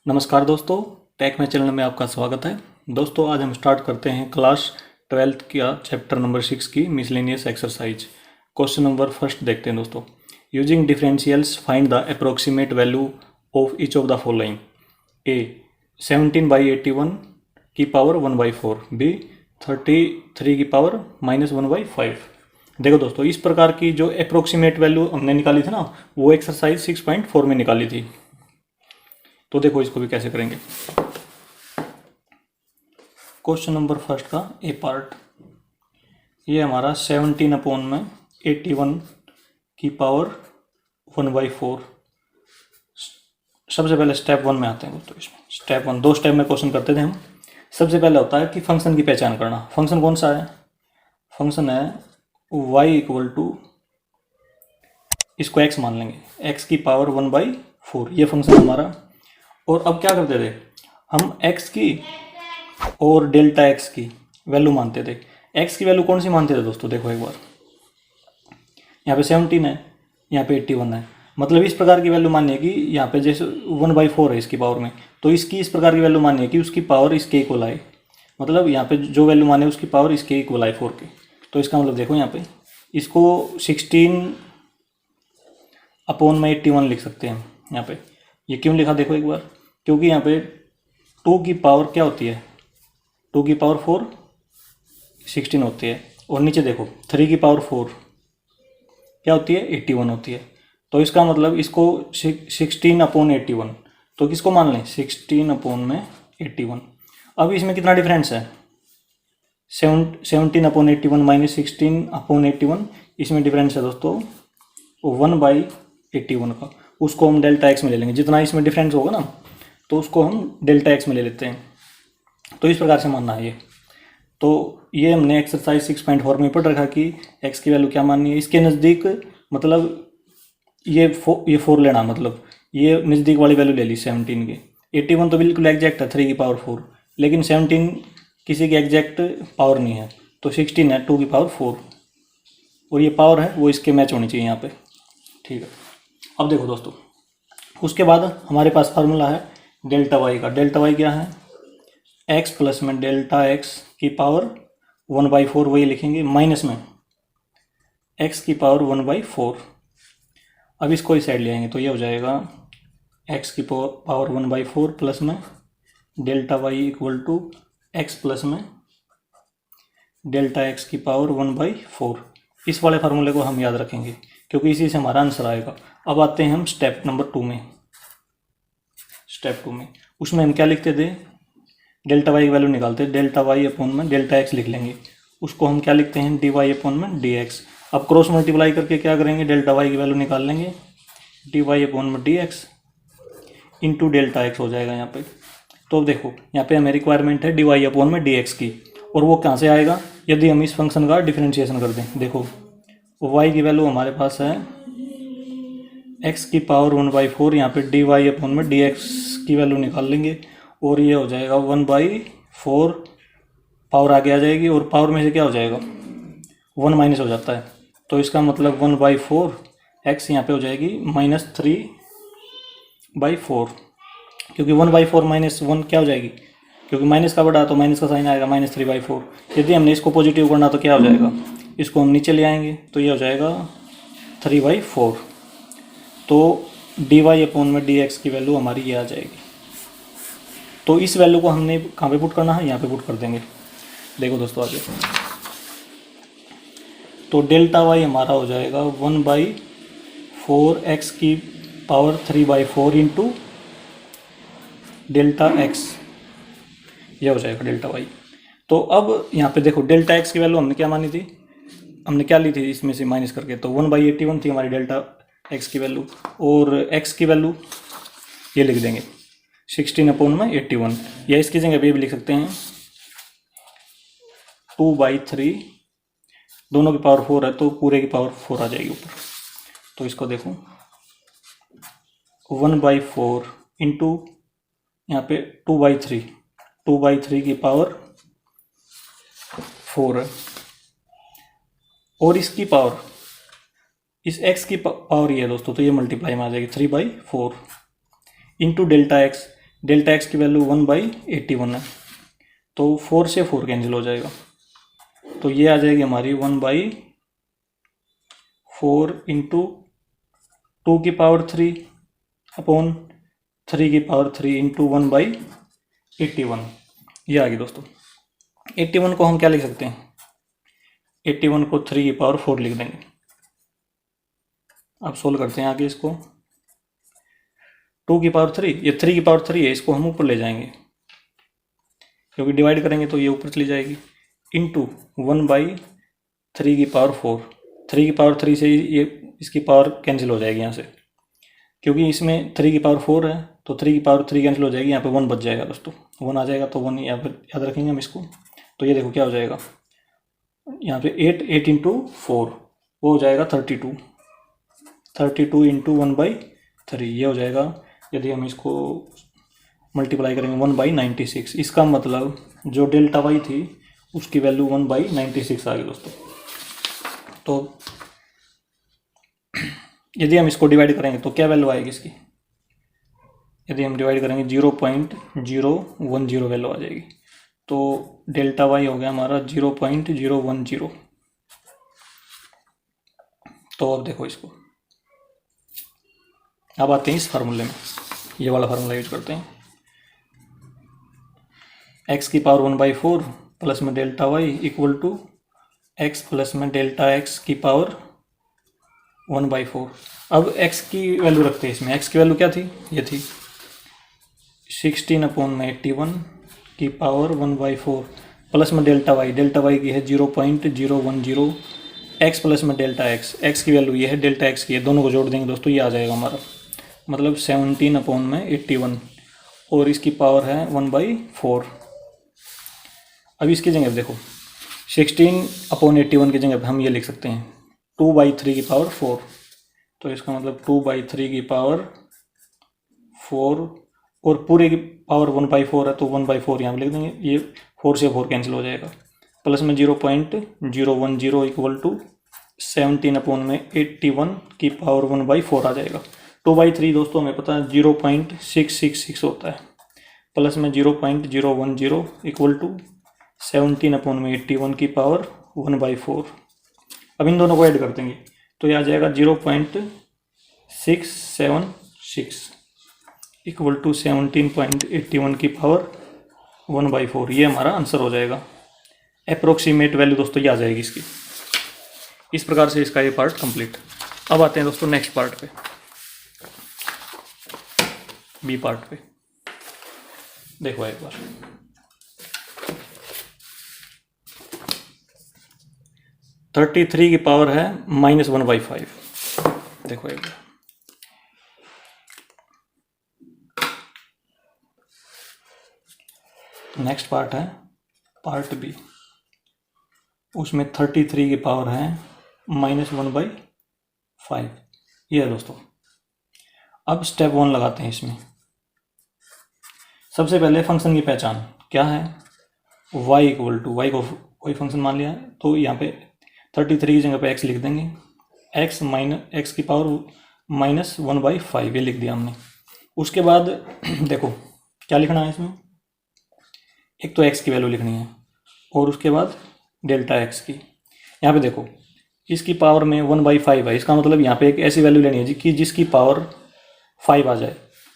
नमस्कार दोस्तों, टेक में चैनल में आपका स्वागत है। दोस्तों आज हम स्टार्ट करते हैं क्लास 12th का चैप्टर नंबर 6 की miscellaneous exercise. Question number first देखते हैं दोस्तों। Using differentials find the approximate value of each of the following. A 17/81 की पावर 1/4, बी 33 की पावर -1/5। देखो दोस्तों, इस प्रकार की जो अप्रोक्सीमेट वैल्यू हमने निकाली थी ना, वो एक्सरसाइज 6.4 में निकाली थी। तो देखो इसको भी कैसे करेंगे। क्वेश्चन नंबर फर्स्ट का ए पार्ट, ये हमारा 17/81 की पावर 1/4। सबसे पहले स्टेप 1 में आते हैं दोस्तों। इसमें स्टेप 1, 2 स्टेप में क्वेश्चन करते थे हम। सबसे पहले होता है कि फंक्शन की पहचान करना। फंक्शन कौन सा है? फंक्शन है y इक्वल टू, इसको x मान लेंगे, x की पावर 1/4, ये फंक्शन हमारा। और अब क्या करते थे हम, x की और डेल्टा x की वैल्यू मानते थे। x की वैल्यू कौन सी मानते थे दोस्तों? देखो एक बार, यहाँ पे 17 है, यहाँ पे 81 है। मतलब इस प्रकार की वैल्यू मानिए कि यहाँ पे जैसे 1/4 है इसकी पावर में, तो इसकी इस प्रकार की वैल्यू मानिए कि उसकी पावर इसके इक्वल आए। मतलब यहाँ पे जो वैल्यू माने उसकी पावर इसके इक्वल आए 4 के। तो इसका मतलब देखो यहाँ पे इसको 16/81 लिख सकते हैं यहाँ पे। ये क्यों लिखा देखो एक बार, क्योंकि यहाँ पे 2 की पावर क्या होती है, 2 की पावर 4 16 होती है। और नीचे देखो 3 की पावर 4 क्या होती है, 81 होती है। तो इसका मतलब इसको 16/81, तो किसको मान लें, 16/81। अब इसमें कितना डिफरेंस है, 17/81 माइनस 16/81, इसमें डिफरेंस है दोस्तों 1/81 का। उसको हम डेल्टा एक्स में ले लेंगे, जितना इसमें डिफरेंस होगा ना तो उसको हम डेल्टा एक्स में ले लेते हैं। तो इस प्रकार से मानना है ये। तो ये हमने एक्सरसाइज 6.4 में पढ़ रखा कि एक्स की वैल्यू क्या माननी है। इसके नज़दीक मतलब ये 4 लेना, मतलब ये नज़दीक वाली वैल्यू ले ली 17 के। 81 तो बिल्कुल एग्जैक्ट है, 3 की पावर 4, लेकिन 17 किसी की एग्जैक्ट पावर नहीं है। तो 16 है 2 की पावर 4, और ये पावर है वो इसके मैच होनी चाहिए यहाँ पे। ठीक है, अब देखो दोस्तों, उसके बाद हमारे पास फार्मूला है डेल्टा वाई का। डेल्टा वाई क्या है, x प्लस में डेल्टा x की पावर 1/4, वही लिखेंगे, माइनस में x की पावर 1/4। अब इसको इस साइड ले आएंगे तो ये हो जाएगा x की पावर 1/4 प्लस में delta y equal to x plus में डेल्टा x की पावर 1/4। इस वाले फार्मूले को हम याद रखेंगे क्योंकि इसी से हमारा आंसर आएगा। अब आते हैं हम स्टेप नंबर 2 में। स्टेप 2 में उसमें हम क्या लिखते थे, डेल्टा वाई की वैल्यू निकालते हैं। डेल्टा वाई अपॉन में डेल्टा एक्स लिख लेंगे, उसको हम क्या लिखते हैं, डी वाई अपॉन में डी एक्स। अब क्रॉस मल्टीप्लाई करके क्या करेंगे, डेल्टा वाई की वैल्यू निकाल लेंगे, डी वाई अपॉन में d x into delta x हो जाएगा यहाँ पे। तो अब देखो यहाँ पे हमें रिक्वायरमेंट है डी वाई अपॉन में डी एक्स की, और वो कहाँ से आएगा, यदि हम इस फंक्शन का डिफ्रेंशिएशन कर दें। देखो वाई की वैल्यू हमारे पास है एक्स की पावर 1/4, यहाँ पे डी वाई अपॉन में डी एक्स की वैल्यू निकाल लेंगे, और ये हो जाएगा 1/4, पावर आगे आ जाएगी, और पावर में से क्या हो जाएगा, 1 माइनस हो जाता है। तो इसका मतलब 1/4 एक्स यहाँ पे हो जाएगी -3/4, क्योंकि 1/4 माइनस 1 क्या हो जाएगी, क्योंकि माइनस का बड़ा तो माइनस का साइन आएगा, -3/4। यदि हमने इसको पॉजिटिव करना तो क्या हो जाएगा, इसको हम नीचे ले आएंगे तो ये हो जाएगा 3/4। तो डी वाई अपॉन में डी एक्स की वैल्यू हमारी ये आ जाएगी। तो इस वैल्यू को हमने कहाँ पे पुट करना है, यहाँ पे पुट कर देंगे। देखो दोस्तों आगे, तो डेल्टा वाई हमारा हो जाएगा 1/4 एक्स की पावर 3/4 इंटू डेल्टा एक्स, ये हो जाएगा डेल्टा वाई। तो अब यहाँ पे देखो डेल्टा एक्स की वैल्यू हमने क्या मानी थी, हमने क्या ली थी इसमें से माइनस करके, तो 1/81 थी हमारी डेल्टा एक्स की वैल्यू, और एक्स की वैल्यू ये लिख देंगे 16/81, या इसकी जगह पे भी लिख सकते हैं 2/3, दोनों की पावर 4 है तो पूरे की पावर 4 आ जाएगी ऊपर। तो इसको देखो 1/4 इंटू यहाँ पे 2/3, 2/3 की पावर 4 है, और इसकी पावर, इस x की पावर ये है दोस्तों, तो ये मल्टीप्लाई में आ जाएगी 3/4 into delta x. Delta x की वैल्यू 1/81 है, तो 4 से 4 कैंसिल हो जाएगा, तो ये आ जाएगी हमारी 1/4 इंटू 2 की पावर 3 अपॉन 3 की पावर 3 इंटू 1/81, ये आ गई दोस्तों। 81 को हम क्या लिख सकते हैं, 81 को 3 की पावर 4 लिख देंगे। अब सोल्व करते हैं आगे इसको। 2 की पावर 3, ये 3 की पावर 3 है, इसको हम ऊपर ले जाएंगे क्योंकि डिवाइड करेंगे तो ये ऊपर चली जाएगी, इंटू 1/3 की पावर 4। 3 की पावर 3 से ये इसकी पावर कैंसिल हो जाएगी यहाँ से, क्योंकि इसमें 3 की पावर 4 है तो 3 की पावर 3 कैंसिल हो जाएगी, यहाँ पे 1 बच जाएगा दोस्तों, 1 आ जाएगा तो 1 यहाँ पर याद रखेंगे हम इसको। तो ये देखो क्या हो जाएगा, यहाँ पे 8 इंटू 4 वो हो जाएगा 32, 32 इंटू 1/3 ये हो जाएगा। यदि हम इसको मल्टीप्लाई करेंगे 1/96, इसका मतलब जो डेल्टा वाई थी उसकी वैल्यू 1/96 आ गई दोस्तों। तो यदि हम इसको डिवाइड करेंगे तो क्या वैल्यू आएगी इसकी, यदि हम डिवाइड करेंगे 0.010 वैल्यू आ जाएगी, तो डेल्टा वाई हो गया हमारा 0.010। तो अब देखो इसको, अब आते हैं इस फार्मूले में, ये वाला फार्मूला यूज करते हैं। x की पावर 1/4 प्लस में delta y equal to x plus में डेल्टा x की पावर 1/4। अब x की वैल्यू रखते हैं इसमें, x की वैल्यू क्या थी, ये थी 16/81 की पावर 1/4 प्लस में डेल्टा वाई की है 0.010, x प्लस में डेल्टा x की वैल्यू ये है, डेल्टा x की है, दोनों को जोड़ देंगे दोस्तों, ये आ जाएगा हमारा, मतलब 17/81 और इसकी पावर है 1/4। अब इसकी जगह देखो 16/81 की जगह हम ये लिख सकते हैं 2/3 की पावर 4, तो इसका मतलब 2/3 की पावर 4 और पूरे की पावर 1/4 है तो 1/4 यहाँ पे लिख देंगे, ये 4 से 4 कैंसिल हो जाएगा, प्लस में 0.010 इक्वल टू 17/81 की पावर 1/4 आ जाएगा। 2/3 दोस्तों हमें पता है 0.666 होता है, प्लस में 0.010 इक्वल टू 17/81 की पावर 1/4। अब इन दोनों को ऐड कर देंगे तो ये आ जाएगा 0.676 इक्वल टू 17.81 की पावर 1/4, ये हमारा आंसर हो जाएगा। अप्रोक्सीमेट वैल्यू दोस्तों ये आ जाएगी इसकी। इस प्रकार से इसका ये पार्ट कंप्लीट। अब आते हैं दोस्तों नेक्स्ट पार्ट पे, बी पार्ट पे। देखो एक बार, -33 की पावर है -1/5। देखो एक बार, नेक्स्ट पार्ट है पार्ट बी, उसमें 33 की पावर है -1/5, ये है दोस्तों। अब स्टेप 1 लगाते हैं इसमें। सबसे पहले फंक्शन की पहचान क्या है, y इक्वल टू, y को कोई फंक्शन मान लिया है तो यहाँ पे 33 की जगह पे x लिख देंगे, x की पावर -1/5 ये लिख दिया हमने। उसके बाद देखो क्या लिखना है इसमें, एक तो x की वैल्यू लिखनी है और उसके बाद डेल्टा x की। यहाँ पे देखो इसकी पावर में 1/5 है, इसका मतलब यहाँ पे एक ऐसी वैल्यू लेनी है कि जिसकी पावर 5 आ जाए।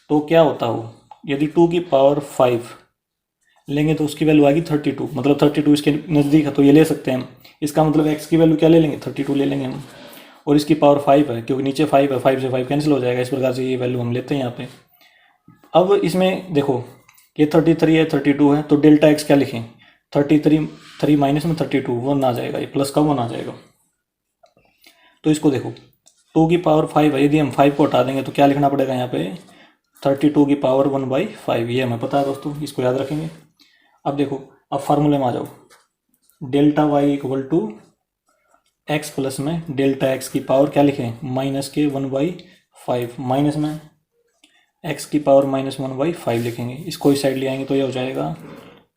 तो क्या होता हो, यदि 2 की पावर 5 लेंगे तो उसकी वैल्यू आएगी 32, मतलब 32 इसके नज़दीक है तो ये ले सकते हैं हम। इसका मतलब x की वैल्यू क्या ले लेंगे, 32 ले लेंगे हम, और इसकी पावर 5 है क्योंकि नीचे 5 है, 5 से 5 कैंसिल हो जाएगा। इस प्रकार से ये वैल्यू हम लेते हैं यहाँ पे। अब इसमें देखो ये 33 है, 32 है, तो डेल्टा x क्या लिखें, 33 3 माइनस में 32 1 आ जाएगा, ये प्लस का 1 आ जाएगा। तो इसको देखो 2 की पावर 5 है, यदि हम 5 को हटा देंगे तो क्या लिखना पड़ेगा यहाँ पे, 32 की पावर 1/5, ये हमें पता है दोस्तों, इसको याद रखेंगे। अब देखो, अब फार्मूले में आ जाओ, delta y equal to x plus में डेल्टा एक्स की पावर क्या लिखें, माइनस के 1/5, माइनस में एक्स की पावर -1/5 लिखेंगे। इसको इस साइड ले आएंगे तो ये हो जाएगा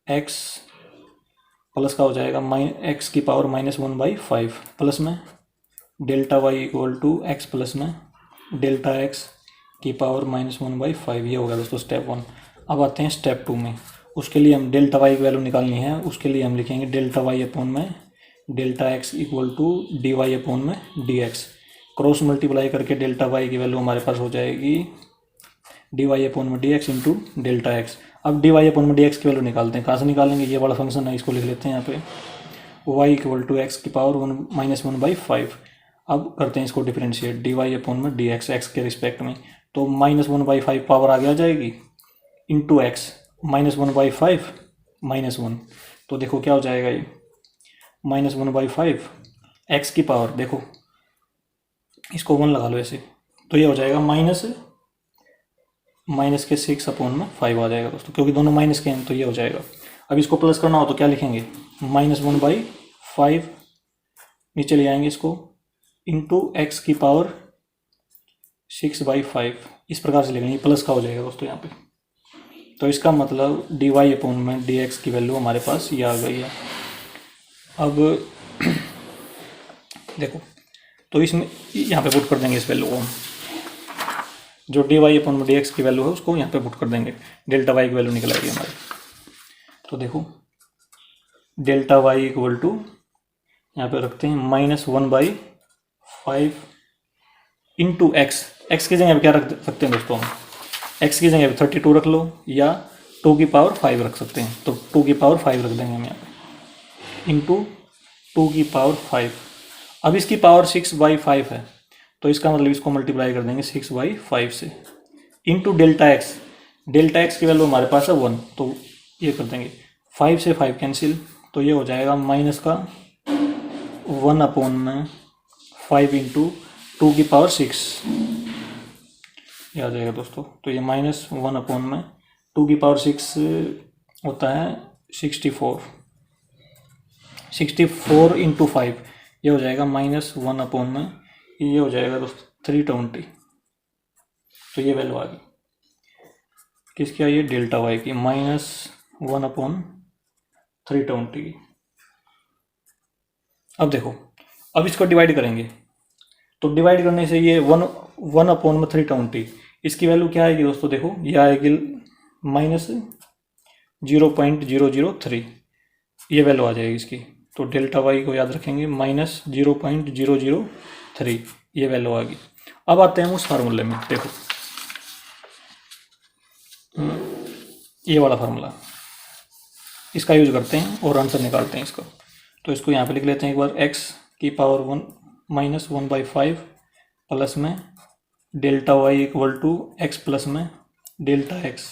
एक्स प्लस का हो जाएगा एक्स की पावर -1/5 प्लस में delta y equal to x plus में डेल्टा एक्स की पावर -1/5, ये हो गया दोस्तों स्टेप 1। अब आते हैं स्टेप 2 में। उसके लिए हम डेल्टा वाई की वैल्यू निकालनी है। उसके लिए हम लिखेंगे डेल्टा वाई अपॉन में delta x equal to d y upon में डी एक्स। क्रॉस मल्टीप्लाई करके डेल्टा वाई की वैल्यू हमारे पास हो जाएगी डी वाई अपॉन में d x into delta x. अब डी वाई अपॉन में डी एक्स की वैल्यू निकालते हैं। कहाँ से निकालेंगे, ये वाला फंक्शन है, इसको लिख लेते हैं यहाँ पे वाई इक्वल टू एक्स की पावर 1 - 1/5। अब करते हैं इसको डिफरेंशिएट डी वाई अपॉन में डी एक्स, एक्स के रिस्पेक्ट में। तो -1/5 पावर आगे आ जाएगी इंटू एक्स, -1/5 -1। तो देखो क्या हो जाएगा, ये -1/5 एक्स की पावर, देखो इसको 1 लगा लो ऐसे, तो ये हो जाएगा माइनस के 6/5 आ जाएगा दोस्तों, क्योंकि दोनों माइनस के हैं तो ये हो जाएगा। अब इसको प्लस करना हो तो क्या लिखेंगे, -1/5 नीचे ले आएंगे इसको इंटू एक्स की पावर 6/5, इस प्रकार से लिखेंगे, प्लस का हो जाएगा दोस्तों यहाँ पे। तो इसका मतलब डी वाई अपॉन में डी एक्स की वैल्यू हमारे पास ये आ गई है। अब देखो, तो इसमें यहाँ पे पुट कर देंगे इस वैल्यू को, जो डी वाई अपॉन में डी एक्स की वैल्यू है उसको यहाँ पे पुट कर देंगे, डेल्टा वाई की वैल्यू निकल आएगी हमारी। तो देखो डेल्टा वाई इक्वल टू यहाँ पे रखते हैं -1/5 इंटू एक्स। एक्स की जगह पे क्या रख सकते हैं दोस्तों, हम एक्स की जगह पे 32 रख लो या 2 की पावर 5 रख सकते हैं। तो 2 की पावर 5 रख देंगे हम यहाँ पे इंटू 2 की पावर 5। अब इसकी पावर 6/5 है, तो इसका मतलब इसको मल्टीप्लाई कर देंगे 6/5 से into delta x. Delta x की वैल्यू हमारे पास है 1, तो ये कर देंगे 5 से 5 कैंसिल, तो ये हो जाएगा माइनस का 1/5 इंटू 2 की पावर 6, ये आ जाएगा दोस्तों। तो ये -1/2 की पावर 6 होता है 64 इंटू 5, ये हो जाएगा -1/, ये हो जाएगा दोस्तों 320। तो ये वैल्यू आ गई किसकी आई है, डेल्टा वाई की, -1/320 की। अब देखो, अब इसको डिवाइड करेंगे, तो डिवाइड करने से ये 1/320, इसकी वैल्यू क्या आएगी दोस्तों, देखो ये आएगी -0.003, ये वैल्यू आ जाएगी इसकी। तो डेल्टा वाई को याद रखेंगे -0.003, ये वैल्यू आ गई। अब आते हैं उस फार्मूले में, देखो ये वाला फार्मूला, इसका यूज करते हैं और आंसर निकालते हैं इसका। तो इसको यहाँ पे लिख लेते हैं एक बार, x की पावर 1/5 प्लस में delta y equal to x plus में डेल्टा एक्स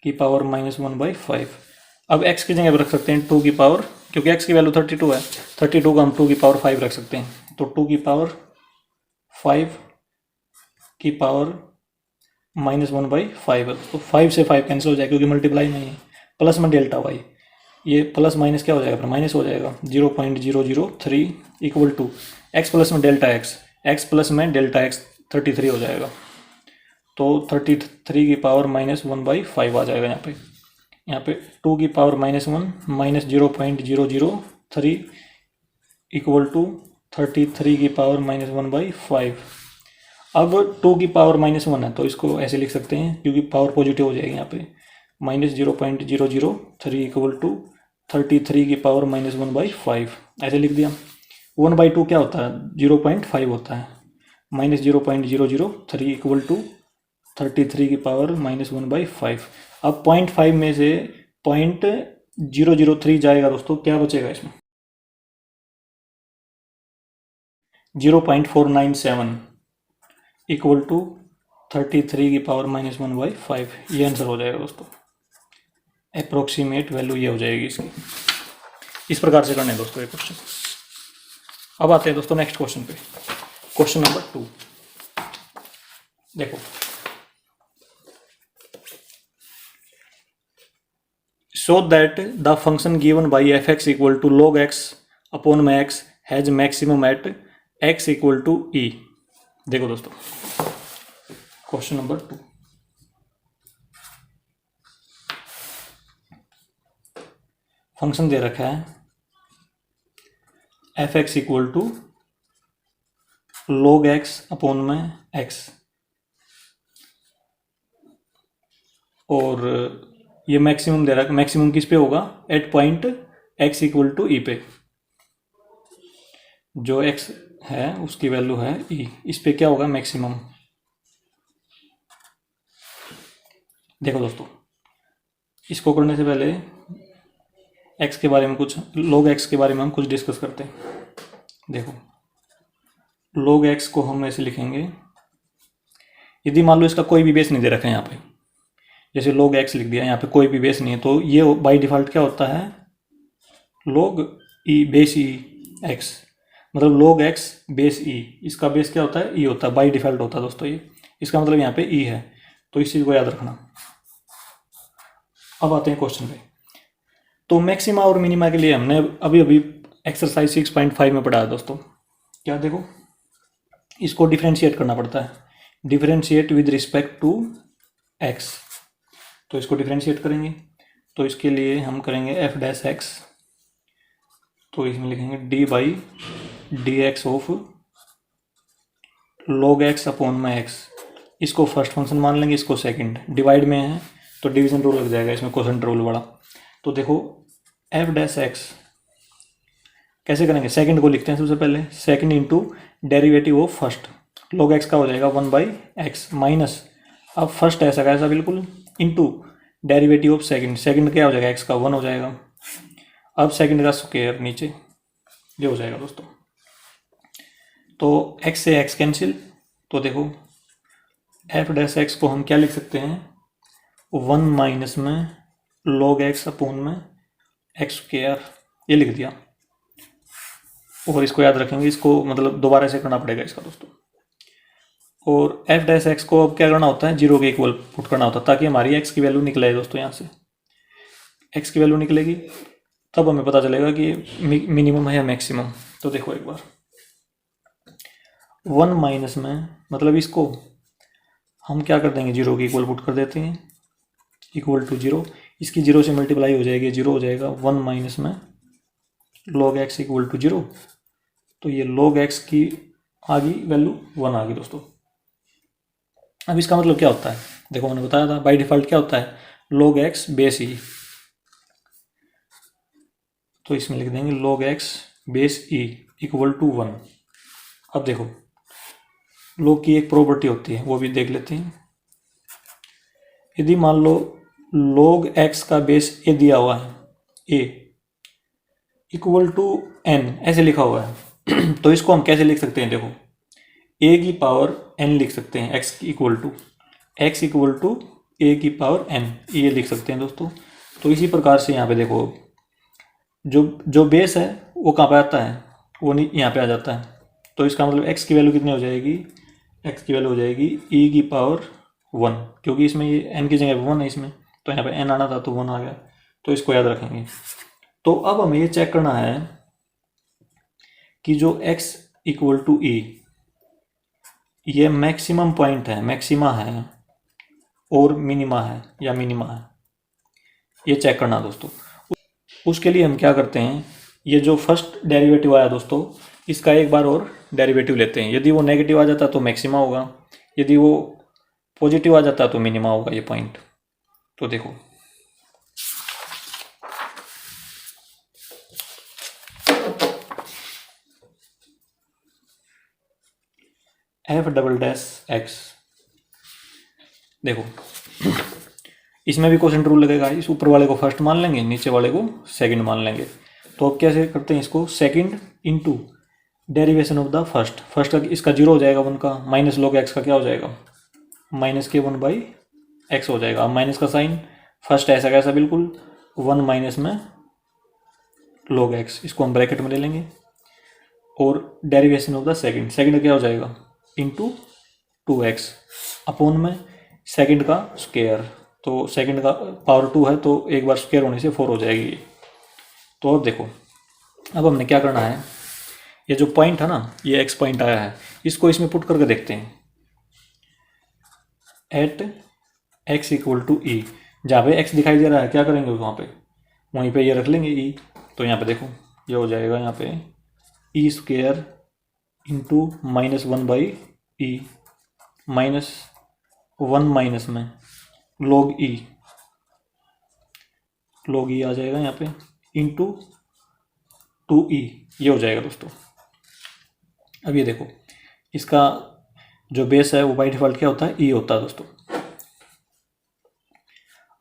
की पावर -1/5। अब x की जगह पर रख सकते हैं 2 की पावर, क्योंकि x की वैल्यू 32 है, 32 को हम 2 की पावर 5 रख सकते हैं। तो 2 की पावर 5 की पावर -1/5, तो 5 से 5 कैंसिल हो जाएगा क्योंकि मल्टीप्लाई नहीं है, प्लस में डेल्टा वाई, ये प्लस माइनस क्या हो जाएगा, फिर माइनस हो जाएगा 0.003 इक्वल टू एक्स प्लस में डेल्टा एक्स, एक्स प्लस में डेल्टा एक्स 33 हो जाएगा। तो 33 की पावर -1/5 आ जाएगा यहाँ पे 2 की पावर -1 -0.003 इक्वल टू 33 की पावर -1/5। अब 2 की पावर -1 है तो इसको ऐसे लिख सकते हैं, क्योंकि पावर पॉजिटिव हो जाएगी यहाँ पे, -0.003 इक्वल टू 33 की पावर -1/5, ऐसे लिख दिया। 1/2 क्या होता है, 0.5 होता है, -0.003 इक्वल टू 33 की पावर -1/5। अब 0.5 में से 0.003 जाएगा दोस्तों, क्या बचेगा इसमें, 0.497 इक्वल टू 33 की पावर -1/5, ये आंसर हो जाएगा दोस्तों। अप्रोक्सीमेट वैल्यू ये हो जाएगी इसकी। इस प्रकार से करना है दोस्तों ये क्वेश्चन। अब आते हैं दोस्तों नेक्स्ट क्वेश्चन पे, क्वेश्चन नंबर 2। देखो, show that the function given by f(x) equal to log x upon max has maximum at x equal to e। देखो दोस्तों क्वेश्चन नंबर 2, फंक्शन दे रखा है f(x) equal to log x upon में x और ये maximum दे रहा है, maximum किस पे होगा, at point x equal to e पे, जो x है उसकी वैल्यू है e, इस पे क्या होगा मैक्सिमम। देखो दोस्तों, इसको करने से पहले x के बारे में कुछ, log x के बारे में हम कुछ डिस्कस करते हैं। देखो log x को हम ऐसे लिखेंगे, यदि मान लो इसका कोई भी बेस नहीं दे रखा है यहाँ पे, जैसे log x लिख दिया, यहाँ पे कोई भी बेस नहीं है, तो ये बाय डिफ़ॉल्ट क्या होता है, log e base e x, मतलब log x बेस e, इसका बेस क्या होता है, e होता है, बाय डिफ़ॉल्ट होता है दोस्तों ये, इसका मतलब यहाँ पे e है, तो इस चीज़ को याद रखना। अब आते हैं क्वेश्चन पे। तो मैक्सिमा और मिनिमा के लिए हमने अभी अभी एक्सरसाइज 6.5 में पढ़ा है दोस्तों, क्या देखो, इसको डिफ्रेंशिएट करना पड़ता है, differentiate with respect to x, तो इसको डिफ्रेंशिएट करेंगे, तो इसके लिए हम करेंगे एफ डैश एक्स, तो इसमें लिखेंगे D by D x of log x upon में x, इसको फर्स्ट फंक्शन मान लेंगे, इसको सेकंड, डिवाइड में है तो डिवीजन रूल लग जाएगा इसमें, क्वोशंट रूल वाला। तो देखो एफ डैश एक्स कैसे करेंगे, सेकंड को लिखते हैं सबसे पहले, second into derivative of first, log x का हो जाएगा 1/x माइनस, अब फर्स्ट ऐसा का ऐसा बिल्कुल, into derivative of second, second क्या हो जाएगा, x का 1 हो जाएगा, अब सेकंड का स्क्वायर नीचे, ये हो जाएगा दोस्तों। तो x से x कैंसिल, तो देखो एफ डैश एक्स को हम क्या लिख सकते हैं, 1 माइनस में log x अपॉन में x स्क्वायर, ये लिख दिया, और इसको याद रखेंगे, इसको मतलब दोबारा से करना पड़ेगा इसका दोस्तों। और एफ डैश एक्स को अब क्या करना होता है, 0 के इक्वल पुट करना होता है, ताकि हमारी x की वैल्यू निकले दोस्तों, यहाँ से x की वैल्यू निकलेगी तब हमें पता चलेगा कि मिनिमम है या मैक्सिमम। तो देखो एक बार 1 माइनस में, मतलब इसको हम क्या कर देंगे, 0 के इक्वल पुट कर देते हैं, इक्वल टू 0, इसकी 0 से मल्टीप्लाई हो जाएगी, 0 हो जाएगा, 1 माइनस में log x इक्वल टू 0, तो ये log x की आ गई वैल्यू 1 आ गई दोस्तों। अब इसका मतलब क्या होता है, देखो मैंने बताया था बाय डिफ़ॉल्ट क्या होता है, log x बेस e, तो इसमें लिख देंगे log x base e equal to 1। अब देखो log की एक प्रॉपर्टी होती है, वो भी देख लेते हैं। यदि मान लो log x का बेस a दिया हुआ है, a इक्वल टू n ऐसे लिखा हुआ है तो इसको हम कैसे लिख सकते हैं, देखो a की पावर n लिख सकते हैं, x इक्वल टू a की पावर n, ये लिख सकते हैं दोस्तों। तो इसी प्रकार से यहाँ पे देखो जो बेस है वो कहाँ पे आता है, वो नहीं यहाँ पे आ जाता है, तो इसका मतलब x की वैल्यू कितनी हो जाएगी, x की वैल्यू हो जाएगी e की पावर 1, क्योंकि इसमें ये n की जगह 1 है इसमें, तो यहाँ पे n आना था तो 1 आ गया, तो इसको याद रखेंगे। तो अब हमें ये चेक करना है कि जो x इक्वल टू e, ये मैक्सिमम पॉइंट है, मैक्सिमा है और मिनिमा है या मिनिमा है, ये चेक करना दोस्तों। उसके लिए हम क्या करते हैं, ये जो फर्स्ट डेरिवेटिव आया दोस्तों, इसका एक बार और डेरिवेटिव लेते हैं, यदि वो नेगेटिव आ जाता है तो मैक्सिमा होगा, यदि वो पॉजिटिव आ जाता है तो मिनिमा होगा ये पॉइंट। तो देखो एफ डबल डैश एक्स, देखो इसमें भी क्वोशंट रूल लगेगा, इस ऊपर वाले को फर्स्ट मान लेंगे, नीचे वाले को सेकंड मान लेंगे। तो अब कैसे करते हैं इसको, second into derivation of the first, first का इसका 0 हो जाएगा 1 का, माइनस log x का क्या हो जाएगा, माइनस के 1/x हो जाएगा। अब माइनस का साइन, फर्स्ट ऐसा कैसा बिल्कुल, 1 माइनस में log x, इसको हम ब्रैकेट में ले लेंगे, और derivation of the second, second क्या हो जाएगा, इंटू 2x अपॉन में सेकंड का स्क्वायर, तो सेकंड का पावर 2 है तो एक बार स्क्वायर होने से 4 हो जाएगी। तो अब देखो, अब हमने क्या करना है, ये जो पॉइंट है ना, ये x पॉइंट आया है, इसको इसमें पुट करके देखते हैं, एट x इक्वल टू ई, जहाँ पे x दिखाई दे रहा है क्या करेंगे वहाँ पे, वहीं पे ये रख लेंगे e, तो यहाँ पे देखो ये हो जाएगा यहाँ पे e square into -1/e minus 1 minus में log e, log e आ जाएगा यहाँ पे इंटू 2e, ये हो जाएगा दोस्तों। अब ये देखो, इसका जो बेस है वो बाई डिफ़ॉल्ट क्या होता है, e होता है दोस्तों।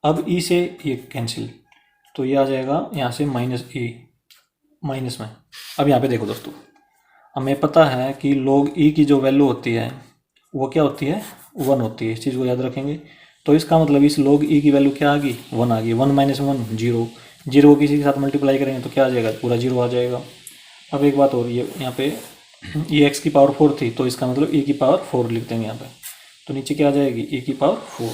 अब e से ये कैंसिल, तो ये आ जाएगा यहाँ से -e, माइनस में। अब यहाँ पे देखो दोस्तों, हमें पता है कि log e की जो वैल्यू होती है वो क्या होती है, 1 होती है। इस चीज़ को याद रखेंगे। तो इसका मतलब इस log e की वैल्यू क्या आ गई, 1 आ गई। 1 - 1 0, 0 को किसी के साथ मल्टीप्लाई करेंगे तो क्या आ जाएगा, पूरा 0 आ जाएगा। अब एक बात और, ये यहाँ पे ये x की पावर 4 थी, तो इसका मतलब e की पावर 4 लिख देंगे यहाँ पे। तो नीचे क्या आ जाएगी, e की पावर 4।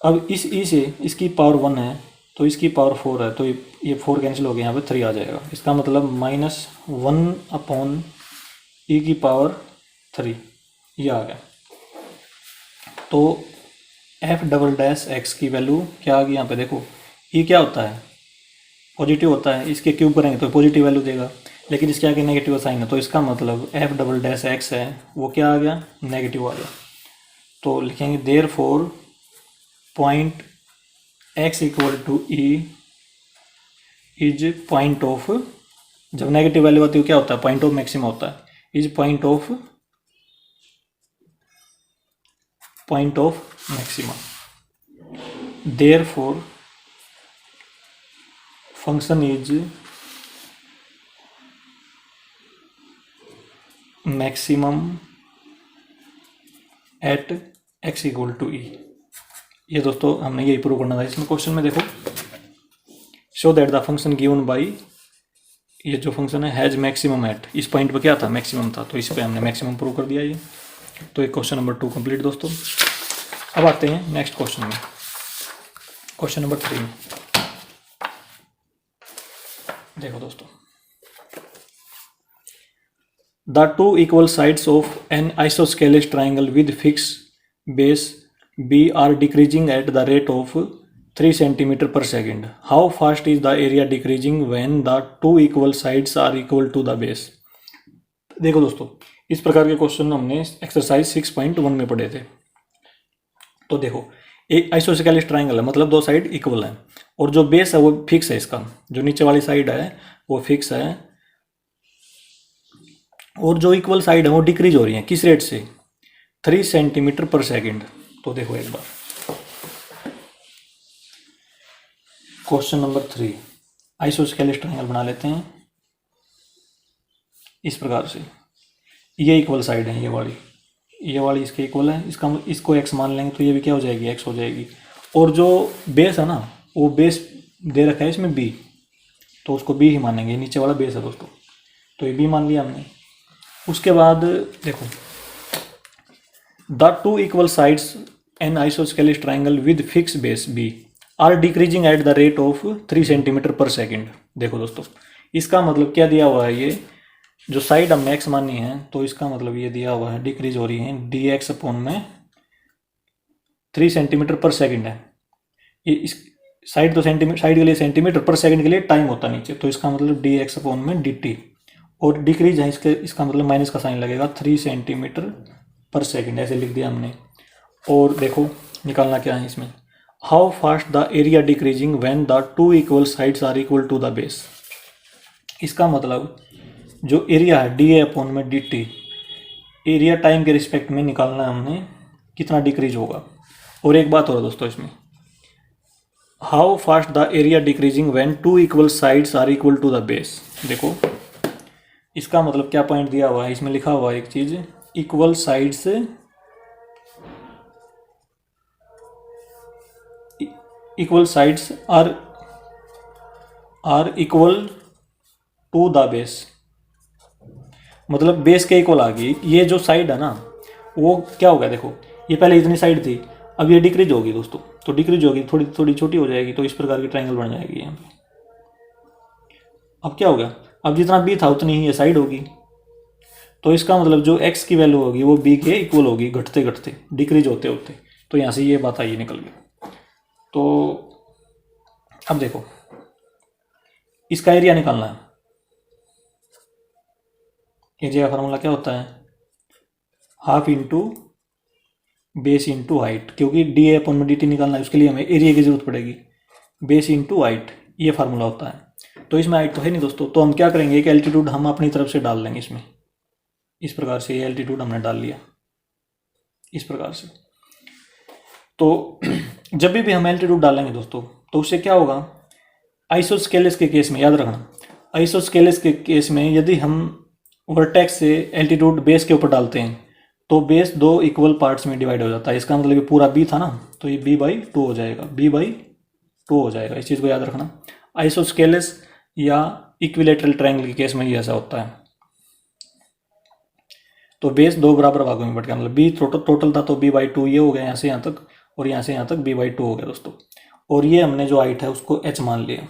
अब इस e से इसकी पावर 1 है, तो इसकी पावर 4 है, तो ये 4 कैंसिल हो गया, यहाँ पे 3 आ जाएगा। इसका मतलब -1/e की पावर 3, ये आ गया। तो f" की वैल्यू क्या आ गई यहाँ पे देखो। e क्या होता है, पॉजिटिव होता है, इसके क्यूब करेंगे तो पॉजिटिव वैल्यू देगा, लेकिन इसके आगे नेगेटिव साइन है, तो इसका मतलब f" है वो क्या आ गया, नेगेटिव आ गया। तो लिखेंगे therefore point x = e is point of, जब नेगेटिव वैल्यू आती है क्या होता है, पॉइंट ऑफ मैक्सिमा होता है, is point of maxima. Therefore function is maximum at x = e। ये दोस्तों हमने यही प्रूव करना था इसमें क्वेश्चन में। देखो, show that the function given by, ये जो फंक्शन है हैज मैक्सिमम एट, इस पॉइंट पे क्या था, मैक्सिमम था, तो इस पे हमने मैक्सिमम प्रूव कर दिया ये। तो एक क्वेश्चन नंबर 2 कंप्लीट दोस्तों। अब आते हैं नेक्स्ट क्वेश्चन में, क्वेश्चन नंबर 3 में। देखो दोस्तों, the 2 equal sides of an isosceles triangle with fix base B are decreasing at the rate of 3 cm/s. How fast is the area decreasing when the 2 equal sides are equal to the base? देखो दोस्तों, इस प्रकार के question हमने exercise 6.1 में पढ़े थे। तो देखो, एक आइसोस्केलेस ट्राइंगल है, मतलब 2 साइड इक्वल है, और जो बेस है वो फिक्स है, इसका जो नीचे वाली साइड है वो फिक्स है, और जो इक्वल साइड है वो डिक्रीज हो रही है, किस रेट से, 3 cm/s। तो देखो एक बार, क्वेश्चन नंबर 3, आइसोस्केलेस ट्रायंगल बना लेते हैं इस प्रकार से। ये इक्वल साइड है, ये वाली इसके इक्वल है, इसको x मान लेंगे तो ये भी क्या हो जाएगी, x हो जाएगी। और जो बेस है ना, वो बेस दे रखा है इसमें b, तो उसको b ही मानेंगे, नीचे वाला बेस है दोस्तों, तो ये b मान लिया हमने। उसके बाद देखो, the 2 equal sides an isosceles triangle with fix base b are decreasing at the rate of 3 cm/s। देखो दोस्तों, इसका मतलब क्या दिया हुआ है, ये जो साइड हमने x मानी है, तो इसका मतलब ये दिया हुआ है डिक्रीज हो रही है dx/में 3 cm/s है। ये इस साइड तो साइड के लिए cm/s के लिए टाइम होता है नीचे, तो इसका मतलब dx/में dt, और डिक्रीज है इसका मतलब माइनस का साइन लगेगा, 3 cm/s ऐसे लिख दिया हमने। और देखो निकालना क्या है इसमें, how fast the area decreasing when the 2 equal sides are equal to the base. इसका मतलब जो एरिया है dA/में dt, एरिया टाइम के रिस्पेक्ट में निकालना है हमने, कितना डिक्रीज होगा। और एक बात और दोस्तों इसमें, how fast the area decreasing when 2 equal sides are equal to the base. देखो इसका मतलब क्या पॉइंट दिया हुआ है, इसमें लिखा हुआ है एक चीज, equal sides are equal to the base, मतलब बेस के इक्वल आ गई। ये जो साइड है ना, वो क्या हो गया, देखो ये पहले इतनी साइड थी, अब ये डिक्रीज होगी दोस्तों, तो डिक्रीज होगी, थोड़ी थोड़ी छोटी हो जाएगी, तो इस प्रकार की ट्रायंगल बन जाएगी यहाँ पे। अब क्या हो गया, अब जितना b था उतनी ही ये साइड होगी, तो इसका मतलब जो x की वैल्यू होगी वो b के इक्वल होगी, घटते घटते डिक्रीज होते होते। तो यहाँ से ये बात आई निकल गई। तो अब देखो, इसका एरिया निकालना है। एरिया का फार्मूला क्या होता है, half into base into height, क्योंकि dA/dt निकालना है, उसके लिए हमें एरिया की जरूरत पड़ेगी। बेस इंटू हाइट, ये फार्मूला होता है। तो इसमें हाइट तो है नहीं दोस्तों, तो हम क्या करेंगे, एक एल्टीट्यूड हम अपनी तरफ से डाल देंगे इसमें, इस प्रकार से ये एल्टीट्यूड हमने डाल लिया इस प्रकार से। तो जब भी हम एल्टीट्यूड डालेंगे दोस्तों, तो उससे क्या होगा, आइसोस्केलेस के केस में याद रखना, आइसोस्केलेस के केस में यदि हम वर्टेक्स से एल्टीट्यूड बेस के ऊपर डालते हैं तो बेस दो इक्वल पार्ट्स में डिवाइड हो जाता है। इसका मतलब ये पूरा बी था ना, तो ये b/2 हो जाएगा, b/2 हो जाएगा, इस चीज़ को याद रखना। आइसोस्केलेस या इक्विलेटरल ट्रायंगल के केस में ये ऐसा होता है। तो बेस दो बराबर भागों में बट गया, मतलब बी टोटल था तो b/2 ये हो गया यहाँ से यहाँ तक, और यहाँ से यहाँ तक b/2 हो गया दोस्तों। और ये हमने जो हाइट है उसको h मान लिया,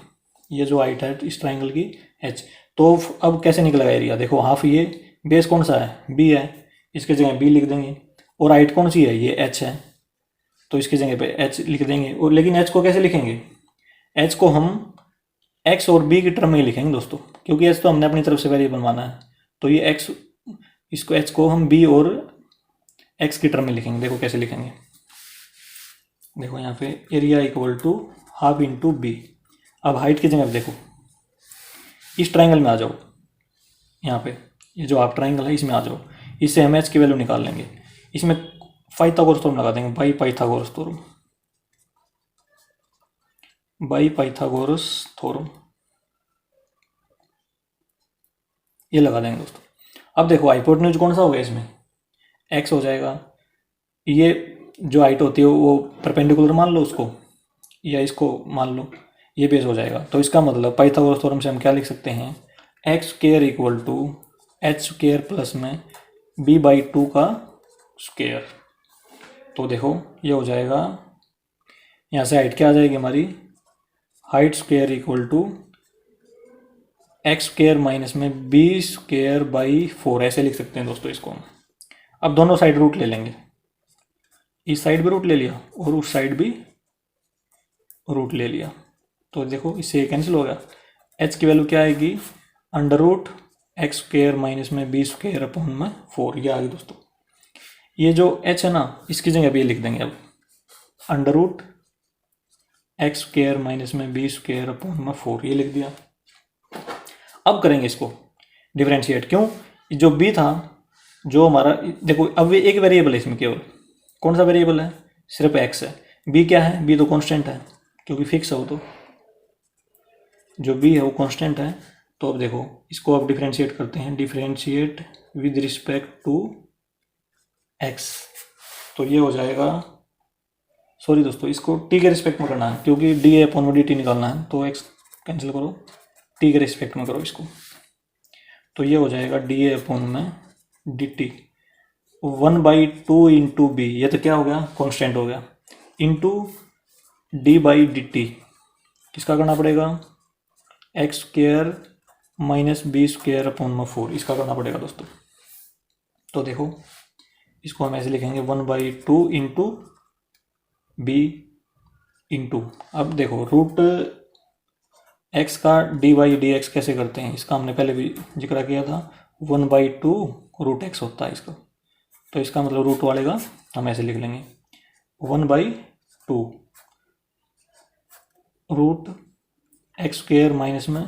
ये जो हाइट है इस ट्राइंगल की h। तो अब कैसे निकलेगा एरिया, देखो हाफ, ये बेस कौन सा है, b है, इसके जगह b लिख देंगे, और हाइट कौन सी है, ये h है, तो इसकी जगह पे h लिख देंगे। और लेकिन h को कैसे लिखेंगे, h को हम x और b की टर्म में लिखेंगे दोस्तों, क्योंकि h तो हमने अपनी तरफ से वेरिएबल माना है। तो ये x, इसको h को हम b और x की टर्म में लिखेंगे। देखो कैसे लिखेंगे, देखो यहाँ पे area equal to half into b. अब हाइट की जगह पे देखो, इस ट्राइंगल में आ जाओ, यहाँ पे ये जो हाफ ट्राइंगल है इसमें आ जाओ, इससे हम h की वैल्यू निकाल लेंगे। इसमें पाइथागोरस थ्योरम लगा देंगे, बाई पाइथागोरस थ्योरम ये लगा देंगे दोस्तों। अब देखो हाइपोटेन्यूज कौन सा हो गया, इसमें x हो जाएगा, ये जो हाइट होती है वो परपेंडिकुलर मान लो उसको, या इसको मान लो, ये बेस हो जाएगा। तो इसका मतलब पाइथागोरस थ्योरम से हम क्या लिख सकते हैं, x² equal to h² plus में b/2 का स्क्वायर। तो देखो ये हो जाएगा, यहाँ से हाइट क्या आ जाएगी हमारी, height square equal to x² minus में b²/4, ऐसे लिख सकते हैं दोस्तों इसको हम। अब दोनों साइड रूट ले लेंगे, इस साइड भी रूट ले लिया और उस साइड भी रूट ले लिया, तो देखो इससे कैंसिल हो गया। h की वैल्यू क्या आएगी, √x² माइनस में b²/4, ये आ गई दोस्तों। ये जो h है ना, इसकी जगह भी लिख देंगे अब, √x² माइनस में b²/4, ये लिख दिया। अब करेंगे इसको डिफरेंशिएट, क्यों, जो b था, जो हमारा, देखो अब एक वेरिएबल है इसमें, केवल कौन सा वेरिएबल है, सिर्फ x है। b क्या है, b तो कांस्टेंट है क्योंकि फिक्स है वो, तो जो b है वो कांस्टेंट है। तो अब देखो इसको अब डिफरेंशिएट करते हैं, differentiate with respect to x, तो ये हो जाएगा, सॉरी दोस्तों इसको t के रिस्पेक्ट में करना है क्योंकि dA/dt निकालना है, तो x कैंसिल करो, t के रिस्पेक्ट में करो इसको। तो ये हो जाएगा dA/dt 1/2 इंटू बी, ये तो क्या हो गया, कांस्टेंट हो गया, इंटू d/dt, किसका करना पड़ेगा, x² माइनस b²/4, इसका करना पड़ेगा दोस्तों। तो देखो इसको हम ऐसे लिखेंगे 1/2 इंटू बी इंटू, अब देखो रूट x का dy/dx कैसे करते हैं, इसका हमने पहले भी जिक्र किया था, 1/2 √x होता है इसका। तो इसका मतलब रूट वाले का हम ऐसे लिख लेंगे 1/2 √x² माइनस में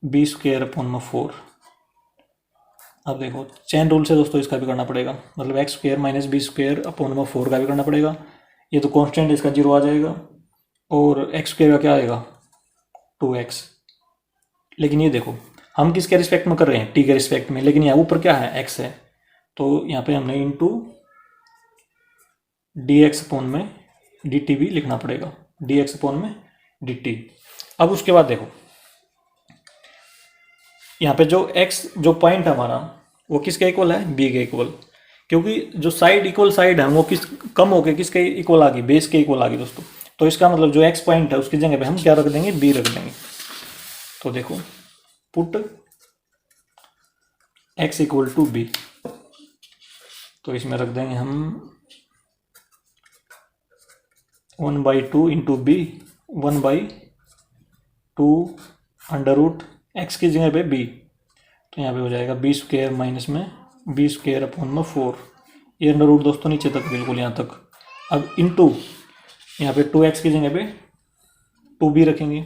b²/4। अब देखो चेन रूल से दोस्तों इसका भी करना पड़ेगा, मतलब x² माइनस b²/4 का भी करना पड़ेगा। ये तो कांस्टेंट, इसका 0 आ जाएगा, और x² का क्या आएगा, 2x। लेकिन ये देखो हम किसके रिस्पेक्ट में कर रहे हैं, t के रिस्पेक्ट में, लेकिन यहाँ ऊपर क्या है, x है, तो यहाँ पे हमने इंटू dx/dt भी लिखना पड़ेगा, dx/dt। अब उसके बाद देखो यहाँ पे जो x जो पॉइंट है हमारा वो किसके इक्वल है, b के इक्वल, क्योंकि जो साइड इक्वल साइड है वो किस कम होके किसके इक्वल आ गई, बेस के इक्वल आ गई दोस्तों। तो इसका मतलब जो x पॉइंट है उसकी जगह पे हम क्या रख देंगे, b रख देंगे। तो देखो put x equal to b, तो इसमें रख देंगे हम 1/2 into b, 1/2 under root x की जगह पे b, तो यहाँ पे हो जाएगा b² माइनस में b²/4, ये अंडर रूट दोस्तों नीचे तक बिल्कुल यहाँ तक। अब इंटू यहाँ पे 2x की जगह पे 2b रखेंगे,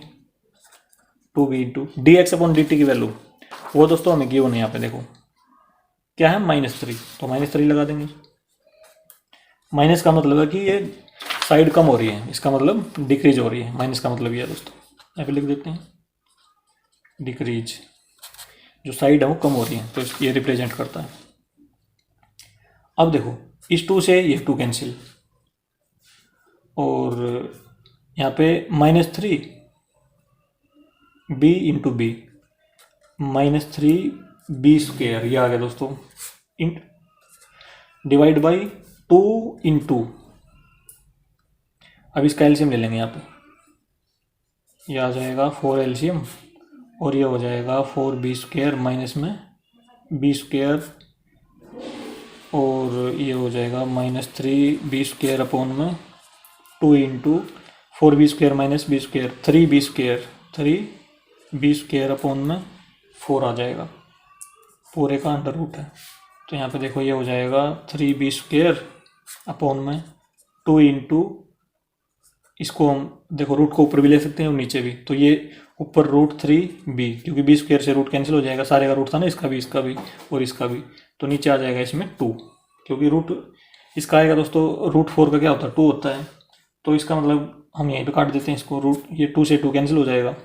2b into D x upon D T की वैल्यू वो दोस्तों हमें गिवन है यहाँ पे देखो क्या है -3, तो -3 लगा देंगे। माइनस का मतलब है कि ये साइड कम हो रही है, इसका मतलब डिक्रीज हो रही है, माइनस का मतलब ये है दोस्तों। यहाँ पे लिख देते हैं डिक्रीज, जो साइड है वो कम हो रही है तो ये रिप्रेजेंट करता है। अब देखो इस 2 से ये 2 कैंसिल, और यहाँ पे -3 b into B, -3b square ये आ गया दोस्तों, डिवाइड बाई 2 इंटू, अब इसका एलसीएम ले लेंगे यहाँ पे, ये आ जाएगा 4 एलसीएम और ये हो जाएगा 4b स्क्वेयर माइनस में b स्क्वेयर, और ये हो जाएगा -3b स्क्वेयर अपॉन में 2 into 4b square minus b square 3b square, 3b square upon में 4 आ जाएगा, पूरे का अंडर रूट है। तो यहाँ पे देखो ये हो जाएगा 3b स्क्वेयर अपॉन में 2 इंटू, इसको हम देखो रूट को ऊपर भी ले सकते हैं और नीचे भी, तो ये ऊपर √3b, क्योंकि b स्क्वेयर से रूट कैंसिल हो जाएगा, सारे का रूट था ना, इसका भी और इसका भी, तो नीचे आ जाएगा इसमें 2, क्योंकि रूट इसका आएगा दोस्तों √4 का क्या होता है 2 होता है, तो इसका मतलब हम यहीं पे काट देते हैं इसको, रूट ये 2 से 2 कैंसिल हो जाएगा।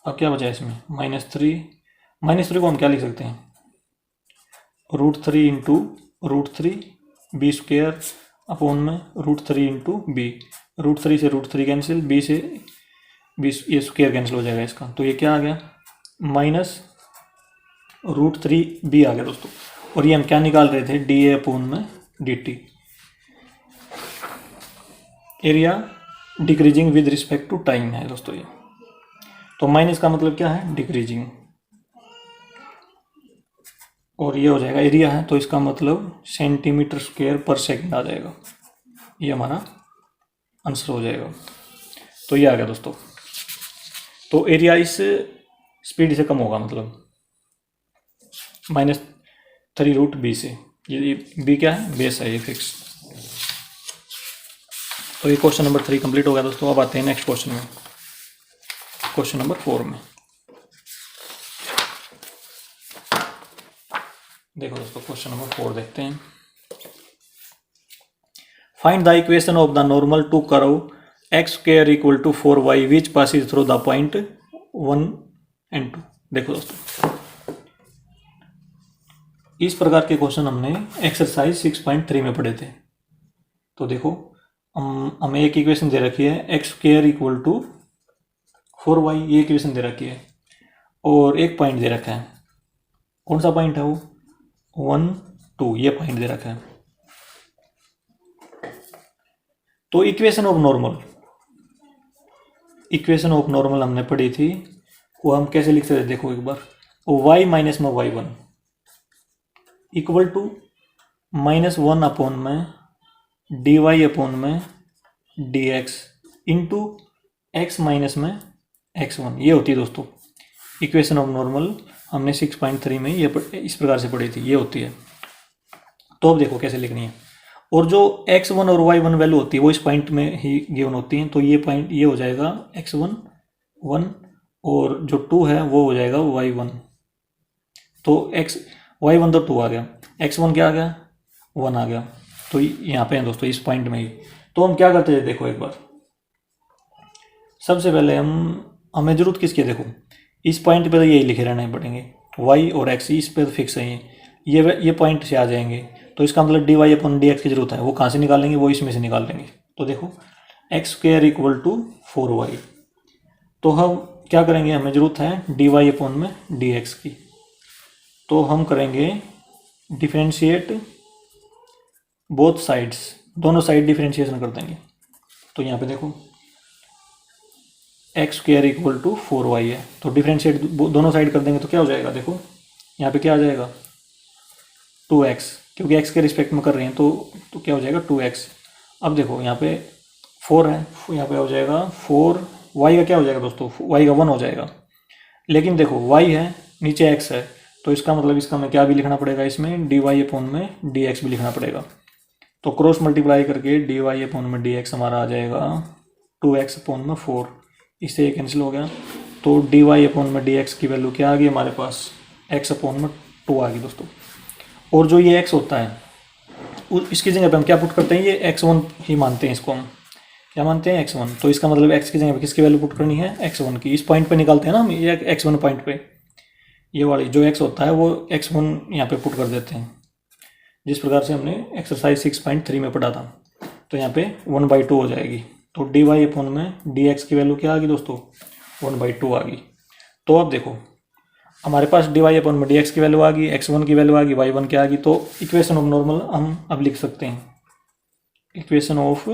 अब क्या बचा इसमें -3 को हम क्या लिख सकते हैं √3 इंटू √3b स्क्वेयर अपॉन में √3 इंटू बी, √3 से √3 कैंसिल, b से b ये स्क्वेयर कैंसिल हो जाएगा इसका, तो ये क्या आ गया -√3b आ गया दोस्तों। और ये हम क्या निकाल रहे थे डी ए अपॉन में d t, area decreasing with respect to time है दोस्तों ये, तो माइनस का मतलब क्या है डिक्रीजिंग, और ये हो जाएगा एरिया है तो इसका मतलब सेंटीमीटर स्क्वायर पर सेकंड आ जाएगा, ये हमारा आंसर हो जाएगा। तो ये आ गया दोस्तों, तो एरिया इस स्पीड से कम होगा, मतलब -3√b से, ये b क्या है बेस है ये फिक्स। तो ये क्वेश्चन नंबर 3 कंप्लीट हो गया दोस्तों। अब आते हैं नेक्स्ट क्वेश्चन में, क्वेश्चन नंबर 4 में। देखो दोस्तों क्वेश्चन नंबर 4 देखते हैं। Find the equation of the normal to curve x square equal to 4y which passes through the point 1 and 2। देखो दोस्तों इस प्रकार के क्वेश्चन हमने एक्सरसाइज 6.3 में पढ़े थे। तो देखो हमें एक इक्वेशन दे रखी है x square equal to 4y, ये इक्वेशन दे रखी है, और एक पॉइंट दे रखा है, कौन सा पॉइंट है वो 1 2, ये पॉइंट दे रखा है। तो इक्वेशन ऑफ नॉर्मल हमने पढ़ी थी, वो हम कैसे लिखते थे देखो एक बार, y माइनस में y1 इक्वल टू -1 अपॉन में dy अपॉन में dx इंटू x माइनस में x1, ये होती है दोस्तों इक्वेशन ऑफ नॉर्मल। हमने 6.3 में ये इस प्रकार से पढ़ी थी, ये होती है। तो अब देखो कैसे लिखनी है, और जो x1 और y1 वैल्यू होती है वो इस पॉइंट में ही गिवन होती हैं, तो ये पॉइंट ये हो जाएगा x1 1 और जो 2 है वो हो जाएगा y1। तो y1 तो 2 आ गया, x1 क्या आ गया 1 आ गया, तो यहाँ पे है दोस्तों इस पॉइंट में ही। तो हम क्या करते हैं देखो एक बार, सबसे पहले हमें जरूरत किसकी है, देखो इस पॉइंट पे तो यही लिखे रहना पड़ेंगे, y और x इस पे तो फिक्स है, ये पॉइंट से आ जाएंगे, तो इसका मतलब dy अपॉन dx की जरूरत है, वो कहाँ से निकालेंगे, वो इसमें से निकाल लेंगे। तो देखो x square equal to 4y, तो हम क्या करेंगे, हमें जरूरत है dy अपॉन में dx की, तो हम करेंगे डिफरेंशिएट बोथ साइड्स, दोनों साइड डिफरेंशिएशन कर देंगे। तो यहाँ पे देखो x square equal to 4y है, तो डिफरेंशिएट दोनों साइड कर देंगे तो क्या हो जाएगा, देखो यहाँ पे क्या आ जाएगा 2x, क्योंकि x के रिस्पेक्ट में कर रहे हैं तो क्या हो जाएगा 2x। अब देखो यहाँ पे 4 है, यहाँ पे हो जाएगा 4, y का क्या हो जाएगा दोस्तों, y का 1 हो जाएगा, लेकिन देखो y है नीचे x है, तो इसका मतलब इसका हमें क्या भी लिखना पड़ेगा, इसमें dy अपॉन में dx भी लिखना पड़ेगा। तो क्रॉस मल्टीप्लाई करके dy अपॉन में dx हमारा आ जाएगा 2x अपॉन में 4, इससे ये कैंसिल हो गया, तो डी वाई अपॉन में डी एक्स की वैल्यू क्या आ गई हमारे पास, एक्स अपॉन में 2 आ गई दोस्तों। और जो ये एक्स होता है इसकी जगह पे हम क्या पुट करते हैं, ये x1 ही मानते हैं, इसको हम क्या मानते हैं, x1। तो इसका मतलब x की जगह पे किसकी वैल्यू पुट करनी है, x1 की। इस पॉइंट पे निकालते हैं ना हम, ये x1 पॉइंट पे ये वाली जो x होता है वो x1 यहाँ पे पुट कर देते हैं, जिस प्रकार से हमने एक्सरसाइज 6.3 में पढ़ा था। तो यहाँ पे 1/2 हो जाएगी। तो डी वाई अपॉन में डी एक्स की वैल्यू क्या आ गई दोस्तों, 1/2 आ गई। तो अब देखो हमारे पास डी वाई अपॉन में डी एक्स की वैल्यू आ गई, x1 की वैल्यू आ गई, y1 क्या आ गई। तो इक्वेशन ऑफ नॉर्मल हम अब लिख सकते हैं, इक्वेशन ऑफ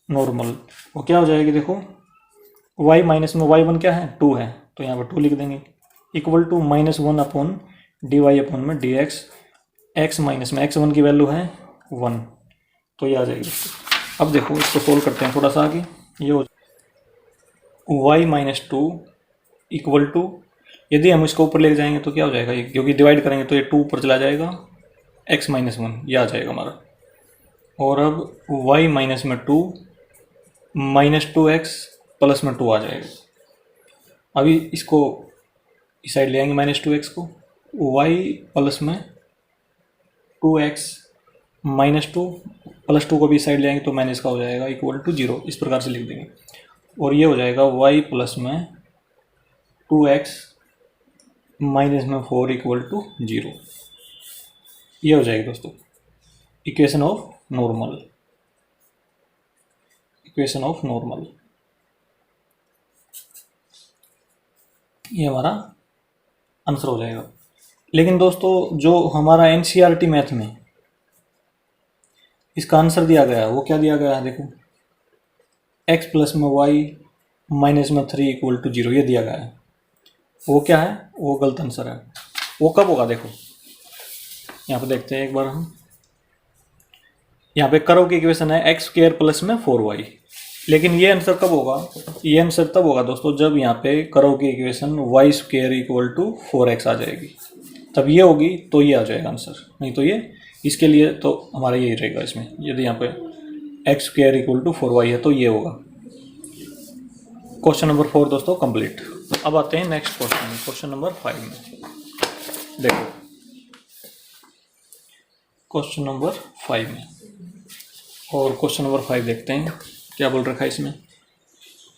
नॉर्मल वो क्या हो जाएगी, देखो y माइनस में y1 क्या है, 2 है, तो यहाँ पर 2 लिख देंगे, equal to -1 upon d y upon में डी एक्स, एक्स माइनस में x1 की वैल्यू है 1, तो ये आ जाएगी। अब देखो इसको सोल्व करते हैं थोड़ा सा आगे, ये हो y-2 इक्वल टू, यदि हम इसको ऊपर ले जाएंगे तो क्या हो जाएगा, ये क्योंकि डिवाइड करेंगे तो ये 2 ऊपर चला जाएगा, x-1 ये आ जाएगा हमारा। और अब y माइनस में 2 -2x प्लस में 2 आ जाएगा। अभी इसको इस साइड ले आएंगे -2x को, y प्लस में 2x -2 प्लस 2 को भी इस साइड ले आएंगे तो माइनस का हो जाएगा इक्वल टू 0, इस प्रकार से लिख देंगे। और ये हो जाएगा y प्लस में 2x माइनस में 4 इक्वल टू 0, ये हो जाएगी दोस्तों equation of normal, equation of normal, ये हमारा आंसर हो जाएगा। लेकिन दोस्तों जो हमारा एनसीईआरटी मैथ में इसका आंसर दिया गया है वो क्या दिया गया है, देखो x प्लस में y माइनस में 3 इक्वल टू 0 ये दिया गया है, वो क्या है, वो गलत आंसर है। वो कब होगा, देखो यहाँ पे देखते हैं एक बार हम, यहाँ पे करो की इक्वेशन है x² प्लस में 4y, लेकिन ये आंसर कब होगा, ये आंसर तब होगा दोस्तों जब यहाँ पे करो की equation y² equal to 4x आ जाएगी, तब ये होगी तो ये आ जाएगा आंसर, नहीं तो ये, इसके लिए तो हमारा यही रहेगा इसमें, यदि यहाँ पे x² इक्वल टू 4y है तो ये होगा। क्वेश्चन नंबर 4 दोस्तों कंप्लीट। तो अब आते हैं नेक्स्ट क्वेश्चन, क्वेश्चन नंबर 5 में। देखो क्वेश्चन नंबर 5 में, और क्वेश्चन नंबर 5 देखते हैं क्या बोल रखा है इसमें।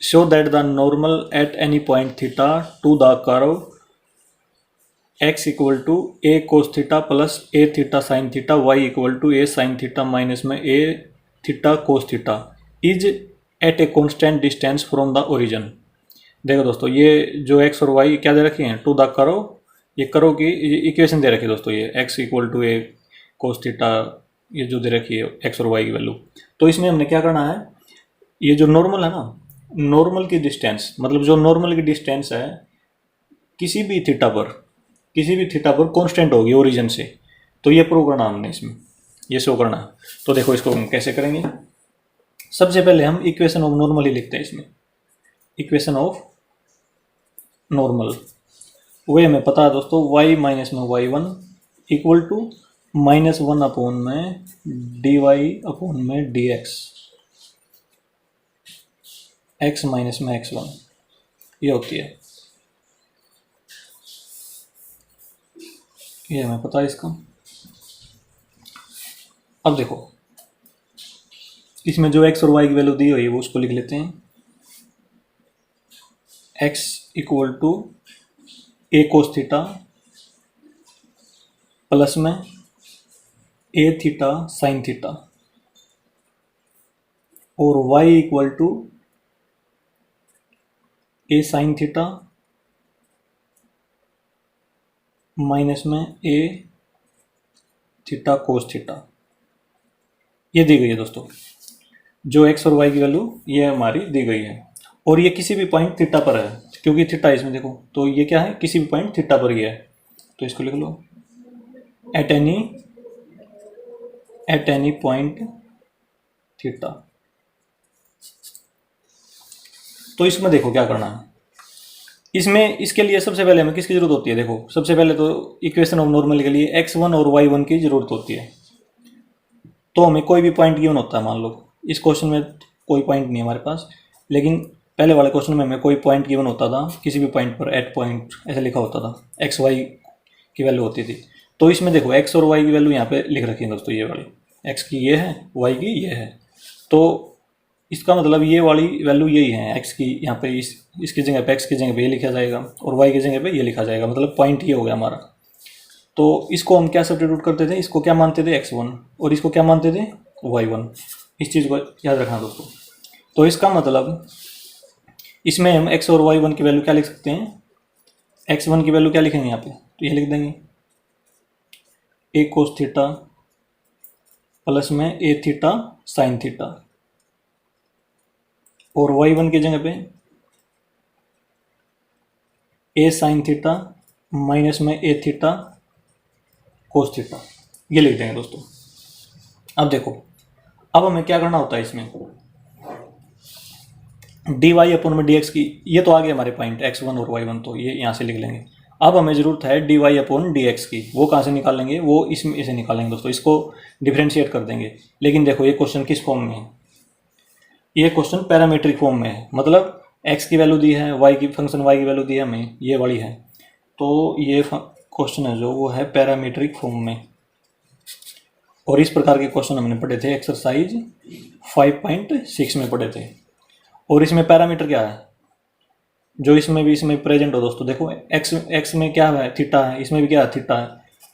Show that the normal at any point theta to the curve x equal to a cos theta plus a theta sine theta y equal to a sine theta minus में a theta cos theta is at a constant distance from the origin. देखो दोस्तों ये जो x और y क्या दे रखी हैं, टू द कर्व, ये कर्व की इक्वेशन दे रखी है दोस्तों, ये x equal to a cos theta ये जो दे रखी है x और y की वैल्यू। तो इसमें हमने क्या करना है, ये जो नॉर्मल है ना, नॉर्मल की डिस्टेंस, मतलब जो नॉर्मल की डिस्टेंस है किसी भी थीटा पर कांस्टेंट होगी ओरिजिन से, तो ये प्रूव करना हमने इसमें, ये शो करना है। तो देखो इसको हम कैसे करेंगे, सबसे पहले हम इक्वेशन ऑफ नॉर्मल ही लिखते हैं इसमें, इक्वेशन ऑफ नॉर्मल वो हमें पता है दोस्तों, y माइनस में y1 इक्वल टू -1 अपॉन में dy अपॉन में dx, x माइनस में x1 ये होती है, ये हमें पता है इसका। अब देखो इसमें जो x और y की वैल्यू दी हुई है वो उसको लिख लेते हैं, x equal to a cos theta plus में a थीटा साइन थीटा, और y equal to a sine theta minus में a थीटा कोस थीटा, ये दी गई है दोस्तों। जो x और y की वैल्यू ये हमारी दी गई है, और ये किसी भी पॉइंट थीटा पर है, क्योंकि थीटा इसमें देखो, तो ये क्या है, किसी भी पॉइंट थीटा पर ही है, तो इसको लिख लो एट एनी पॉइंट थीटा। तो इसमें देखो क्या करना है, इसमें इसके लिए सबसे पहले हमें किसकी जरूरत होती है, देखो सबसे पहले तो इक्वेशन ऑफ नॉर्मल के लिए x1 और y1 की जरूरत होती है। तो हमें कोई भी पॉइंट गिवन होता है, मान लो इस क्वेश्चन में कोई पॉइंट नहीं है हमारे पास, लेकिन पहले वाले क्वेश्चन में हमें कोई पॉइंट गिवन होता था, किसी भी पॉइंट पर एट पॉइंट ऐसे लिखा होता था, एक्स वाई की वैल्यू होती थी। तो इसमें देखो एक्स और वाई की वैल्यू यहाँ पे लिख रखी है दोस्तों, ये वाली एक्स की ये है, वाई की ये है। तो इसका मतलब ये वाली वैल्यू यही है, एक्स की यहाँ पे इसकी जगह पे एक्स की जगह पे ये लिखा जाएगा और वाई की जगह पे ये लिखा जाएगा, मतलब पॉइंट ये हो गया हमारा। तो इसको हम क्या सब्स्टिट्यूट करते थे, इसको क्या मानते थे x1 और इसको क्या मानते थे y1। इस चीज़ को याद रखना दोस्तों। तो इसका मतलब इसमें हम x और y1 की वैल्यू क्या लिख सकते हैं, x1 की वैल्यू क्या लिखेंगे यहाँ पे, तो ये लिख देंगे a cos थीटा प्लस में a थीटा साइन थीटा, और y1 की जगह पे a साइन थीटा माइनस में a थीटा कोस थीटा, ये लिख देंगे दोस्तों। अब देखो, अब हमें क्या करना होता है इसमें, डी वाई अपन में डी एक्स की, ये तो आ गया हमारे पॉइंट x1 और y1, तो ये यहाँ से लिख लेंगे। अब हमें ज़रूरत है डी वाई अपन डी एक्स की, वो कहाँ से निकालेंगे, वो इसमें इसे निकालेंगे दोस्तों, इसको डिफ्रेंशिएट कर देंगे। लेकिन देखो ये क्वेश्चन किस फॉर्म में है, ये क्वेश्चन पैरामीट्रिक फॉर्म में है, मतलब x की वैल्यू दी है, y की फंक्शन y की वैल्यू दी है हमें, ये वाली है। तो ये क्वेश्चन है जो वो है पैरामीट्रिक फॉर्म में, और इस प्रकार के क्वेश्चन हमने पढ़े थे एक्सरसाइज 5.6 में पढ़े थे। और इसमें पैरामीटर क्या है, जो इसमें भी इसमें प्रेजेंट हो दोस्तों, देखो एक्स में क्या है, थीटा है, इसमें भी क्या है, थीटा है।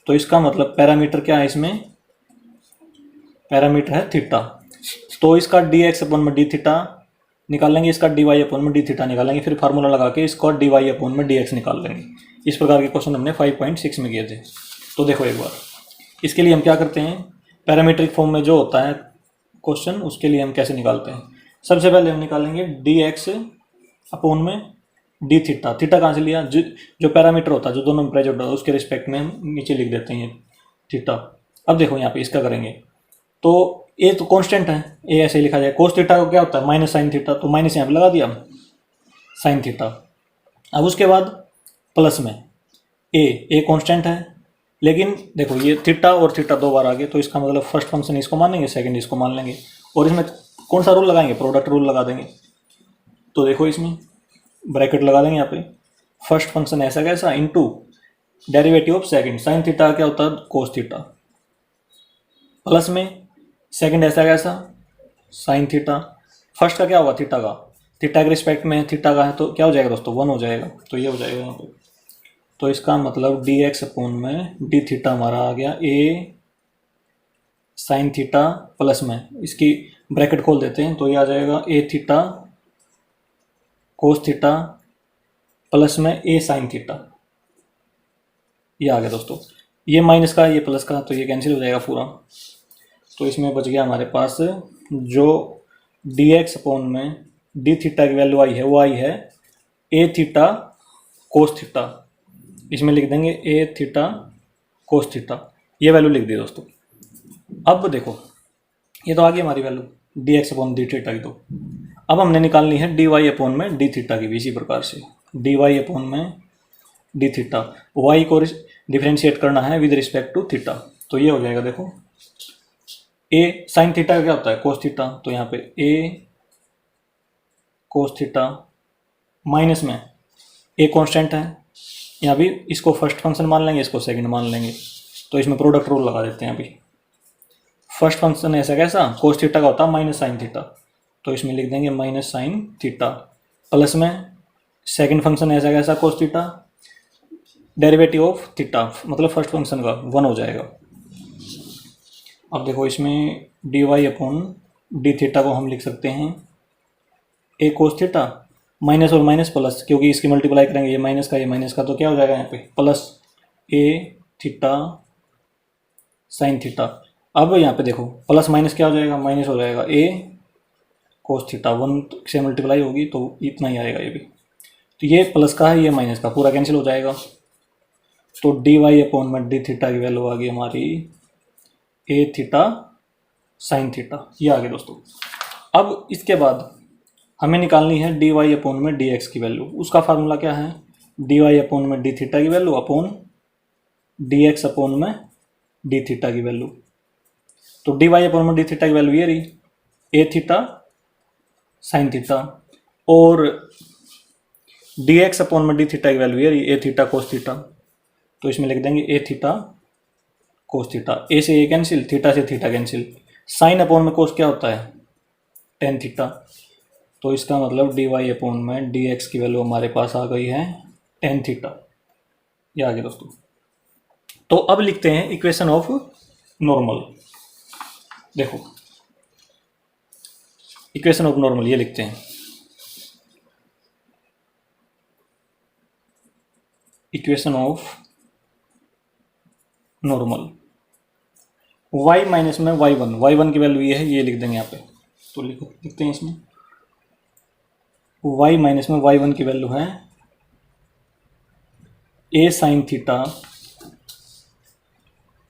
तो इसका मतलब पैरामीटर क्या है, इसमें पैरामीटर है थीटा। तो इसका डी एक्स अपन में डी थीटा निकाल लेंगे, इसका डी वाई अपन में डी थीटा निकालेंगे, फिर फार्मूला लगा के इसका डी वाई अपन में डी एक्स निकाल लेंगे। इस प्रकार के क्वेश्चन हमने 5.6 में किए थे। तो देखो एक बार, इसके लिए हम क्या करते हैं, पैरामीट्रिक फॉर्म में जो होता है क्वेश्चन, उसके लिए हम कैसे निकालते हैं। सबसे पहले हम निकालेंगे डी एक्स अपोन में डी थीटा। थीटा कहाँ से लिया, जो पैरामीटर होता है जो दोनों में प्रेजेंट होता है उसके रिस्पेक्ट में हम नीचे लिख देते हैं थीटा। अब देखो यहाँ पे इसका करेंगे, तो ए तो कांस्टेंट है, ए ऐसे ही लिखा जाए। कोस थीटा को क्या होता है, माइनस साइन थीटा, तो माइनस यहाँ पे लगा दिया साइन थीटा। अब उसके बाद प्लस में ए कांस्टेंट है, लेकिन देखो ये थीटा और थीटा दो बार आ गए, तो इसका मतलब फर्स्ट फंक्शन इसको मान लेंगे, सेकंड इसको मान लेंगे, और इसमें कौन सा रूल लगाएंगे, प्रोडक्ट रूल लगा देंगे। तो देखो इसमें ब्रैकेट लगा देंगे यहाँ पे, फर्स्ट फंक्शन ऐसा कैसा into derivative of second, sine theta क्या होता है कोस थीटा, प्लस में सेकंड ऐसा कैसा साइन थीटा, फर्स्ट का क्या होगा थीटा का, थीटा के रिस्पेक्ट में थीटा का है तो क्या हो जाएगा दोस्तों 1 हो जाएगा, तो ये हो जाएगा यहाँ पे। तो इसका मतलब डी एक्स अपोन में डी थीटा हमारा आ गया ए साइन थीटा प्लस में, इसकी ब्रैकेट खोल देते हैं तो ये आ जाएगा ए थीटा कोस थीटा प्लस में ए साइन थीटा, ये आ गया दोस्तों। ये माइनस का ये प्लस का, तो ये कैंसिल हो जाएगा पूरा। तो इसमें बच गया हमारे पास जो डी एक्स अपोन में डी थीटा की वैल्यू आई है वो आई है ए थीटा कोस थीटा, इसमें लिख देंगे ए थीटा कोस थीटा, ये वैल्यू लिख दी दोस्तों। अब देखो ये तो आ गई हमारी value D x upon D theta की। तो अब हमने निकालनी है डी वाई अपोन में डी थीटा की भी इसी प्रकार से, डी वाई अपोन में डी थीटा, वाई को डिफ्रेंशिएट करना है विद रिस्पेक्ट टू थीटा। तो ये हो जाएगा देखो ए साइन थीटा क्या होता है कोस थीटा, तो यहाँ पे ए कोस थीटा माइनस में ए कांस्टेंट है, यहाँ भी इसको फर्स्ट फंक्शन मान लेंगे, इसको सेकंड मान लेंगे, तो इसमें प्रोडक्ट रूल लगा देते हैं। अभी फर्स्ट फंक्शन ऐसा कैसा कोस थीटा का होता है माइनस साइन थीटा, तो इसमें लिख देंगे माइनस साइन थीटा, प्लस में सेकंड फंक्शन ऐसा कैसा cos theta, derivative of theta मतलब फर्स्ट फंक्शन का 1 हो जाएगा। अब देखो इसमें d y upon d theta को हम लिख सकते हैं ए कोस थीटा माइनस और माइनस प्लस, क्योंकि इसकी मल्टीप्लाई करेंगे ये माइनस का तो क्या हो जाएगा यहाँ पे प्लस ए थीटा साइन थीटा। अब यहाँ पे देखो प्लस माइनस क्या हो जाएगा, माइनस हो जाएगा ए कोस थीटा, 1 से मल्टीप्लाई होगी तो इतना ही आएगा ये भी, तो ये प्लस का है ये माइनस का, पूरा कैंसिल हो जाएगा। तो डी वाई अपॉन में डी थीटा की वैल्यू आ गई हमारी ए थीटा साइन थीटा, ये आ गया दोस्तों। अब इसके बाद हमें निकालनी है डी वाई अपॉन में डी एक्स की वैल्यू। उसका फार्मूला क्या है, डी वाई अपॉन में डी थीटा की value upon D x upon में डी थीटा की वैल्यू। तो डी वाई अपॉन में डी थीटा की वैल्यू ये रही ए थीटा साइन थीटा, और डी एक्स अपॉन में डी थीटा की वैल्यू है ए थीटा कोस थीटा, तो इसमें लिख देंगे ए थीटा कोस थीटा, ए से ए कैंसिल, थीटा से थीटा कैंसिल, साइन अपॉन में कोस क्या होता है टेन थीटा, तो इसका मतलब डी वाई अपॉन में डी एक्स की वैल्यू हमारे पास आ गई है टेन थीटा। ये आ गया दोस्तों। तो अब लिखते हैं इक्वेशन ऑफ नॉर्मल। देखो इक्वेशन ऑफ नॉर्मल ये लिखते हैं, equation of normal y minus में y1 की वैल्यू ये है, ये लिख देंगे यहाँ पे, तो लिखते हैं इसमें y माइनस में y1 की वैल्यू है a साइन थीटा,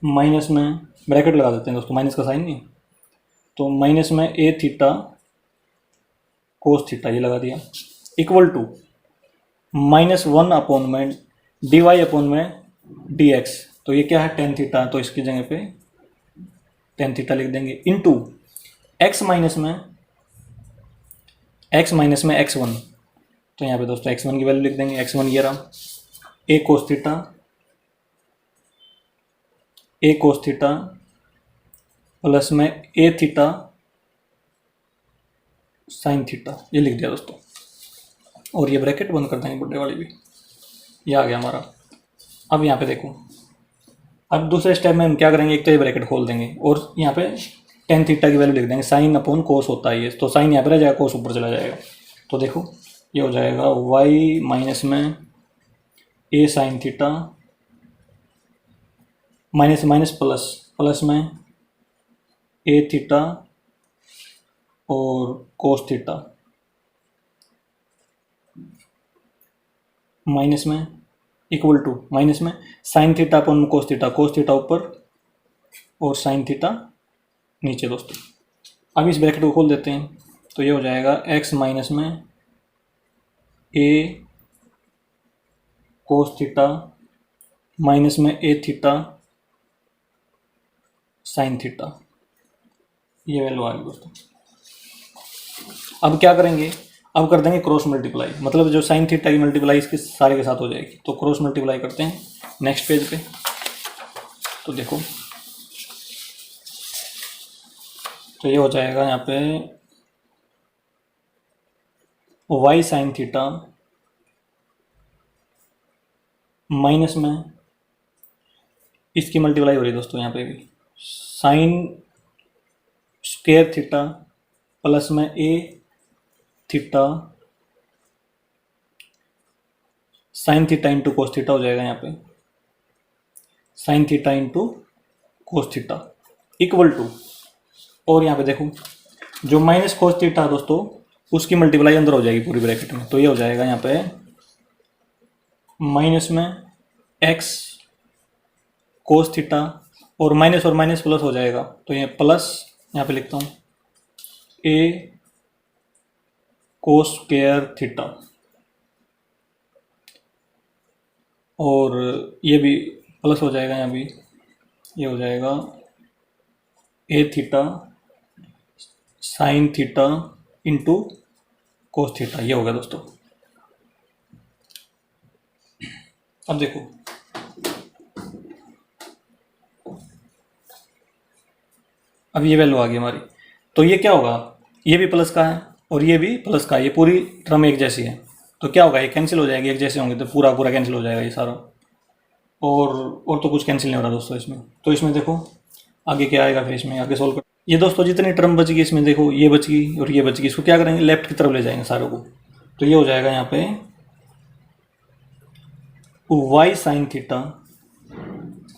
माइनस में ब्रैकेट लगा देते हैं दोस्तों, माइनस का साइन नहीं, तो माइनस में a थीटा कोस थीटा ये लगा दिया, इक्वल टू -1 अपॉन में डी वाई अपॉन में डी एक्स, तो ये क्या है टेन थीटा, तो इसकी जगह पे टेन थीटा लिख देंगे, इनटू x माइनस में x1, तो यहाँ पे दोस्तों x1 की वैल्यू लिख देंगे, x1 ये रहा a कोस थीटा प्लस में a थीटा साइन थीटा, ये लिख दिया दोस्तों, और ये ब्रैकेट बंद कर देंगे बड़े वाली भी, ये आ गया हमारा। अब यहाँ पे देखो, अब दूसरे स्टेप में हम क्या करेंगे, एक तो ये ब्रैकेट खोल देंगे और यहाँ पे टेन थीटा की वैल्यू लिख देंगे, साइन अपॉन कोस होता है ये, तो साइन यहाँ पे रह जाएगा, कोस ऊपर चला जाएगा, तो देखो ये हो जाएगा y माइनस में a sine theta minus minus plus plus में a थीटा और कोस थीटा, माइनस में इक्वल टू माइनस में sine theta upon cos theta ऊपर और साइन थीटा नीचे दोस्तों। अब इस ब्रैकेट को खोल देते हैं, तो ये हो जाएगा x माइनस में a कोस थीटा माइनस में a थीटा साइन थीटा, ये वैल्यू आ गई दोस्तों। अब क्या करेंगे, अब कर देंगे क्रॉस मल्टीप्लाई, मतलब जो साइन थीटा की मल्टीप्लाई इसके सारे के साथ हो जाएगी, तो क्रॉस मल्टीप्लाई करते हैं नेक्स्ट पेज पे। तो देखो तो ये हो जाएगा यहाँ पे y साइन थीटा माइनस में इसकी मल्टीप्लाई हो रही है दोस्तों, यहाँ पे भी साइन स्क्वायर थीटा प्लस में a theta sine theta into cos theta हो जाएगा, यहाँ पे sine theta into cos theta equal to, और यहाँ पे देखो जो माइनस कोस थीटा दोस्तों उसकी मल्टीप्लाई अंदर हो जाएगी पूरी ब्रैकेट में, तो ये हो जाएगा यहाँ पे माइनस में x कोस थीटा और माइनस प्लस हो जाएगा, तो ये प्लस यहाँ पे लिखता हूँ a कोस स्क्वायर थीटा, और ये भी प्लस हो जाएगा, यहाँ भी ये हो जाएगा a theta sine theta into cos theta, ये हो गया दोस्तों। अब देखो अब ये वैल्यू आ गई हमारी, तो ये क्या होगा, ये भी प्लस का है और ये भी प्लस का है, ये पूरी टर्म एक जैसी है, तो क्या होगा ये कैंसिल हो जाएगी, एक जैसे होंगे तो पूरा कैंसिल हो जाएगा ये सारा, और तो कुछ कैंसिल नहीं हो रहा दोस्तों इसमें। तो इसमें देखो आगे क्या आएगा, फिर इसमें आगे सोल्व कर, ये दोस्तों जितनी टर्म बच गई इसमें देखो ये बच गई और ये बच गई, इसको क्या करेंगे लेफ्ट की तरफ ले जाएंगे सारों को, तो ये हो जाएगा यहाँ पे y साइन थीटा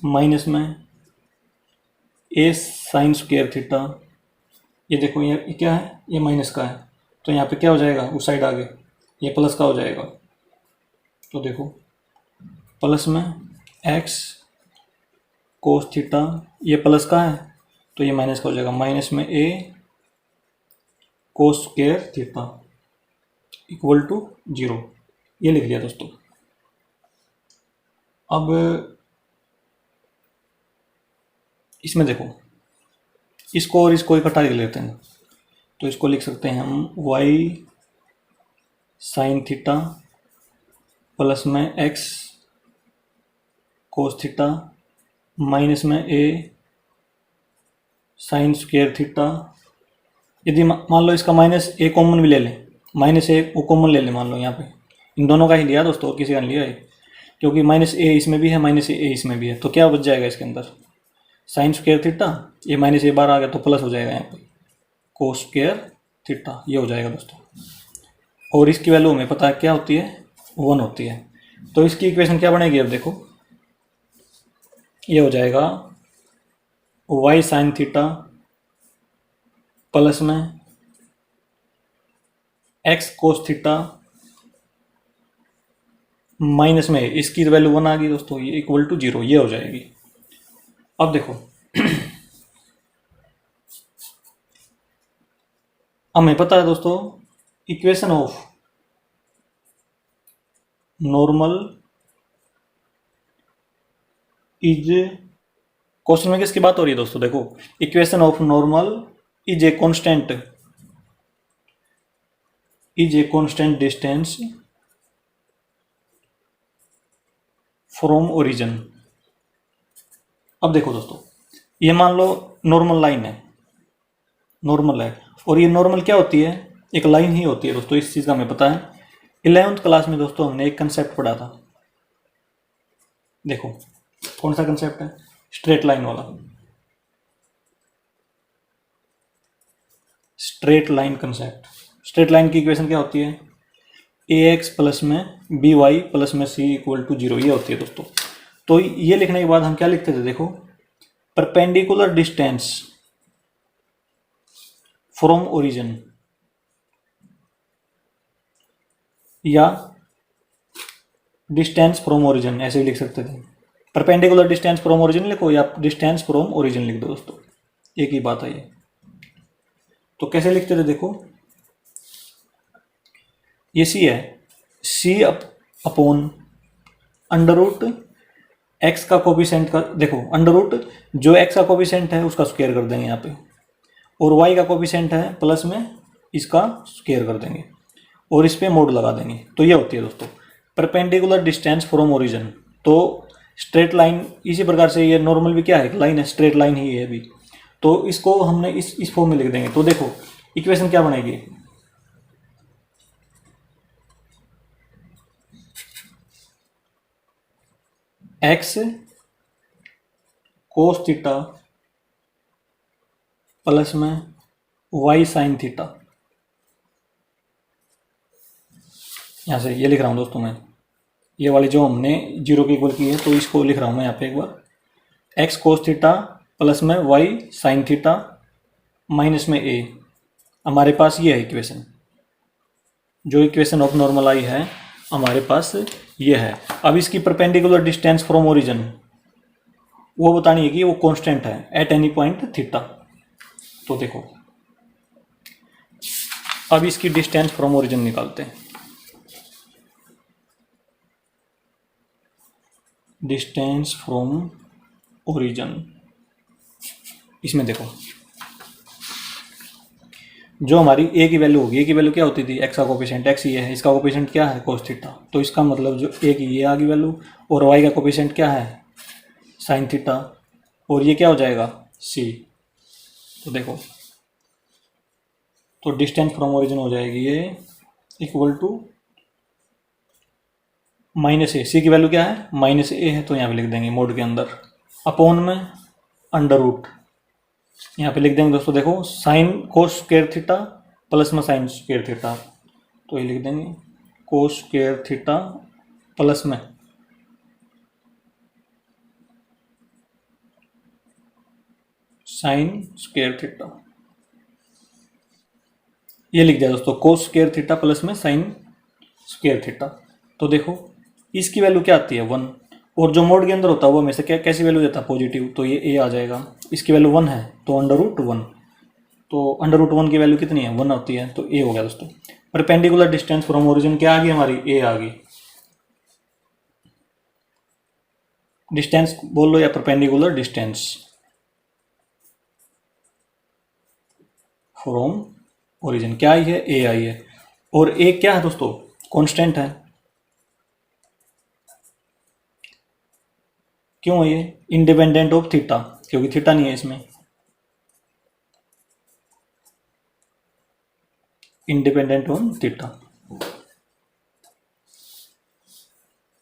माइनस में a साइन स्क्वायर थीटा, ये देखो ये क्या है, ये माइनस का है, तो यहाँ पे क्या हो जाएगा उस साइड आगे ये प्लस का हो जाएगा, तो देखो प्लस में x कोस थीटा, ये प्लस का है तो ये माइनस का हो जाएगा, माइनस में a cos square theta equal to 0, ये लिख दिया दोस्तों। अब इसमें देखो इसको और इसको इकट्ठा लिख लेते हैं, तो इसको लिख सकते हैं हम y साइन थीटा प्लस में एक्स कोस थीटा माइनस में ए साइन स्क्वायर थीटा। यदि मान लो इसका माइनस ए कॉमन भी ले लें, माइनस ए वो कॉमन ले लें, मान लो यहाँ पे इन दोनों का ही लिया दोस्तों, और किसी का नहीं लिया है, क्योंकि माइनस ए इसमें भी है माइनस ए इसमें भी है, तो क्या बच जाएगा इसके अंदर, साइन स्क्वायर थीटा, ये माइनस ए बार आ गया तो प्लस हो जाएगा यहाँ पे कोस स्क्वायर थीटा, ये हो जाएगा दोस्तों। और इसकी वैल्यू हमें पता है क्या होती है, 1 होती है। तो इसकी इक्वेशन क्या बनेगी, अब देखो ये हो जाएगा वाई साइन थीटा प्लस में एक्स कोस थीटा माइनस में इसकी वैल्यू 1 आ गई दोस्तों, ये इक्वल टू 0, ये हो जाएगी। अब देखो हमें पता है दोस्तों equation of normal is, question में किसकी बात हो रही है दोस्तों, देखो equation of normal is a constant distance from origin. अब देखो दोस्तों ये मान लो नॉर्मल लाइन है, नॉर्मल है, और ये नॉर्मल क्या होती है, एक लाइन ही होती है दोस्तों, इस चीज़ का हमें पता है। 11th क्लास में दोस्तों हमने एक कंसेप्ट पढ़ा था, देखो कौन सा कंसेप्ट है, स्ट्रेट लाइन वाला, straight line concept. Straight line की इक्वेशन क्या होती है, ए एक्स प्लस में बी वाई प्लस में सी इक्वल टू 0, ये होती है दोस्तों। तो ये लिखने के बाद हम क्या लिखते थे, देखो परपेंडिकुलर डिस्टेंस फ्रॉम ओरिजिन, या डिस्टेंस फ्रॉम ओरिजिन, ऐसे भी लिख सकते थे। परपेंडिकुलर डिस्टेंस फ्रॉम ओरिजिन लिखो या डिस्टेंस फ्रॉम ओरिजिन लिख दो दोस्तों, एक ही बात है ये। तो कैसे लिखते थे, देखो ये सी है, सी अपॉन अंडर रूट एक्स का कोफिशिएंट का, देखो अंडर रूट जो एक्स का कोफिशिएंट है उसका स्क्वायर कर देंगे यहाँ पे, और वाई का कोफिशिएंट है प्लस में इसका स्क्वायर कर देंगे, और इस पे मोड लगा देंगे, तो ये होती है दोस्तों परपेंडिकुलर डिस्टेंस फ्रॉम ओरिजिन। तो स्ट्रेट लाइन इसी प्रकार से, ये नॉर्मल भी क्या है, लाइन है, स्ट्रेट लाइन ही है अभी, तो इसको हमने इस फॉर्म में लिख देंगे। तो देखो इक्वेशन क्या बनेगी, एक्स कोस थीटा प्लस में वाई साइन थीटा, यहाँ से ये लिख रहा हूँ दोस्तों मैं, ये वाली जो हमने 0 की इक्वल की है, तो इसको लिख रहा हूँ मैं यहाँ पे एक बार, एक्स कोस थीटा प्लस में वाई साइन थीटा माइनस में ए, हमारे पास ये है इक्वेशन, जो इक्वेशन ऑफ नॉर्मल आई है हमारे पास ये है। अब इसकी परपेंडिकुलर डिस्टेंस फ्रॉम ओरिजिन वो बतानी है कि वो कांस्टेंट है एट एनी पॉइंट थीटा। तो देखो अब इसकी डिस्टेंस फ्रॉम ओरिजिन निकालते हैं, डिस्टेंस फ्रॉम ओरिजिन, इसमें देखो जो हमारी ए की वैल्यू होगी, ए की वैल्यू क्या होती थी, एक्स का कोफिशिएंट एक्स ही है, इसका कोफिशिएंट क्या है कोस थीटा, तो इसका मतलब जो ए की ये आ गई वैल्यू, और वाई का कोफिशिएंट क्या है साइन थीटा, और ये क्या हो जाएगा सी। तो देखो तो डिस्टेंस फ्रॉम ओरिजिन हो जाएगी ये इक्वल टू माइनस ए, सी की वैल्यू क्या है माइनस ए है, तो यहाँ पे लिख देंगे मोड के अंदर, अपॉन में अंडर रूट, यहाँ पे लिख देंगे दोस्तों, देखो sine cos square theta plus में साइन स्क्वायर थीटा, तो ये लिख देंगे कोस स्क्वायर थीटा प्लस में साइन स्क्वायर थीटा, ये लिख दिया दोस्तों कोस स्क्वायर थीटा प्लस में साइन स्क्वायर थीटा। तो देखो इसकी वैल्यू क्या आती है 1, और जो मोड के अंदर होता है वो हमेशा क्या कैसी वैल्यू देता है पॉजिटिव, तो ये ए आ जाएगा, इसकी वैल्यू 1 है तो अंडर रूट 1, तो अंडर रूट 1 की वैल्यू कितनी है 1 होती है, तो ए हो गया दोस्तों। परपेंडिकुलर डिस्टेंस फ्रॉम ओरिजिन क्या आ गई हमारी ए आ गई, डिस्टेंस बोल लो या परपेंडिकुलर डिस्टेंस फ्रॉम ओरिजिन क्या आई है ए आई है, और ए क्या है दोस्तों कांस्टेंट है। क्यों ये इंडिपेंडेंट ऑफ थीटा, क्योंकि थीटा नहीं है इसमें, इंडिपेंडेंट ऑफ थीटा।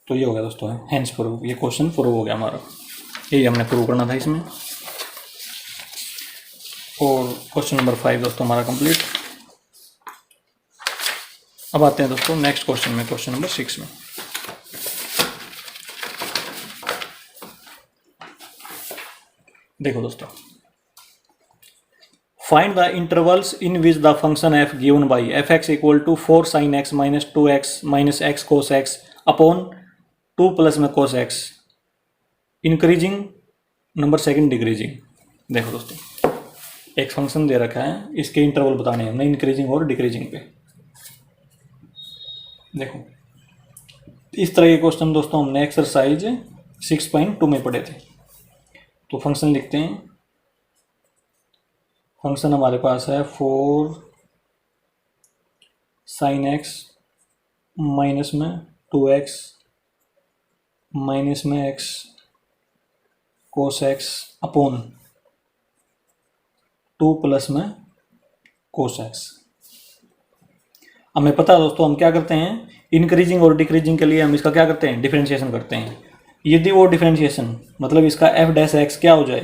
तो ये हो गया दोस्तों हेंस प्रूव, ये क्वेश्चन प्रूव हो गया हमारा, यही हमने प्रूव करना था इसमें। और क्वेश्चन नंबर 5 दोस्तों हमारा कंप्लीट। अब आते हैं दोस्तों नेक्स्ट क्वेश्चन में, क्वेश्चन नंबर 6 में। देखो दोस्तों, find the intervals in which the function f given by f x equal to 4 sine x minus 2x minus x cos x upon 2 plus में cos x increasing number second decreasing. देखो दोस्तों, एक function दे रखा है, इसके interval बताने हैं हमने इंक्रीजिंग और डिक्रीजिंग पे। देखो इस तरह के क्वेश्चन दोस्तों हमने एक्सरसाइज 6.2 में पढ़े थे। तो फंक्शन लिखते हैं, फंक्शन हमारे पास है 4 साइन एक्स माइनस में 2x माइनस में x कोस एक्स अपॉन 2 प्लस में कोस एक्स। हमें पता है दोस्तों हम क्या करते हैं, इंक्रीजिंग और डिक्रीजिंग के लिए हम इसका क्या करते हैं, डिफरेंशिएशन करते हैं। यदि वो डिफरेंशिएशन मतलब इसका एफ डैश एक्स क्या हो जाए,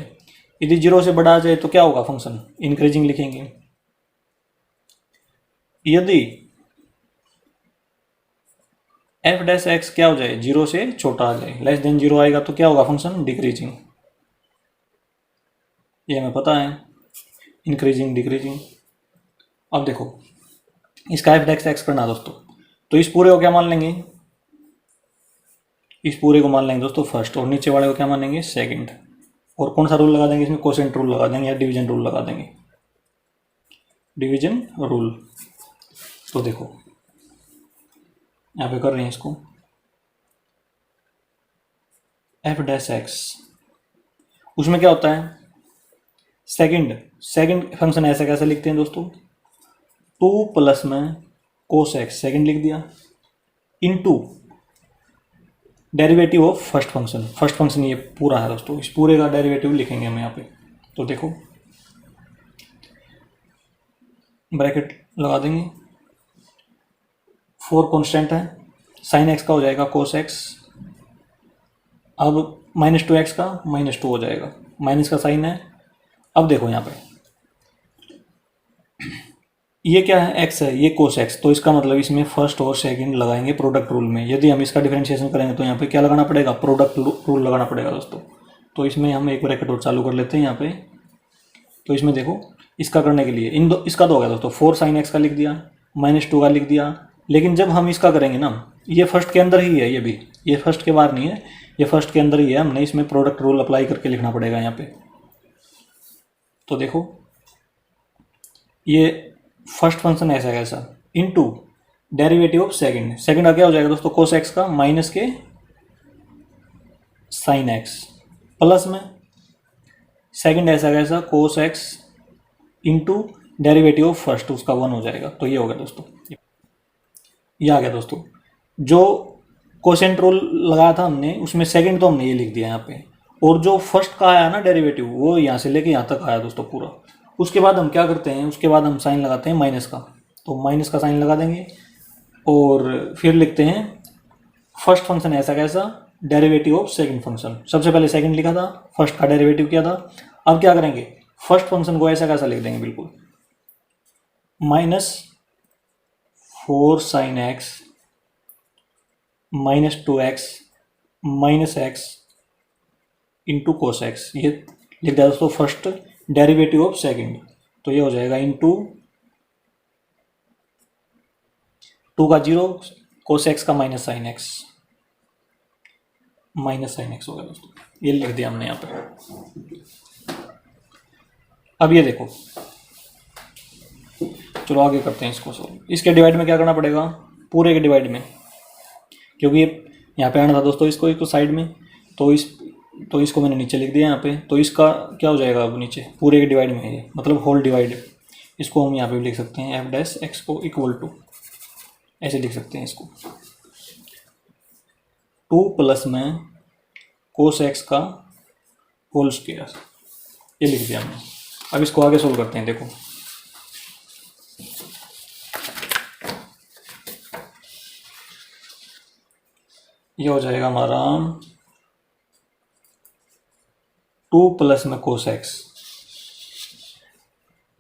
यदि 0 से बड़ा आ जाए तो क्या होगा फंक्शन, इंक्रीजिंग लिखेंगे। यदि एफ डैश एक्स क्या हो जाए, 0 से छोटा आ जाए, लेस देन 0 आएगा तो क्या होगा फंक्शन, डिक्रीजिंग। ये हमें पता है, इंक्रीजिंग डिक्रीजिंग। अब देखो इसका एफ डैश एक्स करना दोस्तों, तो इस पूरे को क्या मान लेंगे, इस पूरे को मान लेंगे दोस्तों फर्स्ट, और नीचे वाले को क्या मानेंगे, सेकंड। और कौन सा रूल लगा देंगे इसमें, कोसेंट रूल लगा देंगे या डिवीजन रूल लगा देंगे, डिवीजन रूल। तो देखो यहाँ पे कर रहे हैं इसको, एफ डैश एक्स, उसमें क्या होता है, सेकंड फंक्शन ऐसा कैसे लिखते हैं दोस्तों, 2 प्लस में कोस एक्स सेकेंड लिख दिया, into derivative of first function ये पूरा है दोस्तों, इस पूरे का डेरिवेटिव लिखेंगे हम यहाँ पे। तो देखो ब्रैकेट लगा देंगे, 4 कांस्टेंट है, साइन एक्स का हो जाएगा कोस एक्स, अब -2x का -2 हो जाएगा, माइनस का साइन है। अब देखो यहाँ पे ये क्या है, x है, ये कोस एक्स, तो इसका मतलब इसमें फर्स्ट और सेकंड लगाएंगे प्रोडक्ट रूल में। यदि हम इसका डिफरेंशिएशन करेंगे तो यहाँ पे क्या लगाना पड़ेगा, प्रोडक्ट रूल लगाना पड़ेगा दोस्तों। तो इसमें हम एक ब्रैकेट और चालू कर लेते हैं यहाँ पे। तो इसमें देखो इसका करने के लिए इसका तो हो गया दोस्तों, 4 साइन एक्स का लिख दिया, -2 का लिख दिया। लेकिन जब हम इसका करेंगे ना, ये फर्स्ट के अंदर ही है, ये भी ये फर्स्ट के बाहर नहीं है, ये फर्स्ट के अंदर ही है, हमने इसमें प्रोडक्ट रूल अप्लाई करके लिखना पड़ेगा यहाँ पे। तो देखो ये फर्स्ट फंक्शन ऐसा कैसा, इनटू डेरिवेटिव ऑफ सेकंड का क्या हो जाएगा दोस्तों, कोस एक्स का माइनस के साइन एक्स प्लस में सेकंड ऐसा कैसा, cos x into derivative of first, उसका 1 हो जाएगा। तो ये हो गया दोस्तों, ये आ गया दोस्तों। जो कोसेंट रूल लगाया था हमने, उसमें सेकंड तो हमने ये लिख दिया यहाँ पे, और जो फर्स्ट का आया ना डेरिवेटिव, वो यहाँ से लेके यहाँ तक आया दोस्तों पूरा। उसके बाद हम क्या करते हैं, उसके बाद हम साइन लगाते हैं माइनस का, तो माइनस का साइन लगा देंगे और फिर लिखते हैं फर्स्ट फंक्शन ऐसा कैसा, डेरिवेटिव ऑफ सेकंड फंक्शन। सबसे पहले सेकंड लिखा था, फर्स्ट का डेरिवेटिव किया था। अब क्या करेंगे, फर्स्ट फंक्शन को ऐसा कैसा लिख देंगे बिल्कुल, -4 sine x -2x -x into cos x, ये लिख दिया दोस्तों फर्स्ट डेरिवेटिव ऑफ सेकंड। तो ये हो जाएगा इंटू 2 का 0, कोस एक्स का माइनस साइन एक्स हो गया दोस्तों, ये लिख दिया हमने यहाँ पे। अब ये देखो, चलो आगे करते हैं इसको सॉल्व। इसके डिवाइड में क्या करना पड़ेगा, पूरे के डिवाइड में, क्योंकि यहाँ पे आना था दोस्तों इसको साइड में, तो इसको मैंने नीचे लिख दिया यहाँ पे। तो इसका क्या हो जाएगा, अब नीचे पूरे के डिवाइड में है ये, मतलब होल डिवाइड। इसको हम यहाँ पे भी लिख सकते हैं, एफ डैश एक्स को इक्वल टू ऐसे लिख सकते हैं इसको, 2 प्लस में कोस एक्स का होल स्क्वायर, ये लिख दिया हमने। अब इसको आगे सोल्व करते हैं। देखो ये हो जाएगा हमारा 2 प्लस में कोस एक्स,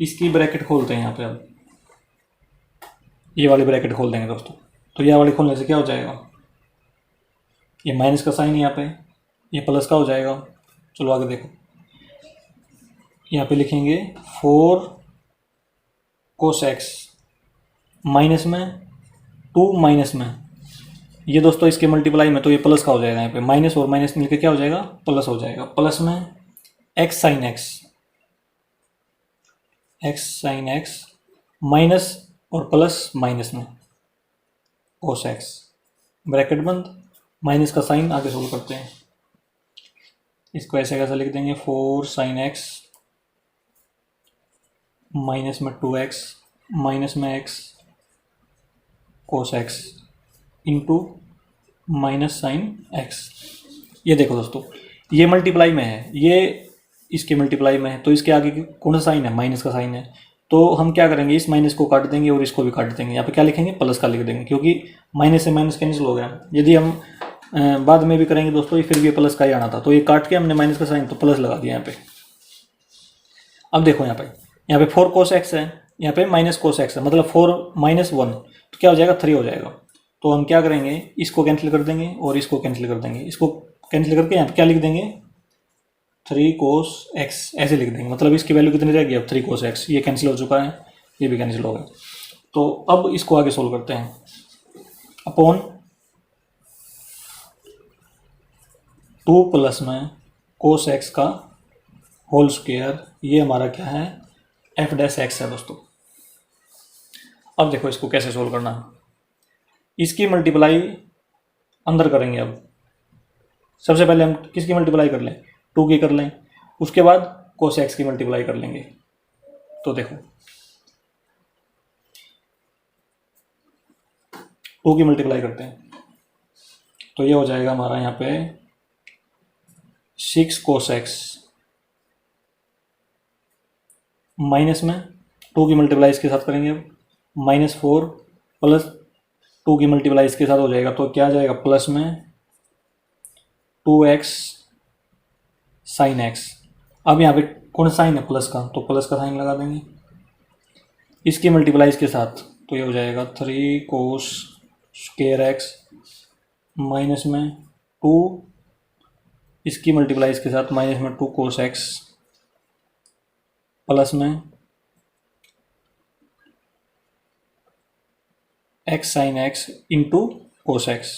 इसकी ब्रैकेट खोलते हैं यहाँ पे। अब ये वाली ब्रैकेट खोल देंगे दोस्तों, तो ये वाली खोलने से क्या हो जाएगा, ये माइनस का साइन है यहाँ पे, ये प्लस का हो जाएगा। चलो आगे देखो, यहाँ पे लिखेंगे 4 कोस एक्स माइनस में 2 माइनस में, ये दोस्तों इसके मल्टीप्लाई में, तो ये प्लस का हो जाएगा। यहाँ पे माइनस और माइनस मिलकर क्या हो जाएगा, प्लस हो जाएगा। प्लस में x sine x, x sign x minus और प्लस माइनस में कोस एक्स, ब्रैकेट बंद, माइनस का साइन आगे सोल्व करते हैं। इसको ऐसे कैसे लिख देंगे, 4 साइन एक्स माइनस में 2x माइनस में x cos x into minus sine x. ये देखो दोस्तों, ये मल्टीप्लाई में है, ये इसके मल्टीप्लाई में है, तो इसके आगे कौन सा साइन है, माइनस का साइन है। तो हम क्या करेंगे, इस माइनस को काट देंगे और इसको भी काट देंगे। यहाँ पे क्या लिखेंगे, प्लस का लिख देंगे, क्योंकि माइनस से माइनस कैंसिल हो गया। यदि हम बाद में भी करेंगे दोस्तों, ये फिर भी प्लस का ही आना था, तो ये काट के हमने माइनस का साइन तो प्लस लगा दिया यहाँ पे। अब देखो यहाँ पे 4 कोस एक्स है, यहाँ पे माइनस कोस एक्स है, मतलब 4 माइनस 1 तो क्या हो जाएगा, 3 हो जाएगा। तो हम क्या करेंगे, इसको कैंसिल कर देंगे और इसको कैंसिल कर देंगे। इसको कैंसिल करके यहाँ पे क्या लिख देंगे, 3 कोस एक्स ऐसे लिख देंगे। मतलब इसकी वैल्यू कितनी रहेगी, अब 3 कोस एक्स, ये कैंसिल हो चुका है, ये भी कैंसिल हो गया। तो अब इसको आगे सोल्व करते हैं। अपॉन 2 प्लस में कोस एक्स का होल स्क्वायर, ये हमारा क्या है, एफ डैश एक्स है दोस्तों। अब देखो इसको कैसे सोल्व करना है, इसकी मल्टीप्लाई अंदर करेंगे। अब सबसे पहले हम किसकी मल्टीप्लाई कर लें, 2 की कर लें, उसके बाद कोस एक्स की मल्टीप्लाई कर लेंगे। तो देखो 2 की मल्टीप्लाई करते हैं, तो ये हो जाएगा हमारा यहाँ पे 6 कोस एक्स माइनस में 2 की मल्टीप्लाई इसके साथ करेंगे, माइनस 4 प्लस 2 की मल्टीप्लाई इसके साथ हो जाएगा, तो क्या आ जाएगा, प्लस में 2x साइन एक्स। अब यहाँ पे कौन सा साइन है, प्लस का, तो प्लस का साइन लगा देंगे। इसकी मल्टीप्लाई इसके साथ, तो ये हो जाएगा 3 कोस स्क्वायर एक्स माइनस में 2, इसकी मल्टीप्लाई इसके साथ माइनस में 2 कोस एक्स प्लस में x sine x into cos x,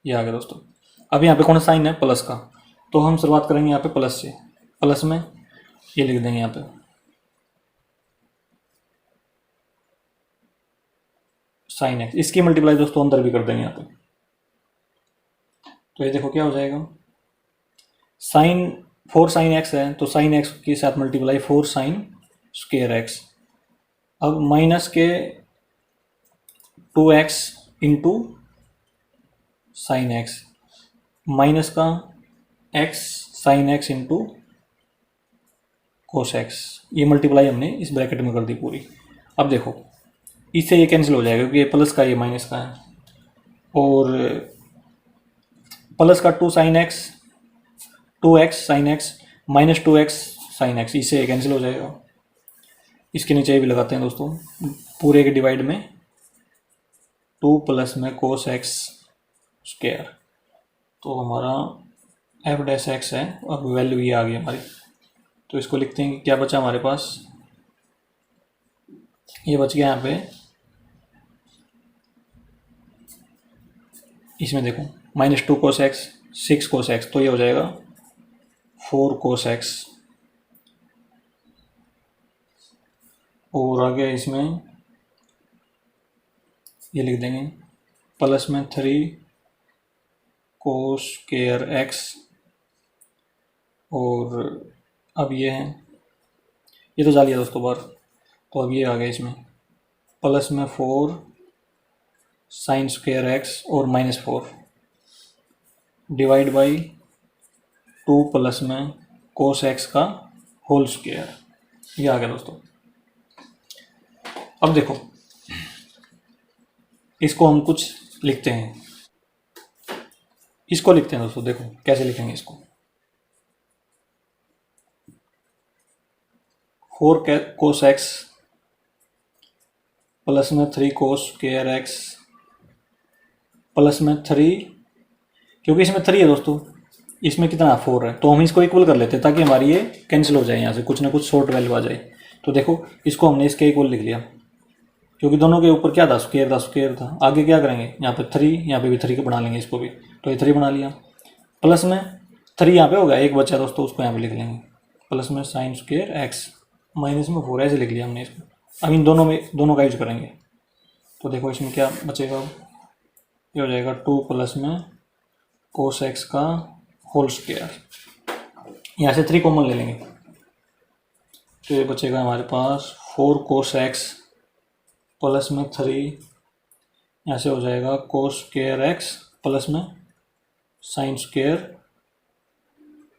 ये आ गया दोस्तों। अब यहाँ पे कौन सा साइन है, प्लस का, तो हम शुरुआत करेंगे यहाँ पे प्लस से। प्लस में ये लिख देंगे यहाँ पे साइन एक्स, इसकी मल्टीप्लाई दोस्तों अंदर भी कर देंगे यहाँ पे। तो ये देखो क्या हो जाएगा, साइन 4 साइन एक्स है, तो साइन एक्स के साथ मल्टीप्लाई 4 साइन स्क्वायर एक्स। अब माइनस के 2x into sine x, minus का x sine x into cos x, ये मल्टीप्लाई हमने इस ब्रैकेट में कर दी पूरी। अब देखो इससे ये कैंसिल हो जाएगा, क्योंकि ये प्लस का ये माइनस का है, और प्लस का 2 sine x 2x sign x minus 2x sine x, इससे कैंसिल हो जाएगा। इसके नीचे भी लगाते हैं दोस्तों, पूरे के डिवाइड में 2 प्लस में कोस एक्स स्क्वायर, तो हमारा एफ डैश एक्स है। अब वैल्यू ये आ गई हमारी, तो इसको लिखते हैं कि क्या बचा हमारे पास, ये बच गया यहाँ पे, इसमें देखो minus 2 cos x 6 cos x, तो ये हो जाएगा 4 कोस एक्स, और आगे इसमें ये लिख देंगे प्लस में 3 कोस स्क्वायर एक्स, और अब ये है, ये तो जा लिया दोस्तों बार, तो अब ये आ गया इसमें प्लस में 4 साइन स्क्वेयर एक्स और -4 डिवाइड बाई 2 प्लस में कोस एक्स का होल स्क्वेयर। ये आ गया दोस्तों। अब देखो इसको हम कुछ लिखते हैं, इसको लिखते हैं दोस्तों। देखो कैसे लिखेंगे इसको। 4 कोस एक्स प्लस में 3 कोस स्क्वेयर एक्स प्लस में 3, क्योंकि इसमें 3 है दोस्तों, इसमें कितना 4 है, तो हम इसको इक्वल कर लेते हैं ताकि हमारी ये कैंसिल हो जाए, यहाँ से कुछ ना कुछ शॉर्ट वैल्यू आ जाए। तो देखो इसको हमने इसके इक्वल लिख लिया, क्योंकि दोनों के ऊपर क्या था, स्क्वेयर था। आगे क्या करेंगे, यहाँ पे 3, यहाँ पे भी 3 बना लेंगे इसको भी, तो ये 3 बना लिया। प्लस में 3 यहाँ पे हो गया, एक बच्चा दोस्तों, उसको यहाँ पे लिख लेंगे। प्लस में साइन स्क्वेयर एक्स माइनस में 4 ऐसे लिख लिया हमने इसको। अब इन दोनों का यूज करेंगे। तो देखो इसमें क्या बचेगा, ये हो जाएगा 2 प्लस में कोस एक्स का होल स्क्वेयर। यहाँ से 3 कॉमन ले लेंगे, तो ये बचेगा हमारे पास 4 कोस एक्स प्लस में 3, यहाँ से हो जाएगा कोस स्क्वेयर एक्स प्लस में साइन स्क्वेयर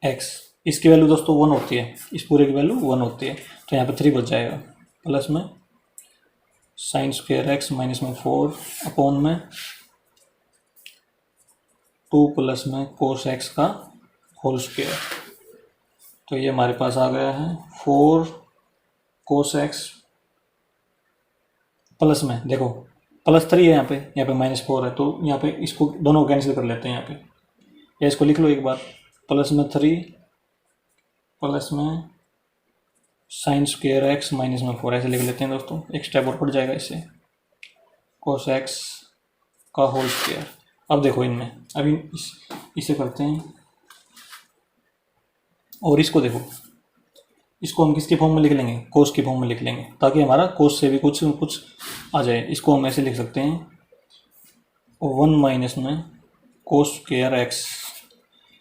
एक्स। इसकी वैल्यू दोस्तों 1 होती है, इस पूरे की वैल्यू 1 होती है, तो यहाँ पे 3 बच जाएगा। प्लस में साइन स्क्वेयर एक्स माइनस में 4 अपॉन में 2 प्लस में कोस एक्स का होल स्क्वेयर। तो ये हमारे पास आ गया है 4 कोस एक्स प्लस में, देखो प्लस 3 है यहाँ पे -4 है, तो यहाँ पे इसको दोनों कैंसिल कर लेते हैं यहाँ पे, या इसको लिख लो एक बार। प्लस में 3 प्लस में साइन स्क्वेयर एक्स माइनस में 4 ऐसे लिख लेते हैं दोस्तों। एक स्टेप और पड़ जाएगा इससे, कोस एक्स का होल स्क्वेयर। अब देखो इनमें अभी इसे करते हैं, और इसको देखो, इसको हम किसके फॉर्म में लिख लेंगे, कोस के फॉर्म में लिख लेंगे, ताकि हमारा कोस से भी कुछ आ जाए। इसको हम ऐसे लिख सकते हैं 1 माइनस में कोस स्क्वेयर एक्स,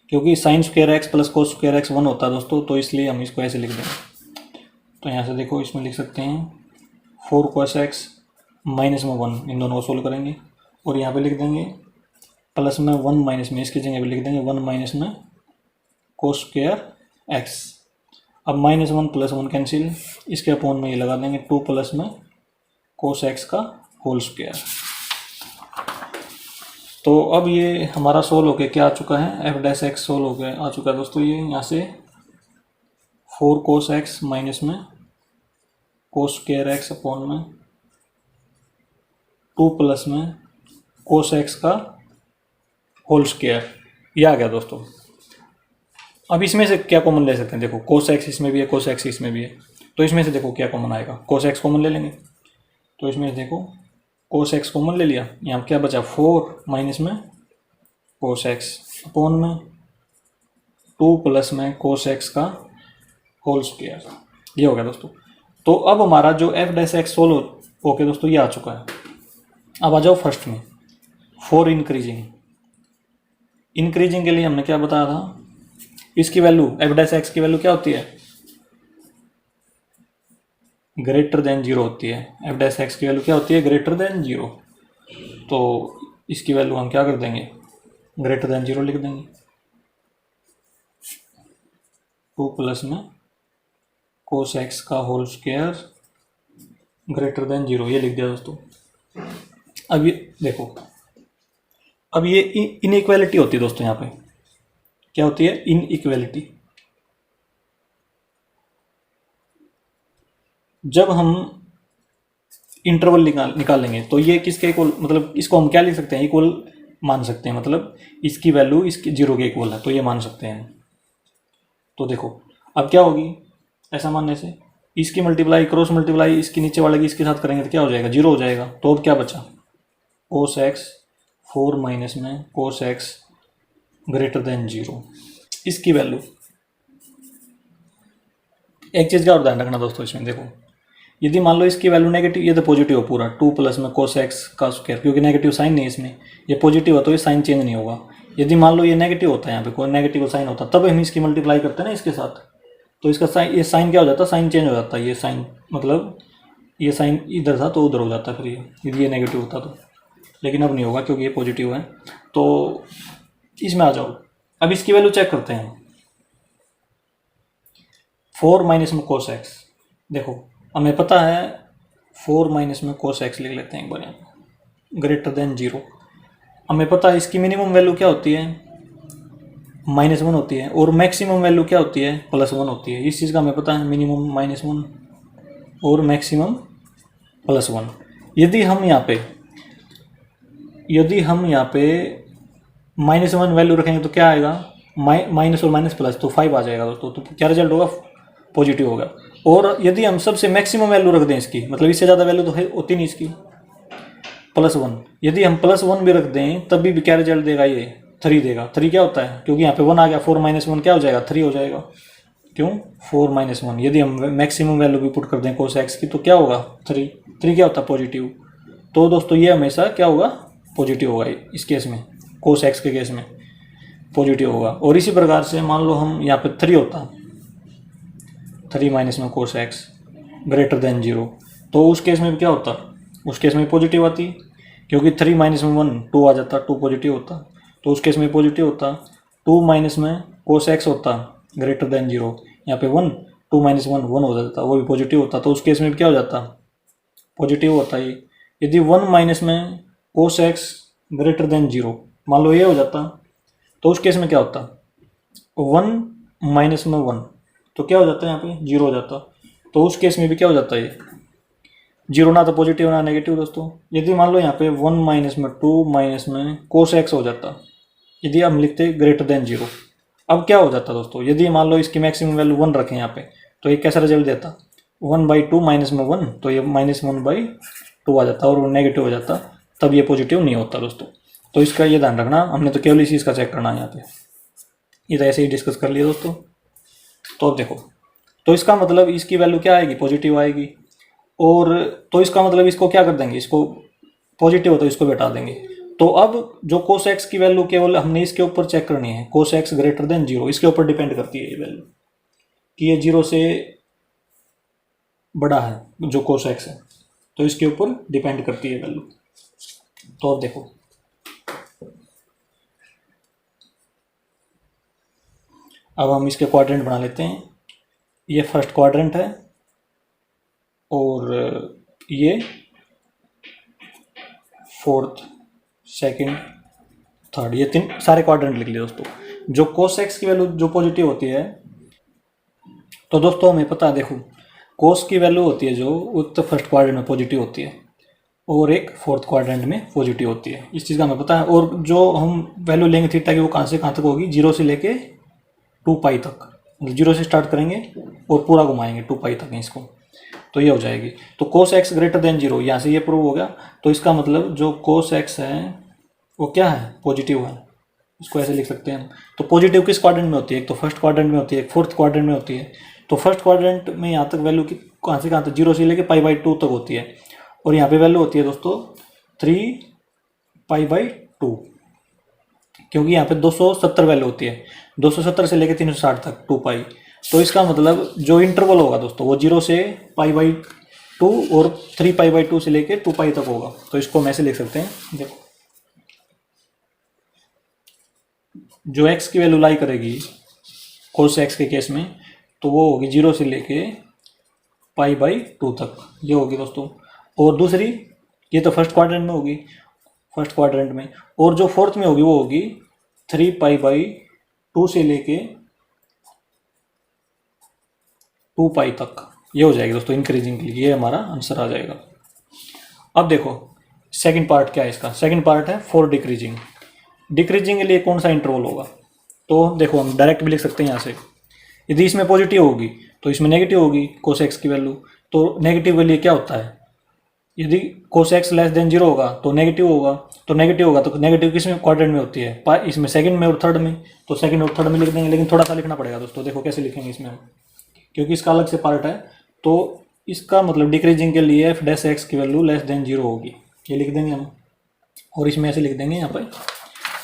क्योंकि sine square x plus cos square x 1 होता है दोस्तों, तो इसलिए हम इसको ऐसे लिख देंगे। तो यहाँ से देखो इसमें लिख सकते हैं 4 कोस एक्स माइनस में 1, इन दोनों को सोल्व करेंगे, और यहाँ पे लिख देंगे प्लस में 1 माइनस में, इसकी जगह पे लिख देंगे 1 माइनस में कोस स्क्वेयर एक्स। अब -1 प्लस 1 कैंसिल, इसके अपॉन में ये लगा देंगे 2 प्लस में कोस एक्स का होल स्क्वायर। तो अब ये हमारा सोल्व होके क्या आ चुका है, f' x सोल्व होके आ चुका है दोस्तों। ये यहाँ से 4 कोस एक्स माइनस में कोस स्क्वायर एक्स अपॉन में 2 प्लस में कोस एक्स का होल स्क्वायर, ये आ गया दोस्तों। अब इसमें से क्या कॉमन ले सकते हैं, देखो कोस एक्स इसमें भी है, कोस एक्स इसमें भी है, तो इसमें से देखो क्या कॉमन आएगा, कोस एक्स कॉमन ले लेंगे। तो इसमें से देखो कोस एक्स कॉमन ले लिया, यहाँ क्या बचा 4 माइनस में कोस एक्स अपॉन में 2 प्लस में कोस एक्स का होल स्क्वायर, ये हो गया दोस्तों। तो अब हमारा जो f' सोल्व ओके दोस्तों, ये आ चुका है। अब आ जाओ फर्स्ट में, 4 इंक्रीजिंग के लिए हमने क्या बताया था, इसकी वैल्यू f' की वैल्यू क्या होती है, ग्रेटर देन 0 होती है। f' की वैल्यू क्या होती है, ग्रेटर देन 0। तो इसकी वैल्यू हम क्या कर देंगे, ग्रेटर देन 0 लिख देंगे। 2 प्लस में कोस एक्स का होल स्क्वायर ग्रेटर देन 0, ये लिख दिया दोस्तों। अब ये देखो, अब ये इनइक्वालिटी होती है दोस्तों, यहाँ पे क्या होती है, इनइक्वालिटी। जब हम इंटरवल निकालेंगे तो ये किसके इक्वल, मतलब इसको हम क्या लिख सकते हैं, इक्वल मान सकते हैं, मतलब इसकी वैल्यू इसकी 0 के इक्वल है, तो ये मान सकते हैं। तो देखो अब क्या होगी, ऐसा मानने से इसकी मल्टीप्लाई क्रॉस मल्टीप्लाई इसकी नीचे वाले की इसके साथ करेंगे तो क्या हो जाएगा, 0 हो जाएगा। तो अब क्या बचा, कोस एक्स 4 माइनस में कोस एक्स ग्रेटर देन 0, इसकी वैल्यू। एक चीज़ का और ध्यान रखना दोस्तों इसमें, देखो यदि मान लो इसकी वैल्यू नेगेटिव, ये तो पॉजिटिव हो पूरा, 2 प्लस में कोस एक्स का स्क्वायर, क्योंकि नेगेटिव साइन नहीं है इसमें, ये पॉजिटिव है तो ये साइन चेंज नहीं होगा। यदि मान लो ये नेगेटिव होता है, यहाँ पे कोई नेगेटिव साइन होता तब हम इसकी मल्टीप्लाई करते हैं ना इसके साथ, तो इसका साइन, ये साइन क्या हो जाता है, साइन चेंज हो जाता है। ये साइन मतलब ये साइन इधर था तो उधर हो जाता फिर ये, यदि ये नेगेटिव होता तो। लेकिन अब नहीं होगा क्योंकि ये पॉजिटिव है। तो इसमें आ जाओ, अब इसकी वैल्यू चेक करते हैं। 4 माइनस में कोस एक्स, देखो हमें पता है 4 माइनस में कोस एक्स लिख लेते हैं एक बार यहाँ, ग्रेटर देन 0। हमें पता है इसकी मिनिमम वैल्यू क्या होती है, -1 होती है, और मैक्सिमम वैल्यू क्या होती है, +1 होती है। इस चीज़ का हमें पता है, मिनिमम -1 और मैक्सिमम +1। यदि हम यहाँ पे -1 वैल्यू रखेंगे तो क्या आएगा, माइनस और माइनस प्लस, तो 5 आ जाएगा दोस्तों। तो क्या रिजल्ट होगा, पॉजिटिव होगा। और यदि हम सबसे मैक्सिमम वैल्यू रख दें इसकी, मतलब इससे ज़्यादा वैल्यू तो है होती नहीं इसकी, +1, यदि हम +1 भी रख दें तब भी क्या रिजल्ट देगा, ये 3 देगा। 3 क्या होता है, क्योंकि यहाँ पे 1 आ गया, 4 - 1 क्या हो जाएगा, 3 हो जाएगा। क्यों, 4 - 1। यदि हम मैक्सिमम वैल्यू भी पुट कर दें कोस एक्स की तो क्या होगा, 3। 3 क्या होता है, पॉजिटिव। तो दोस्तों ये हमेशा क्या होगा, पॉजिटिव होगा इस केस में, कोस एक्स के केस में पॉजिटिव होगा। और इसी प्रकार से मान लो हम यहाँ पे 3 होता, 3 माइनस में कोस एक्स ग्रेटर देन 0, तो उस केस में क्या होता, उस केस में पॉजिटिव आती, क्योंकि 3 - 1 2 आ जाता, 2 पॉजिटिव होता, तो उस केस में पॉजिटिव होता। 2 माइनस में कोस एक्स होता ग्रेटर देन 0, यहाँ पे 1, 2 - 1 1 हो जाता, वो भी पॉजिटिव होता, तो उस केस में क्या हो जाता, पॉजिटिव होता है। यदि 1 माइनस में कोस एक्स ग्रेटर देन 0 मान लो ये हो जाता, तो उस केस में क्या होता, 1 माइनस में 1 तो क्या हो जाता है, यहाँ पे 0 हो जाता, तो उस केस में भी क्या हो जाता है, ये 0 ना तो पॉजिटिव ना नेगेटिव दोस्तों। यदि मान लो यहाँ पे 1 माइनस में 2 माइनस में कोस एक्स हो जाता, यदि हम लिखते ग्रेटर देन 0, अब क्या हो जाता दोस्तों, यदि मान लो इसकी मैक्सिमम वैल्यू 1 रखें यहाँ पे, तो ये कैसा रिजल्ट देता, 1/2 माइनस में 1, तो ये -1/2 आ जाता और वो नेगेटिव हो जाता, तब ये पॉजिटिव नहीं होता दोस्तों। तो इसका ये ध्यान रखना, हमने तो केवल इसी चीज़ का चेक करना है यहाँ पे, ये तो ऐसे ही डिस्कस कर लिया दोस्तों। तो अब देखो, तो इसका मतलब इसकी वैल्यू क्या आएगी, पॉजिटिव आएगी। और तो इसका मतलब इसको क्या कर देंगे, इसको पॉजिटिव हो तो इसको बैठा देंगे। तो अब जो कोस एक्स की वैल्यू केवल हमने इसके ऊपर चेक करनी है, कोस एक्स ग्रेटर देन 0, इसके ऊपर डिपेंड करती है ये वैल्यू कि ये 0 से बड़ा है जो कोस एक्स है, तो इसके ऊपर डिपेंड करती है वैल्यू। तो अब देखो, अब हम इसके क्वाड्रेंट बना लेते हैं। ये फर्स्ट क्वाड्रेंट है और ये फोर्थ, सेकंड, थर्ड, ये 3 सारे क्वाड्रेंट लिख लिए दोस्तों। जो कोस एक्स की वैल्यू जो पॉजिटिव होती है, तो दोस्तों हमें पता है, देखो कोस की वैल्यू होती है जो, वो तो फर्स्ट क्वाड्रेंट में पॉजिटिव होती है और एक फोर्थ क्वाड्रेंट में पॉजिटिव होती है, इस चीज़ का हमें पता है। और जो हम वैल्यू लेंगे थीटा की, वो कहाँ से कहाँ तक होगी, 0 से लेके 2π तक, मतलब 0 से स्टार्ट करेंगे और पूरा घुमाएंगे 2π तक इसको, तो ये हो जाएगी। तो कोस एक्स ग्रेटर देन 0, यहाँ से ये प्रूव हो गया। तो इसका मतलब जो कोस एक्स है वो क्या है, पॉजिटिव है, इसको ऐसे लिख सकते हैं। तो पॉजिटिव किस क्वाड्रेंट में होती है, एक तो फर्स्ट क्वाड्रेंट में होती है, एक फोर्थ क्वाड्रेंट में होती है। तो फर्स्ट क्वाड्रेंट में यहाँ तक वैल्यू की कहाँ से कहाँ तक, 0 से लेके π/2 तक होती है, और यहाँ पे वैल्यू होती है दोस्तों 3π/2, क्योंकि यहाँ पे 270 वैल्यू होती है, 270 से लेके 360 तक 2π। तो इसका मतलब जो इंटरवल होगा दोस्तों वो 0 से π/2 और 3π/2 से लेके 2π तक होगा। तो इसको हम ऐसे लिख सकते हैं, देखो जो x की वैल्यू लाई करेगी कोस एक्स के केस में, तो वो होगी 0 से लेके π/2 तक, ये होगी दोस्तों। और दूसरी, ये तो फर्स्ट क्वाड्रेंट में होगी, फर्स्ट क्वाड्रेंट में, और जो फोर्थ में होगी वो होगी 3π/2 से लेके 2π तक, ये हो जाएगी दोस्तों इंक्रीजिंग के लिए, ये हमारा आंसर आ जाएगा। अब देखो सेकंड पार्ट क्या है इसका, सेकंड पार्ट है फॉर डिक्रीजिंग। डिक्रीजिंग के लिए कौन सा इंटरवल होगा, तो देखो हम डायरेक्ट भी लिख सकते हैं यहाँ से, यदि इसमें पॉजिटिव होगी तो इसमें नेगेटिव होगी कोस एक्स की वैल्यू। तो नेगेटिव के लिए क्या होता है, यदि कोस एक्स लेस देन 0 होगा तो नेगेटिव होगा, तो नेगेटिव किस में क्वाड्रेंट में होती है, इसमें सेकंड में और थर्ड में, तो सेकंड और थर्ड में लिख देंगे। लेकिन थोड़ा सा लिखना पड़ेगा दोस्तों, देखो कैसे लिखेंगे इसमें हम, क्योंकि इसका अलग से पार्ट है। तो इसका मतलब डिक्रीजिंग के लिए f' की वैल्यू लेस देन 0 होगी, ये लिख देंगे हम, और इसमें ऐसे लिख देंगे यहाँ पर,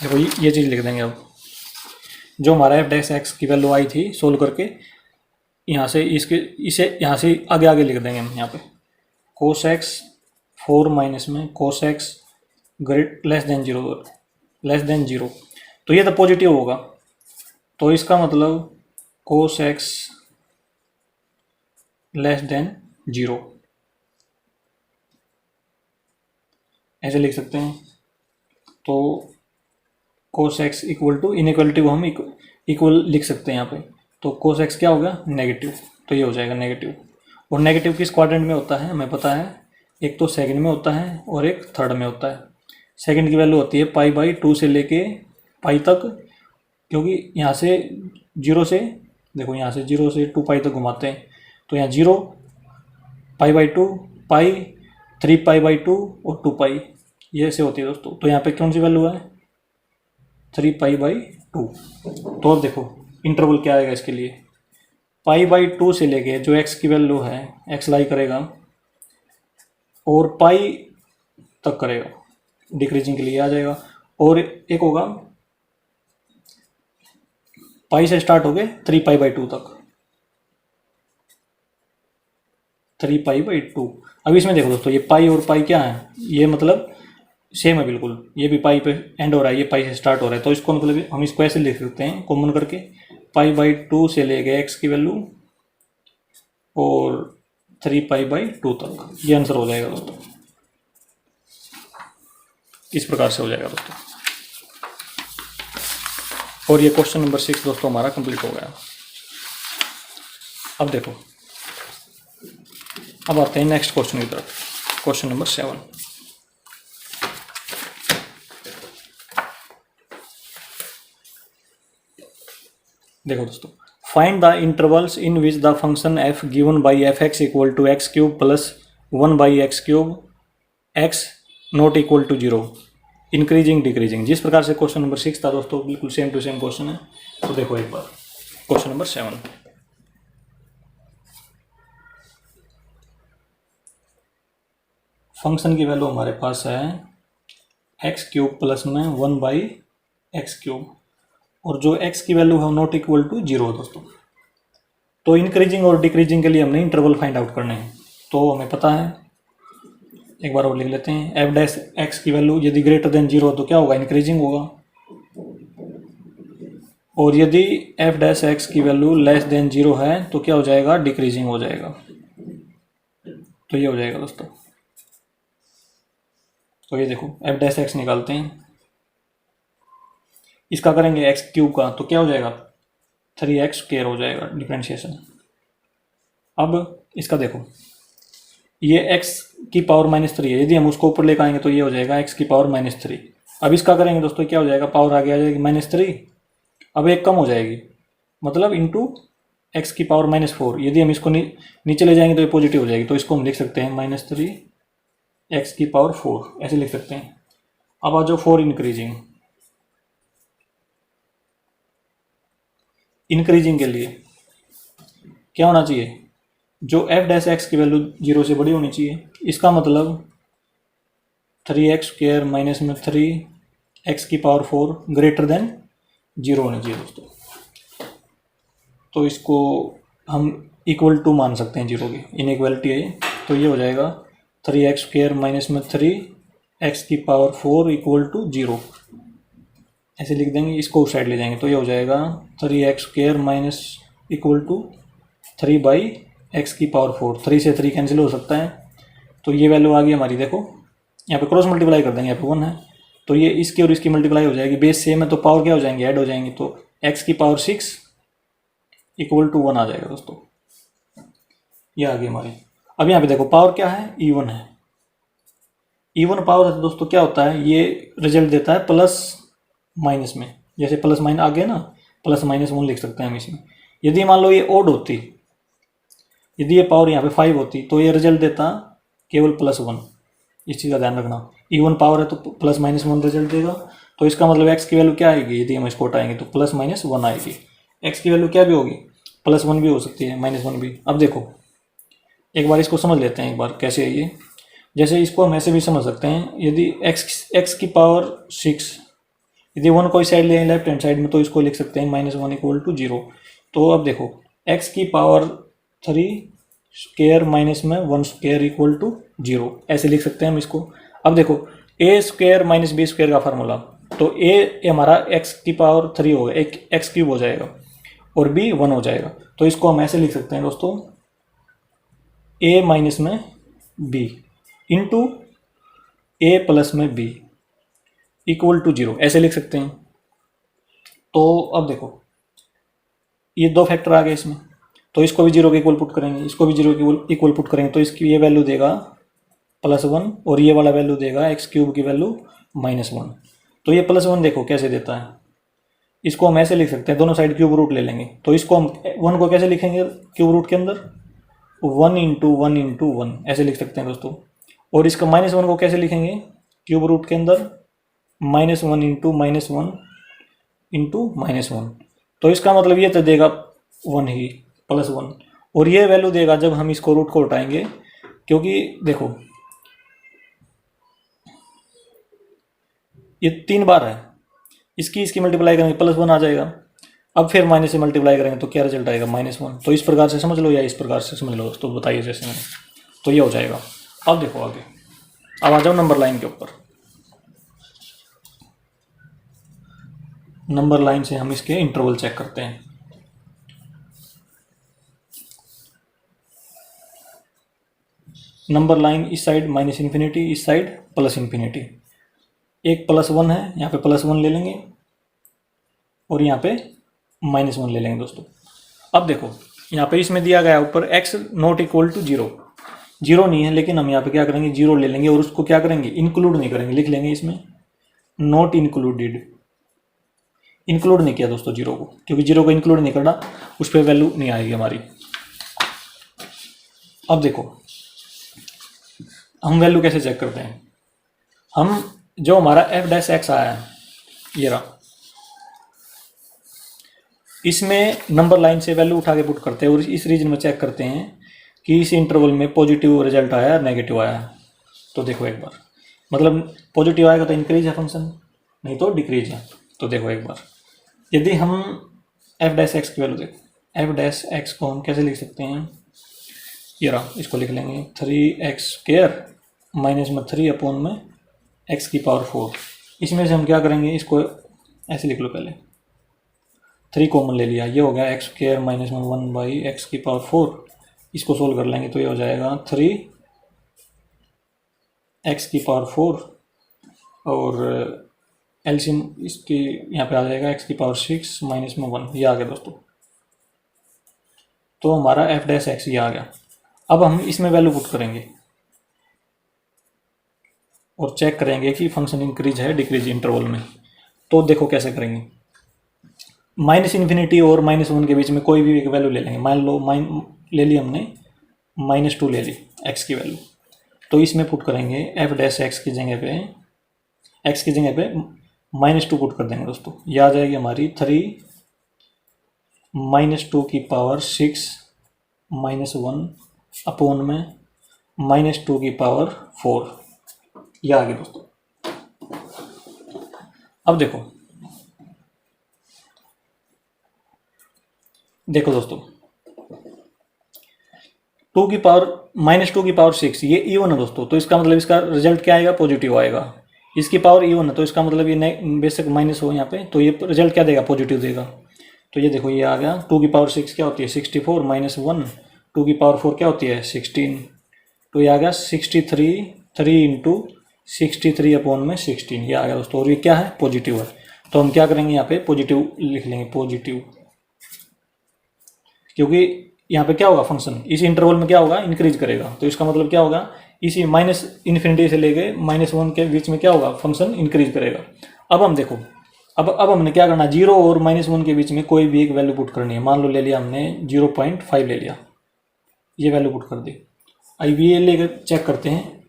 देखो ये चीज़ लिख देंगे। अब जो हमारा f' की वैल्यू आई थी सोल्व करके, यहाँ से इसे यहाँ से आगे लिख देंगे हम यहाँ पे, कोस एक्स 4 माइनस में cos x great less than zero, तो ये तो पॉजिटिव होगा, तो इसका मतलब cos x less than zero, ऐसे लिख सकते हैं। तो cos x equal to, inequality को हम इक्वल लिख सकते हैं यहाँ पे, तो कोस एक्स क्या होगा नेगेटिव, तो ये हो जाएगा नेगेटिव। और नेगेटिव किस क्वाड्रेंट में होता है हमें पता है, एक तो सेकंड में होता है और एक थर्ड में होता है। सेकंड की वैल्यू होती है π/2 से लेके पाई तक, क्योंकि यहाँ से जीरो से, देखो यहाँ से 0 से 2π तक घुमाते हैं, तो यहाँ 0 π/2 पाई 3π/2 और 2π, ये ऐसे होती है दोस्तों। तो यहाँ पे कौन सी वैल्यू है 3π/2। तो अब देखो इंटरवल क्या आएगा इसके लिए, π/2 से लेके जो x की वैल्यू है x लाई करेगा और पाई तक करेगा, डिक्रीजिंग के लिए आ जाएगा। और एक होगा पाई से स्टार्ट हो गए 3π/2 तक, 3π/2। अब इसमें देखो दोस्तों ये पाई और पाई क्या है, ये मतलब सेम है बिल्कुल, ये भी पाई पे एंड हो रहा है, ये पाई से स्टार्ट हो रहा है, तो इसको मतलब हम इसको ऐसे लिख सकते हैं कॉमन करके, π/2 से ले गए x की वैल्यू और 3π/2 तक, ये आंसर हो जाएगा दोस्तों। इस प्रकार से हो जाएगा दोस्तों। और ये क्वेश्चन नंबर 6 दोस्तों हमारा कंप्लीट हो गया। अब देखो, अब आते हैं नेक्स्ट क्वेश्चन की तरफ, क्वेश्चन नंबर 7। देखो दोस्तों, find the intervals in which the function f given by f x equal to x cube plus 1/x cube x not equal to 0, increasing decreasing. जिस प्रकार से क्वेश्चन नंबर 6 था दोस्तों, बिल्कुल सेम टू सेम क्वेश्चन है। तो देखो एक बार क्वेश्चन नंबर 7, फंक्शन की वैल्यू हमारे पास है एक्स क्यूब प्लस में 1/x क्यूब, और जो x की वैल्यू है नॉट इक्वल टू 0 दोस्तों। तो इंक्रीजिंग और डिक्रीजिंग के लिए हमने इंटरवल फाइंड आउट करने हैं, तो हमें पता है, एक बार और लिख लेते हैं, एफ डैश एक्स की वैल्यू यदि ग्रेटर देन 0 तो क्या होगा इंक्रीजिंग होगा, और यदि एफ डैश एक्स की वैल्यू लेस देन 0 है तो क्या हो जाएगा डिक्रीजिंग हो जाएगा। तो ये हो जाएगा दोस्तों। तो ये देखो एफ डैश एक्स निकालते हैं, इसका करेंगे एक्स क्यूब का तो क्या हो जाएगा 3x² हो जाएगा डिफ्रेंशिएशन। अब इसका देखो ये x की पावर -3 है, यदि हम उसको ऊपर लेकर आएंगे तो ये हो जाएगा x की पावर -3। अब इसका करेंगे दोस्तों क्या हो जाएगा, पावर आगे आ जाएगी -3, अब एक कम हो जाएगी मतलब इंटू x की पावर -4। यदि हम इसको नीचे ले जाएंगे तो ये पॉजिटिव हो जाएगी, तो इसको हम लिख सकते हैं -3 x की पावर 4, ऐसे लिख सकते हैं। अब आ जाओ 4 इंक्रीजिंग के लिए क्या होना चाहिए, जो एफ डैश एक्स की वैल्यू 0 से बड़ी होनी चाहिए। इसका मतलब 3x² माइनस में 3x की पावर 4 ग्रेटर देन 0 होनी चाहिए दोस्तों। तो इसको हम इक्वल टू मान सकते हैं 0 की, इनइक्वालिटी है। तो ये हो जाएगा 3x² माइनस में 3x की पावर 4 इक्वल टू 0, ऐसे लिख देंगे। इसको उस साइड ले जाएंगे तो ये हो जाएगा 3x² minus equal to 3/x की पावर 4। 3 से 3 कैंसिल हो सकता है, तो ये वैल्यू आ गई हमारी। देखो यहाँ पे क्रॉस मल्टीप्लाई कर देंगे, यहाँ पे 1 है तो ये इसकी और इसकी मल्टीप्लाई हो जाएगी, बेस सेम है तो पावर क्या हो जाएंगे ऐड हो जाएंगे, तो x की पावर 6 इक्वल टू 1 आ जाएगा दोस्तों। ये आ गई हमारी। अब यहाँ पे देखो पावर क्या है E1 है। E1 पावर है दोस्तों क्या होता है, ये रिजल्ट देता है प्लस माइनस में, जैसे प्लस माइनस आ गया ना, प्लस -1 लिख सकते हैं हम इसमें। यदि मान लो ये ओड होती, यदि ये पावर यहाँ पे 5 होती तो ये रिजल्ट देता केवल +1। इस चीज़ का ध्यान रखना, E1 पावर है तो +-1 रिजल्ट देगा। तो इसका मतलब x की वैल्यू क्या आएगी, यदि हम इसको हटाएंगे तो +-1 आएगी। x की वैल्यू क्या भी होगी, +1 भी हो सकती है, -1 भी। अब देखो एक बार इसको समझ लेते हैं, एक बार कैसे है ये। जैसे इसको हम ऐसे भी समझ सकते हैं, यदि x की पावर 6, यदि 1 कोई साइड ले लेफ्ट हैंड साइड में तो इसको लिख सकते हैं -1 इक्वल टू 0। तो अब देखो x की पावर 3² माइनस में 1² इक्वल टू 0, ऐसे लिख सकते हैं हम इसको। अब देखो ए स्क्वायर माइनस बी स्क्वायर का फार्मूला, तो ए हमारा एक्स की पावर 3 होगा, एक एक्स क्यूब हो जाएगा और बी 1 हो जाएगा। तो इसको हम ऐसे लिख सकते हैं दोस्तों, ए माइनस में बी इंटू ए प्लस में बी इक्वल टू 0, ऐसे लिख सकते हैं। तो अब देखो ये दो फैक्टर आ गए इसमें, तो इसको भी 0 के इक्वल पुट करेंगे, इसको भी 0 के इक्वल पुट करेंगे, तो इसकी ये वैल्यू देगा +1 और ये वाला वैल्यू देगा एक्स क्यूब की वैल्यू -1। तो ये +1 देखो कैसे देता है, इसको हम ऐसे लिख सकते हैं, दोनों साइड क्यूब रूट ले लेंगे। तो इसको हम 1 को कैसे लिखेंगे क्यूब रूट के अंदर, 1 इंटू 1 इंटू 1 ऐसे लिख सकते हैं दोस्तों। और इसका -1 को कैसे लिखेंगे क्यूब रूट के अंदर, -1 इंटू -1 इंटू -1। तो इसका मतलब ये तो देगा 1 ही +1, और ये वैल्यू देगा जब हम इसको रूट को उठाएंगे, क्योंकि देखो ये 3 बार है, इसकी मल्टीप्लाई करेंगे +1 आ जाएगा, अब फिर माइनस से मल्टीप्लाई करेंगे तो क्या रिजल्ट आएगा -1। तो इस प्रकार से समझ लो या इस प्रकार से समझ लो, तो बताइए जैसे मैंने, तो ये हो जाएगा। अब देखो आगे, अब आ जाओ नंबर लाइन के ऊपर। नंबर लाइन से हम इसके इंटरवल चेक करते हैं। नंबर लाइन इस साइड -∞, इस साइड +∞। एक +1 है, यहाँ पे +1 ले लेंगे और यहाँ पे -1 ले लेंगे दोस्तों। अब देखो यहाँ पे इसमें दिया गया ऊपर x नॉट इक्वल टू 0, 0 नहीं है, लेकिन हम यहाँ पे क्या करेंगे 0 ले लेंगे और उसको क्या करेंगे इंक्लूड नहीं करेंगे, लिख लेंगे इसमें नॉट इंक्लूडेड। इंक्लूड नहीं किया दोस्तों 0 को, क्योंकि 0 को इंक्लूड नहीं करना, उस पर वैल्यू नहीं आएगी हमारी। अब देखो हम वैल्यू कैसे चेक करते हैं, हम जो हमारा f' आया है ये रहा, इसमें नंबर लाइन से वैल्यू उठा के पुट करते हैं और इस रीजन में चेक करते हैं कि इस इंटरवल में पॉजिटिव रिजल्ट आया या नेगेटिव आया। तो देखो एक बार, मतलब पॉजिटिव आएगा तो इंक्रीज है फंक्शन, नहीं तो डिक्रीज है। तो देखो एक बार, यदि हम f' की वैल्यू देखो, f' को हम कैसे लिख सकते हैं, ये रहा, इसको लिख लेंगे 3x² माइनस में 3 अपॉन में x की पावर 4। इसमें से हम क्या करेंगे, इसको ऐसे लिख लो, पहले 3 कॉमन ले लिया, ये हो गया x² माइनस में 1/x की पावर 4। इसको सोल्व कर लेंगे तो ये हो जाएगा 3x की पावर 4 और एलसीएम इसकी यहाँ पे आ जाएगा x की पावर 6 माइनस में 1, ये आ गया दोस्तों। तो हमारा f' ये आ गया। अब हम इसमें वैल्यू पुट करेंगे और चेक करेंगे कि फंक्शन इंक्रीज है डिक्रीज इंटरवल में। तो देखो कैसे करेंगे, -∞ और -1 के बीच में कोई भी एक वैल्यू ले लेंगे। मान लो ले ली हमने -2 ले ली x की वैल्यू, तो इसमें पुट करेंगे f' की जगह पे, x की जगह पे -2 पुट कर देंगे दोस्तों। ये आ जाएगी हमारी 3 -2 की पावर 6 -1 अपॉन में -2 की पावर 4, ये आ गया दोस्तों। अब देखो दोस्तों, 2 की पावर -2 की पावर 6 ये इवन है दोस्तों, तो इसका मतलब इसका रिजल्ट क्या आएगा, पॉजिटिव आएगा। इसकी पावर इवन है तो इसका मतलब ये बेशक माइनस हो यहाँ पे, तो ये रिजल्ट क्या देगा, पॉजिटिव देगा। तो ये देखो ये आ गया, 2 की पावर 6 क्या होती है 64 -1, 2 की पावर 4 क्या होती है 16, तो ये आ गया 63, 3 इंटू 63 अपॉन में 16, ये आ गया दोस्तों। और ये क्या है, पॉजिटिव है, तो हम क्या करेंगे यहाँ पे पॉजिटिव लिख लेंगे, पॉजिटिव, क्योंकि यहाँ पे क्या होगा फंक्शन इस इंटरवल में क्या होगा, इंक्रीज करेगा। तो इसका मतलब क्या होगा, इसी -∞ से लेके -1 के बीच में क्या होगा, फंक्शन इंक्रीज करेगा। अब हम देखो, अब हमने क्या करना, 0 और -1 के बीच में कोई भी एक वैल्यू पुट करनी है। मान लो ले लिया हमने 0.5 ले लिया, ये वैल्यू पुट कर दी। अब ये लेकर चेक करते हैं,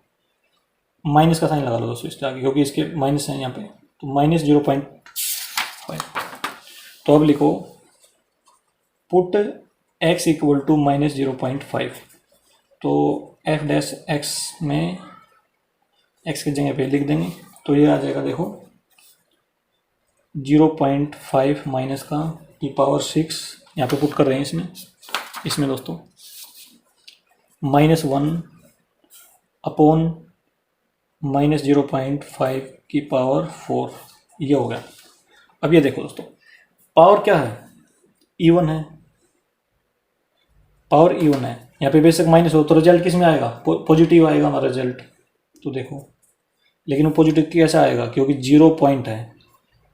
माइनस का साइन लगा लो दोस्तों इसके आगे, क्योंकि इसके माइनस है यहाँ पे, तो -0.5। तो अब लिखो पुट x इक्वल टू -0.5, तो f' में x की जगह पे लिख देंगे, तो ये आ जाएगा देखो 0.5 माइनस का की पावर 6, यहाँ पे पुट कर रहे हैं इसमें दोस्तों, -1 अपॉन -0.5 की पावर 4, ये हो गया। अब ये देखो दोस्तों, पावर क्या है, इवन है, पावर इवन है, यहाँ पे बेशक माइनस हो तो रिजल्ट किस में आएगा, पॉजिटिव आएगा हमारा रिजल्ट। तो देखो, लेकिन वो पॉजिटिव कैसा आएगा, क्योंकि 0 पॉइंट है,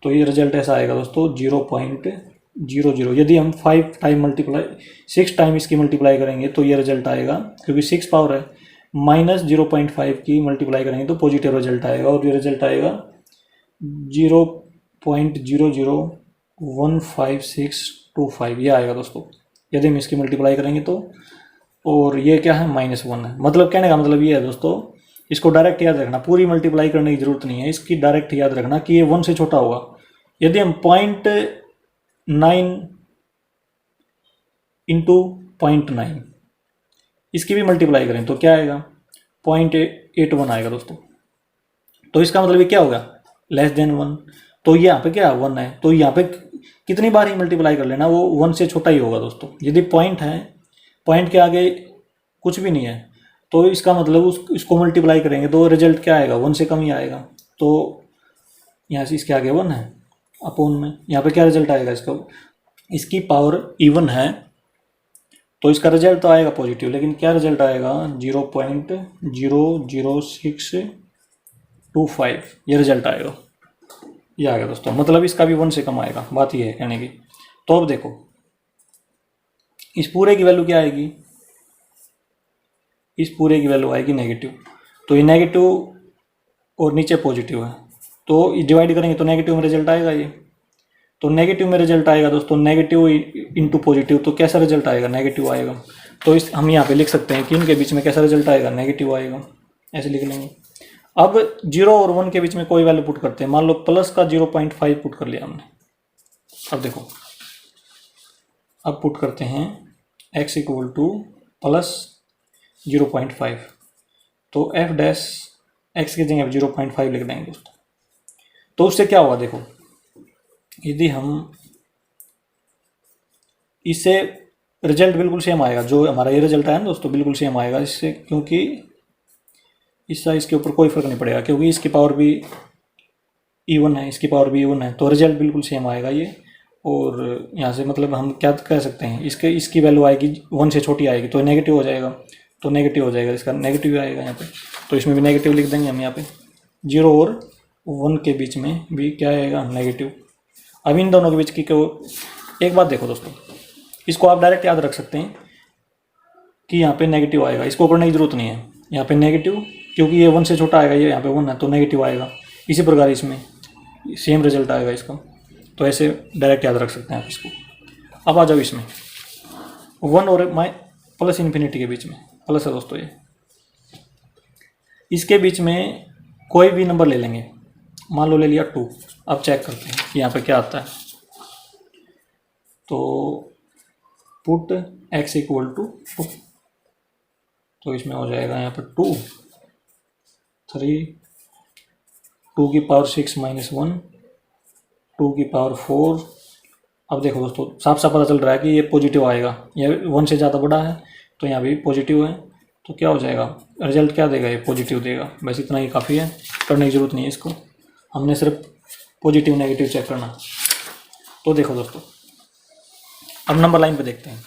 तो ये रिजल्ट ऐसा आएगा दोस्तों 0.00। यदि हम 5 टाइम मल्टीप्लाई 6 टाइम इसकी मल्टीप्लाई करेंगे तो ये रिजल्ट आएगा, क्योंकि 6 पावर है, -0.5 की मल्टीप्लाई करेंगे तो पॉजिटिव रिजल्ट आएगा, और ये रिजल्ट आएगा 0.0015625, ये आएगा दोस्तों यदि हम इसकी मल्टीप्लाई करेंगे तो। और ये क्या है, -1 है। मतलब कहने का मतलब ये है दोस्तों, इसको डायरेक्ट याद रखना, पूरी मल्टीप्लाई करने की जरूरत नहीं है, इसकी डायरेक्ट याद रखना कि ये 1 से छोटा होगा। यदि हम 0.9 इंटू 0.9 इसकी भी मल्टीप्लाई करें तो क्या आएगा, 0.81 आएगा दोस्तों। तो इसका मतलब ये क्या होगा, <1। तो यहाँ पे क्या 1 है, तो यहाँ पे कितनी बार ही मल्टीप्लाई कर लेना, वो 1 से छोटा ही होगा दोस्तों। यदि पॉइंट है, पॉइंट के आगे कुछ भी नहीं है, तो इसका मतलब इसको मल्टीप्लाई करेंगे तो रिजल्ट क्या आएगा, 1 से कम ही आएगा। तो यहाँ से इसके आगे 1 है अपॉन में, यहाँ पे क्या रिजल्ट आएगा इसका, इसकी पावर इवन है तो इसका रिजल्ट तो आएगा पॉजिटिव, लेकिन क्या रिजल्ट आएगा 0.00625, ये रिजल्ट आएगा, ये आ गया दोस्तों। मतलब इसका भी 1 से कम आएगा, बात ये है कहने की। तो अब देखो, इस पूरे की वैल्यू क्या आएगी, इस पूरे की वैल्यू आएगी नेगेटिव। तो ये नेगेटिव और नीचे पॉजिटिव है, तो डिवाइड करेंगे तो नेगेटिव में रिजल्ट आएगा ये। तो नेगेटिव में रिजल्ट आएगा दोस्तों, नेगेटिव इंटू पॉजिटिव, तो कैसा रिजल्ट आएगा, नेगेटिव आएगा। तो इस हम यहाँ पे लिख सकते हैं कि इनके बीच में कैसा रिजल्ट आएगा, नेगेटिव आएगा, ऐसे लिख लेंगे। अब 0 और 1 के बीच में कोई वैल्यू पुट करते हैं, मान लो प्लस का 0.5 पुट कर लिया हमने। अब देखो, अब पुट करते हैं x इक्वल टू प्लस 0.5, तो f डैश x की जगह 0.5 लिख देंगे दोस्तों। तो उससे क्या होगा, देखो यदि हम इससे रिजल्ट बिल्कुल सेम आएगा, जो हमारा ये रिजल्ट आया ना दोस्तों, बिल्कुल सेम आएगा इससे, क्योंकि इसका इसके ऊपर कोई फर्क नहीं पड़ेगा, क्योंकि इसकी पावर भी इवन है, इसकी पावर भी इवन है, तो रिजल्ट बिल्कुल सेम आएगा ये। और यहाँ से मतलब हम क्या कह सकते हैं, इसकी वैल्यू आएगी 1 से छोटी आएगी, तो नेगेटिव हो जाएगा, तो नेगेटिव हो जाएगा, इसका नेगेटिव आएगा यहाँ पे, तो इसमें भी नेगेटिव लिख देंगे हम यहाँ पे। 0 और 1 के बीच में भी क्या आएगा, नेगेटिव। अब इन दोनों के बीच की एक बात देखो दोस्तों, इसको आप डायरेक्ट याद रख सकते हैं कि यहाँ पे नेगेटिव आएगा, इसको करने की जरूरत नहीं है, यहाँ पे नेगेटिव, क्योंकि ये 1 से छोटा आएगा, ये यहाँ पे 1 है तो नेगेटिव आएगा। इसी प्रकार इसमें सेम रिजल्ट आएगा इसका, तो ऐसे डायरेक्ट याद रख सकते हैं आप इसको। अब आ जाओ इसमें 1 और प्लस इन्फिनिटी के बीच में, प्लस है दोस्तों ये, इसके बीच में कोई भी नंबर ले लेंगे, मान लो ले लिया 2। अब चेक करते हैं कि यहाँ पे क्या आता है। तो पुट x इक्वल टू 2, तो इसमें हो जाएगा यहाँ पर 2 3 2 की पावर 6 माइनस 1 2 की पावर 4। अब देखो दोस्तों, साफ साफ पता चल रहा है कि ये पॉजिटिव आएगा, ये 1 से ज़्यादा बड़ा है तो यहाँ भी पॉजिटिव है, तो क्या हो जाएगा, रिजल्ट क्या देगा, ये पॉजिटिव देगा। बस इतना ही काफ़ी है, करने की ज़रूरत नहीं है इसको, हमने सिर्फ पॉजिटिव नेगेटिव चेक करना। तो देखो दोस्तों, अब नंबर लाइन पे देखते हैं,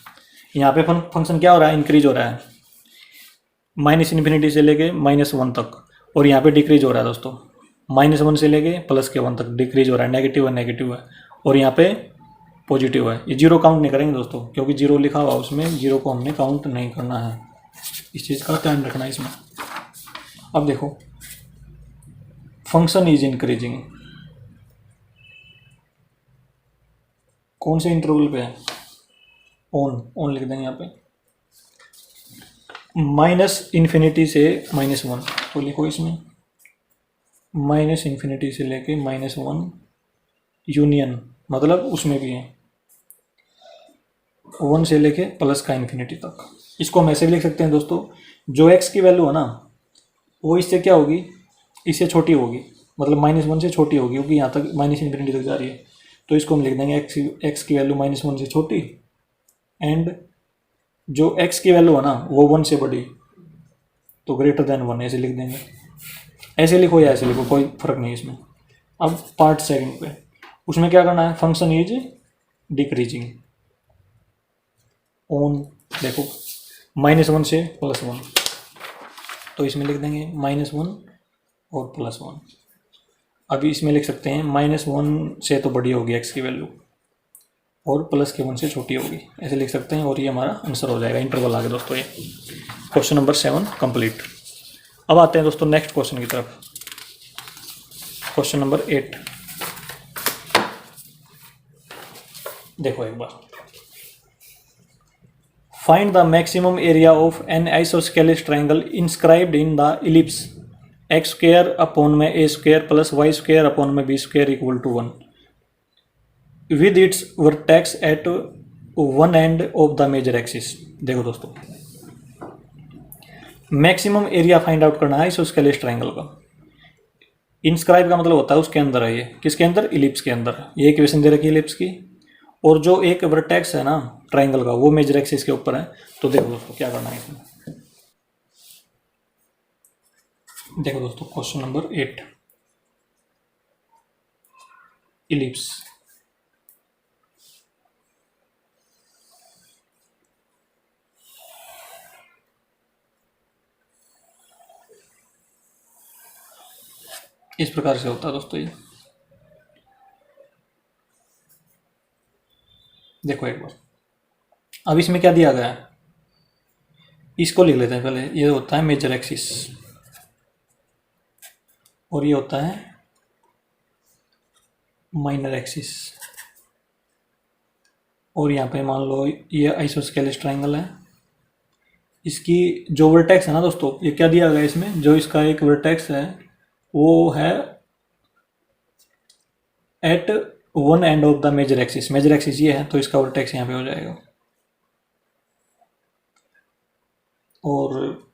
यहाँ पे फंक्शन क्या हो रहा है, इंक्रीज हो रहा है -∞ से लेके -1 तक, और यहाँ पे डिक्रीज हो रहा है दोस्तों, -1 से लेके +1 तक डिक्रीज हो रहा है, नेगेटिव है, और यहाँ पे पॉजिटिव है। ये 0 काउंट नहीं करेंगे दोस्तों, क्योंकि 0 लिखा हुआ उसमें, 0 को हमने काउंट नहीं करना है, इस चीज़ का ध्यान रखना है इसमें। अब देखो, फंक्शन इज इंक्रीजिंग, कौन से इंटरवल पे है, ऑन लिख देंगे यहाँ पे, -∞ से -1, तो लिखो इसमें -∞ से लेके -1 यूनियन, मतलब उसमें भी है 1 से लेके प्लस का इन्फिनिटी तक। इसको हम ऐसे भी लिख सकते हैं दोस्तों, जो x की वैल्यू है ना, वो इससे क्या होगी, इससे छोटी होगी, मतलब -1 से छोटी होगी, क्योंकि यहाँ तक -∞ तक जा रही है। तो इसको हम लिख देंगे x की वैल्यू -1 से छोटी, एंड जो x की वैल्यू है ना वो 1 से बड़ी, तो >1 ऐसे लिख देंगे। ऐसे लिखो या ऐसे लिखो, कोई फर्क नहीं इसमें। अब पार्ट सेकंड पे, उसमें क्या करना है, फंक्शन इज डिक्रीजिंग ऑन, देखो -1 से +1, तो इसमें लिख देंगे -1 और +1। अभी इसमें लिख सकते हैं -1 से तो बड़ी होगी x की वैल्यू और +1 से छोटी होगी, ऐसे लिख सकते हैं, और ये हमारा आंसर हो जाएगा। इंटरवल आ गया दोस्तों, ये क्वेश्चन नंबर 7 कंप्लीट। अब आते हैं दोस्तों नेक्स्ट क्वेश्चन की तरफ, क्वेश्चन नंबर 8। देखो एक बार, find the maximum area of an isosceles triangle inscribed in the ellipse x² upon में a² प्लस y² अपॉन में b² equal to 1 with its vertex at one end of the major axis. देखो दोस्तों, maximum area find out करना है isosceles triangle का। Inscribe का मतलब होता है उसके अंदर है, ये किसके अंदर, इलिप्स के अंदर। ये इक्वेशन दे रखी है इलिप्स की, और जो एक वर्टेक्स है ना ट्राइंगल का, वो मेजर एक्सिस के ऊपर है। तो देखो दोस्तों क्या करना है इसमें, देखो दोस्तों क्वेश्चन नंबर 8, इलिप्स। इस प्रकार से होता है दोस्तों ये, देखो एक बार। अब इसमें क्या दिया गया है, इसको लिख लेते हैं पहले। ये होता है मेजर एक्सिस और ये होता है माइनर एक्सिस, और यहाँ पे मान लो ये आइसोस्केलिस ट्राइंगल है। इसकी जो वर्टेक्स है ना दोस्तों, ये क्या दिया गया है इसमें, जो इसका एक वर्टेक्स है वो है at one end of the major axis. Major axis ये है, तो इसका वर्टेक्स यहाँ पे हो जाएगा। और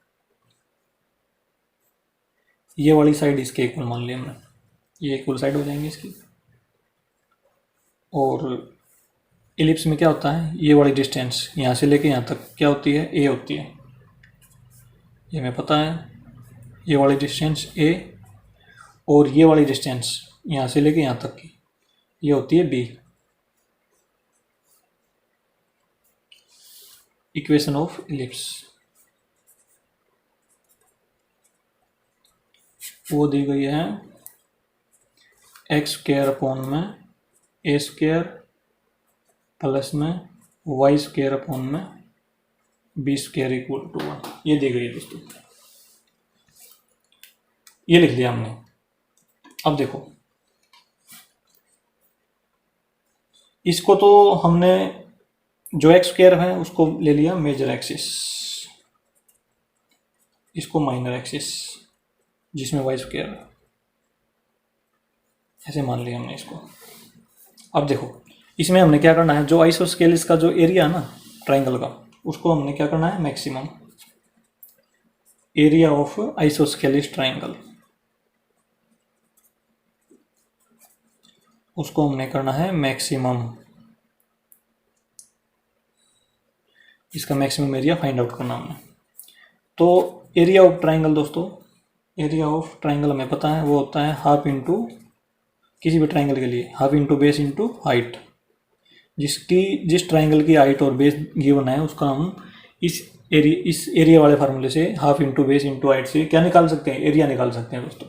ये वाली साइड इसके इक्वल मान लिया हमने, ये इक्वल साइड हो जाएंगी इसकी। और इलिप्स में क्या होता है, ये वाली डिस्टेंस यहाँ से लेके यहाँ तक क्या होती है, ए होती है, ये हमें पता है। ये वाली डिस्टेंस ए, और ये वाली डिस्टेंस यहाँ से लेके यहाँ तक की ये होती है बी। इक्वेशन ऑफ इलिप्स वो दी गई है x² अपॉन में a² प्लस में y² अपॉन में b² इक्वल टू 1, ये दी गई है दोस्तों। ये लिख लिया हमने। अब देखो, इसको तो हमने जो x² है उसको ले लिया मेजर एक्सिस, इसको माइनर एक्सिस जिसमें y² ऐसे मान लिया हमने इसको। अब देखो इसमें हमने क्या करना है, जो आइसोस्केलिस का जो एरिया है ना ट्राइंगल का, उसको हमने क्या करना है, maximum area of isosceles triangle, उसको हमने करना है मैक्सिमम। इसका मैक्सिमम एरिया फाइंड आउट करना हमने। तो एरिया ऑफ ट्राइंगल दोस्तों, एरिया ऑफ ट्राइंगल हमें पता है वो होता है हाफ इंटू, किसी भी ट्राइंगल के लिए half into base into height. जिस ट्राइंगल की हाइट और बेस गिवन है उसका हम इस एरिया वाले फार्मूले से half into base into height से क्या निकाल सकते हैं, एरिया निकाल सकते हैं दोस्तों।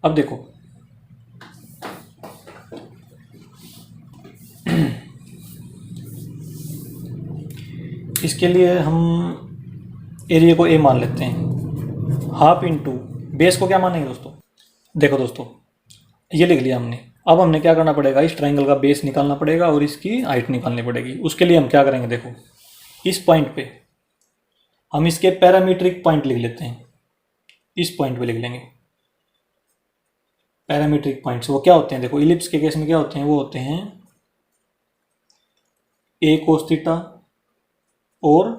अब देखो इसके लिए हम एरिया को ए मान लेते हैं, हाफ इंटू बेस को क्या मानेंगे दोस्तों, देखो दोस्तों ये लिख लिया हमने। अब हमने क्या करना पड़ेगा, इस ट्राइंगल का बेस निकालना पड़ेगा और इसकी हाइट निकालनी पड़ेगी। उसके लिए हम क्या करेंगे, देखो इस पॉइंट पे हम इसके पैरामीट्रिक पॉइंट लिख लेते हैं, इस पॉइंट पे लिख लेंगे पैरामीट्रिक पॉइंट्स। वो क्या होते हैं, देखो इलिप्स के केस में क्या होते हैं, वो होते हैं a cos थीटा और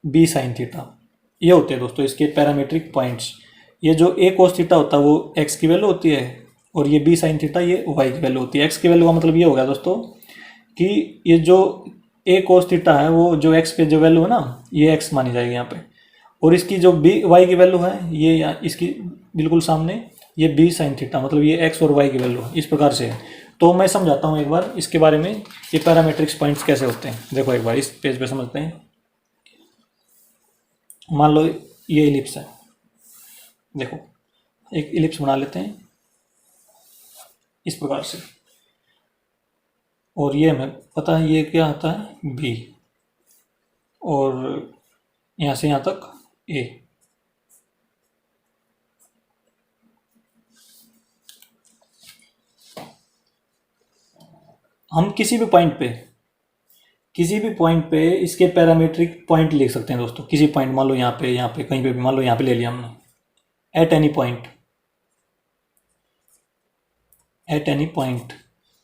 b sin थीटा, ये होते हैं दोस्तों इसके पैरामीट्रिक पॉइंट्स। ये जो a cos थीटा होता है वो x की वैल्यू होती है, और ये b sin थीटा ये y की वैल्यू होती है। x की वैल्यू का मतलब ये हो गया दोस्तों कि ये जो a cos थीटा है वो जो x पे जो वैल्यू है ना, ये x मानी जाएगी यहाँ पे, और इसकी जो बी वाई की वैल्यू है ये इसकी बिल्कुल सामने ये बी साइन थीटा, मतलब ये एक्स और वाई की वैल्यू है, इस प्रकार से है। तो मैं समझाता हूँ एक बार इसके बारे में, ये पैरामेट्रिक्स पॉइंट्स कैसे होते हैं। देखो एक बार इस पेज पे समझते हैं। मान लो ये इलिप्स है, देखो एक इलिप्स बना लेते हैं इस प्रकार से, और ये हमें पता है ये क्या आता है बी, और यहाँ से यहाँ तक ए। हम किसी भी पॉइंट पे इसके पैरामीट्रिक पॉइंट लिख सकते हैं दोस्तों। किसी पॉइंट मान लो यहाँ पे कहीं पे भी, मान लो यहाँ पे ले लिया हमने, एट एनी पॉइंट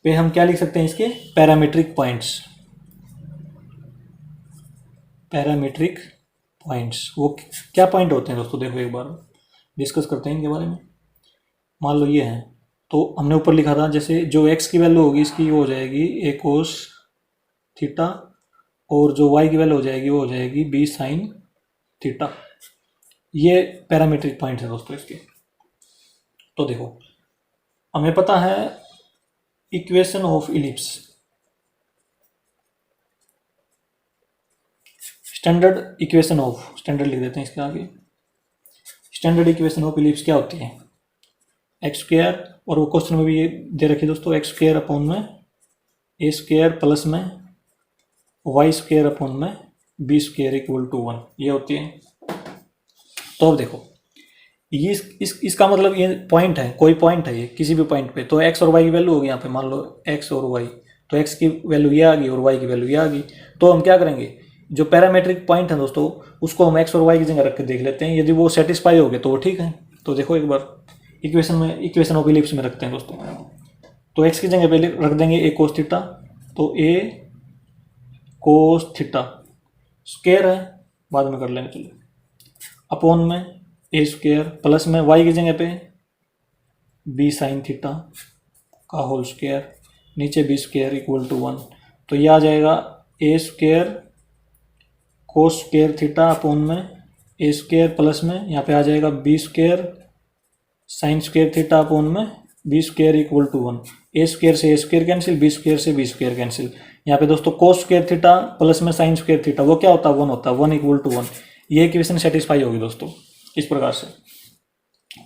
पे हम क्या लिख सकते हैं, इसके पैरामीट्रिक पॉइंट्स। वो क्या पॉइंट होते हैं दोस्तों, देखो एक बार डिस्कस करते हैं इनके बारे में। मान लो ये है, तो हमने ऊपर लिखा था जैसे जो x की वैल्यू होगी इसकी वो हो जाएगी a कोस थीटा, और जो y की वैल्यू हो जाएगी वो हो जाएगी b साइन थीटा। ये पैरामीट्रिक पॉइंट है दोस्तों इसके। तो देखो हमें पता है इक्वेशन ऑफ इलिप्स, स्टैंडर्ड लिख देते हैं इसके आगे। स्टैंडर्ड इक्वेशन ऑफ इलिप्स क्या होती है, एक्स स्क्वायर, और वो क्वेश्चन में भी ये दे रखी है दोस्तों, एक्स स्क्वायर अपॉन में ए स्क्वायर प्लस में वाई स्क्वायर अपॉन में बी स्क्वायर इक्वल टू 1, ये होती है। तो अब देखो ये इसका मतलब ये पॉइंट है, कोई पॉइंट है ये किसी भी पॉइंट पे, तो एक्स और वाई की वैल्यू होगी यहाँ पे, मान लो एक्स और वाई, तो एक्स की वैल्यू ये आ गई और वाई की वैल्यू ये आ गई। तो हम क्या करेंगे, जो पैरामीट्रिक पॉइंट है दोस्तों उसको हम एक्स और वाई की जगह रख के देख लेते हैं, यदि वो सेटिस्फाई हो गए तो वो ठीक है। तो देखो एक बार इक्वेशन ऑफ इलिप्स में रखते हैं दोस्तों। तो एक्स की जगह पे रख देंगे ए कोस थीटा, तो ए कोस थीटा स्क्वायर है, बाद में कर लेंगे चलिए, अपॉन में ए स्क्वायर प्लस में वाई की जगह पे बी साइन थीटा का होल स्क्वायर, नीचे बी स्क्वायर इक्वल टू 1। तो ये आ जाएगा a square cos square theta upon में ए स्क्वायर प्लस में यहाँ पे आ जाएगा b square sine square theta upon में b square equal to 1। A square से a square cancel, b square से बी स्क्वायर कैंसिल। यहाँ पे दोस्तों कोस स्क्वायर थीटा प्लस में साइन स्क्वायर थीटा वो क्या होता है 1 होता है, 1 इक्वल टू 1। ये इक्वेशन सेटिस्फाई होगी दोस्तों इस प्रकार से।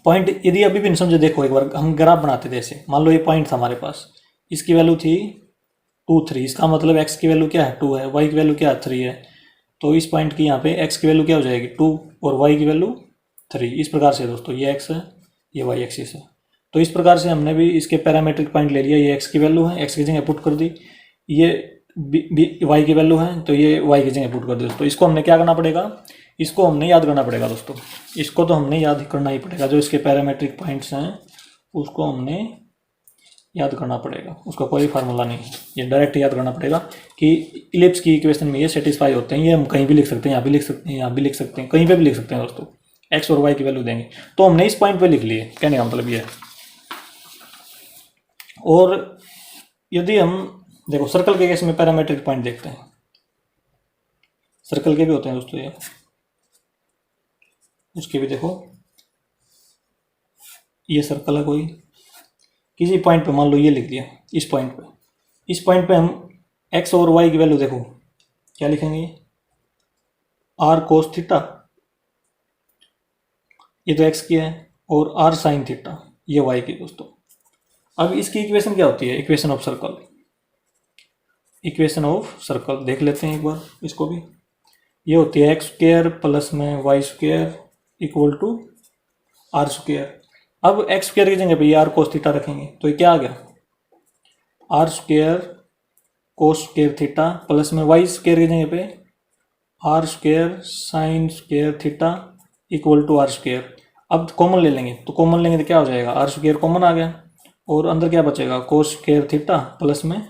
पॉइंट यदि अभी भी नहीं समझे, देखो एक बार हम ग्राफ बनाते थे ऐसे, मान लो ये पॉइंट था हमारे पास, इसकी वैल्यू थी 2 3, इसका मतलब एक्स की वैल्यू क्या है 2 है, वाई की वैल्यू क्या है 3 है। तो इस पॉइंट की यहाँ पे एक्स की वैल्यू क्या हो जाएगी 2 और वाई की वैल्यू 3, इस प्रकार से दोस्तों ये एक्स है ये वाई एक्सिस है। तो इस प्रकार से हमने भी इसके पैरामीट्रिक पॉइंट ले लिया, ये एक्स की वैल्यू है, एक्स की जगह पुट कर दी, ये वाई की वैल्यू है तो ये वाई की जगह पुट कर दी दोस्तों। इसको हमने क्या करना पड़ेगा, इसको हमने याद करना पड़ेगा दोस्तों, इसको तो हमने याद करना ही पड़ेगा, जो इसके पैरामीट्रिक पॉइंट्स हैं उसको हमने याद करना पड़ेगा, उसका कोई फार्मूला नहीं है, ये डायरेक्ट याद करना पड़ेगा कि इलिप्स की इक्वेशन में ये सेटिस्फाई होते हैं। ये हम कहीं भी लिख सकते हैं, यहाँ भी लिख सकते हैं, यहाँ भी लिख सकते हैं, कहीं पे भी लिख सकते हैं दोस्तों, एक्स और वाई की वैल्यू देंगे। तो हमने इस पॉइंट पे लिख लिए, कहने का मतलब ये है। और यदि हम देखो सर्कल के केस में पैरामीट्रिक पॉइंट देखते हैं, सर्कल के भी होते हैं दोस्तों ये, उसके भी देखो ये सर्कल है कोई, किसी पॉइंट पे मान लो ये लिख दिया, इस पॉइंट पे हम एक्स और वाई की वैल्यू देखो क्या लिखेंगे, आर कोस थीटा, ये तो एक्स की है, और आर साइन थीटा ये वाई की दोस्तों। अब इसकी इक्वेशन क्या होती है, इक्वेशन ऑफ सर्कल देख लेते हैं एक बार इसको भी। ये होती है एक्स स्क्वायर प्लस में y square equal to r square. अब एक्स स्क्वायर की जगह पे ये आर कोस थीटा रखेंगे, तो ये क्या आ गया r square cos square theta plus में वाई स्क्वायर की जगह पे r square sine square theta equal to r square. अब कॉमन ले लेंगे, तो कॉमन लेंगे तो क्या हो जाएगा, आर स्क्वायर कॉमन आ गया, और अंदर क्या बचेगा कोस स्क्वायर थीटा प्लस में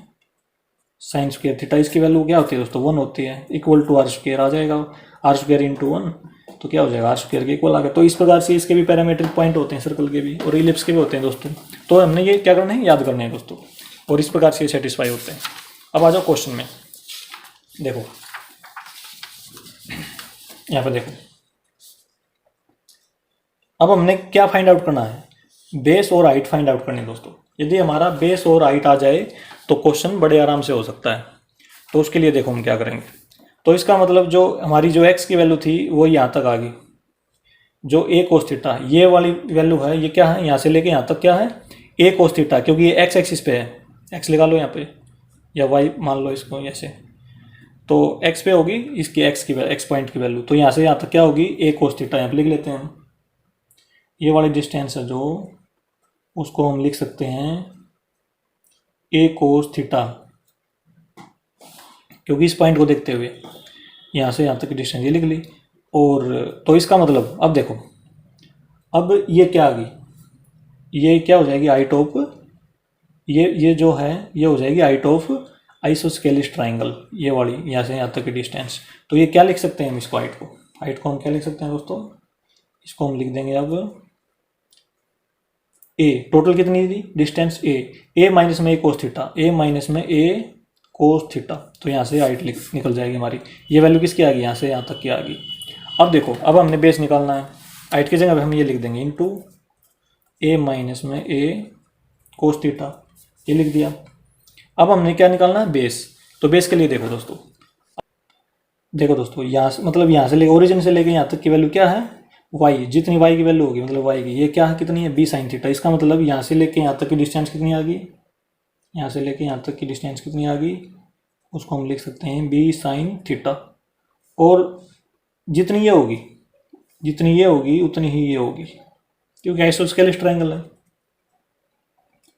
साइन स्क्वायर थीटा। इसकी वैल्यू क्या होती है दोस्तों 1 होती है, इक्वल टू आर स्क्वायर आ जाएगा, आर स्क्वायर इंटू 1, तो क्या हो जाएगा आर स्क्वायर के इक्वल आ गया। तो इस प्रकार से इसके भी पैरामीट्रिक पॉइंट होते हैं, सर्कल के भी और इलिप्स के भी होते हैं दोस्तों। तो हमने ये क्या करना है, याद करना है दोस्तों, और इस प्रकार से ये सेटिस्फाई होते हैं। अब आ जाओ क्वेश्चन में, देखो यहाँ पे देखो अब हमने क्या फाइंड आउट करना है, बेस और हाइट फाइंड आउट करनी है दोस्तों। यदि हमारा बेस और हाइट आ जाए तो क्वेश्चन बड़े आराम से हो सकता है। तो उसके लिए देखो हम क्या करेंगे। तो इसका मतलब जो हमारी जो एक्स की वैल्यू थी वो यहाँ तक आ गई, जो ए कोस थीटा ये वाली वैल्यू है, ये क्या है, यहाँ से लेके यहाँ तक क्या है, ए कोस थीटा, क्योंकि ये एक्स एक्सिस पे है, एक्स लगा लो यहाँ पे या वाई मान लो इसको ऐसे, तो एक्स पे होगी इसकी एक्स पॉइंट की वैल्यू, तो यहाँ से यहाँ तक क्या होगी, ए कोस थीटा, यहाँ पे लिख लेते हैं हम। ये वाली डिस्टेंस है जो, उसको हम लिख सकते हैं ए कोस थीटा, क्योंकि इस पॉइंट को देखते हुए यहाँ से यहाँ तक की डिस्टेंस ये लिख ली। और तो इसका मतलब अब देखो, अब ये क्या आ गई, ये क्या हो जाएगी, हाइट ऑफ, ये जो है ये हो जाएगी हाइट ऑफ आइसोस्केलिस ट्राइंगल, ये वाली यहाँ से यहाँ तक की डिस्टेंस। तो ये क्या लिख सकते हैं हम, इसको हाइट को हम क्या लिख सकते हैं दोस्तों, इसको हम लिख देंगे अब ए, टोटल कितनी थी डिस्टेंस ए माइनस में ए कोस थीटा, ए माइनस में ए कोस थीटा, तो यहाँ से हाइट निकल जाएगी हमारी। ये वैल्यू किसकी आ गई, यहाँ से यहाँ तक की आ गई। अब देखो, अब हमने बेस निकालना है, हाइट की जगह हम ये लिख देंगे इनटू ए माइनस में ए कोस थीटा, ये लिख दिया। अब हमने क्या निकालना है, बेस। तो बेस के लिए देखो दोस्तों यहाँ से, मतलब यहाँ से ले ओरिजिन से लेके यहाँ तक की वैल्यू क्या है, वाई, जितनी वाई की वैल्यू होगी मतलब वाई की, ये क्या है, कितनी है, बी साइन थीटा। इसका मतलब यहाँ से लेके यहाँ तक की डिस्टेंस कितनी आ गई, यहाँ से लेके यहाँ तक की डिस्टेंस कितनी आ गई, उसको हम लिख सकते हैं बी साइन थीटा। और जितनी ये होगी उतनी ही ये होगी, क्योंकि आइसोस्केलिस ट्रायंगल है,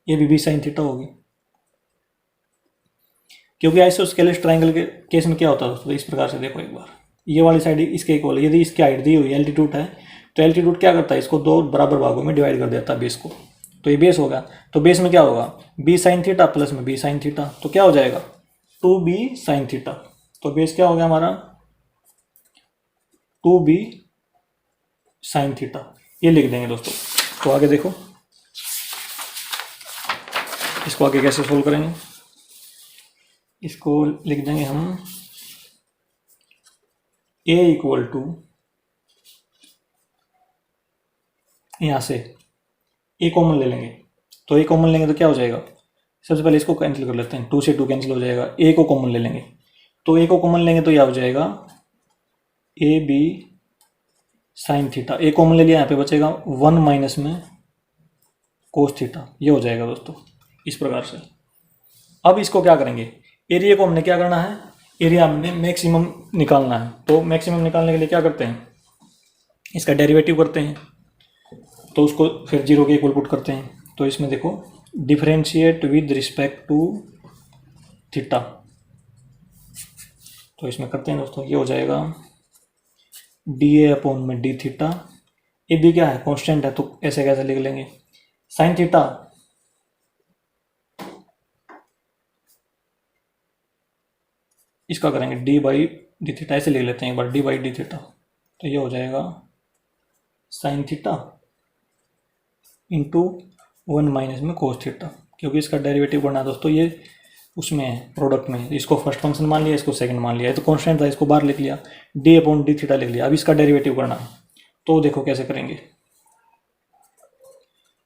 ये भी साइन थीटा होगी। क्योंकि आइसोस्केलिस ट्रायंगल के केस में क्या होता है दोस्तों, इस प्रकार से देखो एक बार, ये वाली साइड इसके इक्वल, यदि इसकी हाइट दी हुई एल्टीट्यूड है तो एल्टीट्यूड क्या करता है, इसको दो बराबर भागों में डिवाइड कर देता है बेस को, तो ये बेस होगा। तो बेस में क्या होगा, बी साइन थीटा प्लस में बी साइन थीटा, तो क्या हो जाएगा 2b साइन थीटा। तो बेस क्या हो गया हमारा 2b साइन थीटा, ये लिख देंगे दोस्तों। तो आगे देखो, इसको आगे कैसे सोल्व करेंगे, इसको लिख देंगे हम a इक्वल टू, यहाँ से a कॉमन ले लेंगे, तो a कॉमन लेंगे तो क्या हो जाएगा, सबसे पहले इसको कैंसिल कर लेते हैं, 2 से 2 कैंसिल हो जाएगा, a को कॉमन ले लेंगे, तो a को कॉमन लेंगे तो यह हो जाएगा a b sine theta, a common ले लिया, यहाँ पे बचेगा 1 माइनस में कोस थीटा, ये हो जाएगा दोस्तों इस प्रकार से। अब इसको क्या करेंगे, एरिया को हमने क्या करना है, एरिया हमने मैक्सिमम निकालना है। तो मैक्सिमम निकालने के लिए क्या करते हैं, इसका डेरिवेटिव करते हैं, तो उसको फिर 0 के इक्वल पुट करते हैं। तो इसमें देखो differentiate with respect to theta, तो इसमें करते हैं दोस्तों, ये हो जाएगा डी ए अपॉन में डी थीटा, ये भी क्या है कांस्टेंट है, तो ऐसे कैसे लिख लेंगे, साइन थीटा इसका करेंगे डी बाई डी थीटा, ऐसे लिख लेते हैं एक बार, डी बाई डी थीटा, तो ये हो जाएगा साइन थीटा इंटू 1 माइनस में कोस थीटा, क्योंकि इसका डेरिवेटिव करना है दोस्तों, ये उसमें है प्रोडक्ट में, इसको फर्स्ट फंक्शन मान लिया, इसको सेकंड मान लिया, तो कांस्टेंट था इसको बाहर लिख लिया, डी अपॉन डी थीटा लिख लिया। अब इसका डेरिवेटिव करना है, तो देखो कैसे करेंगे,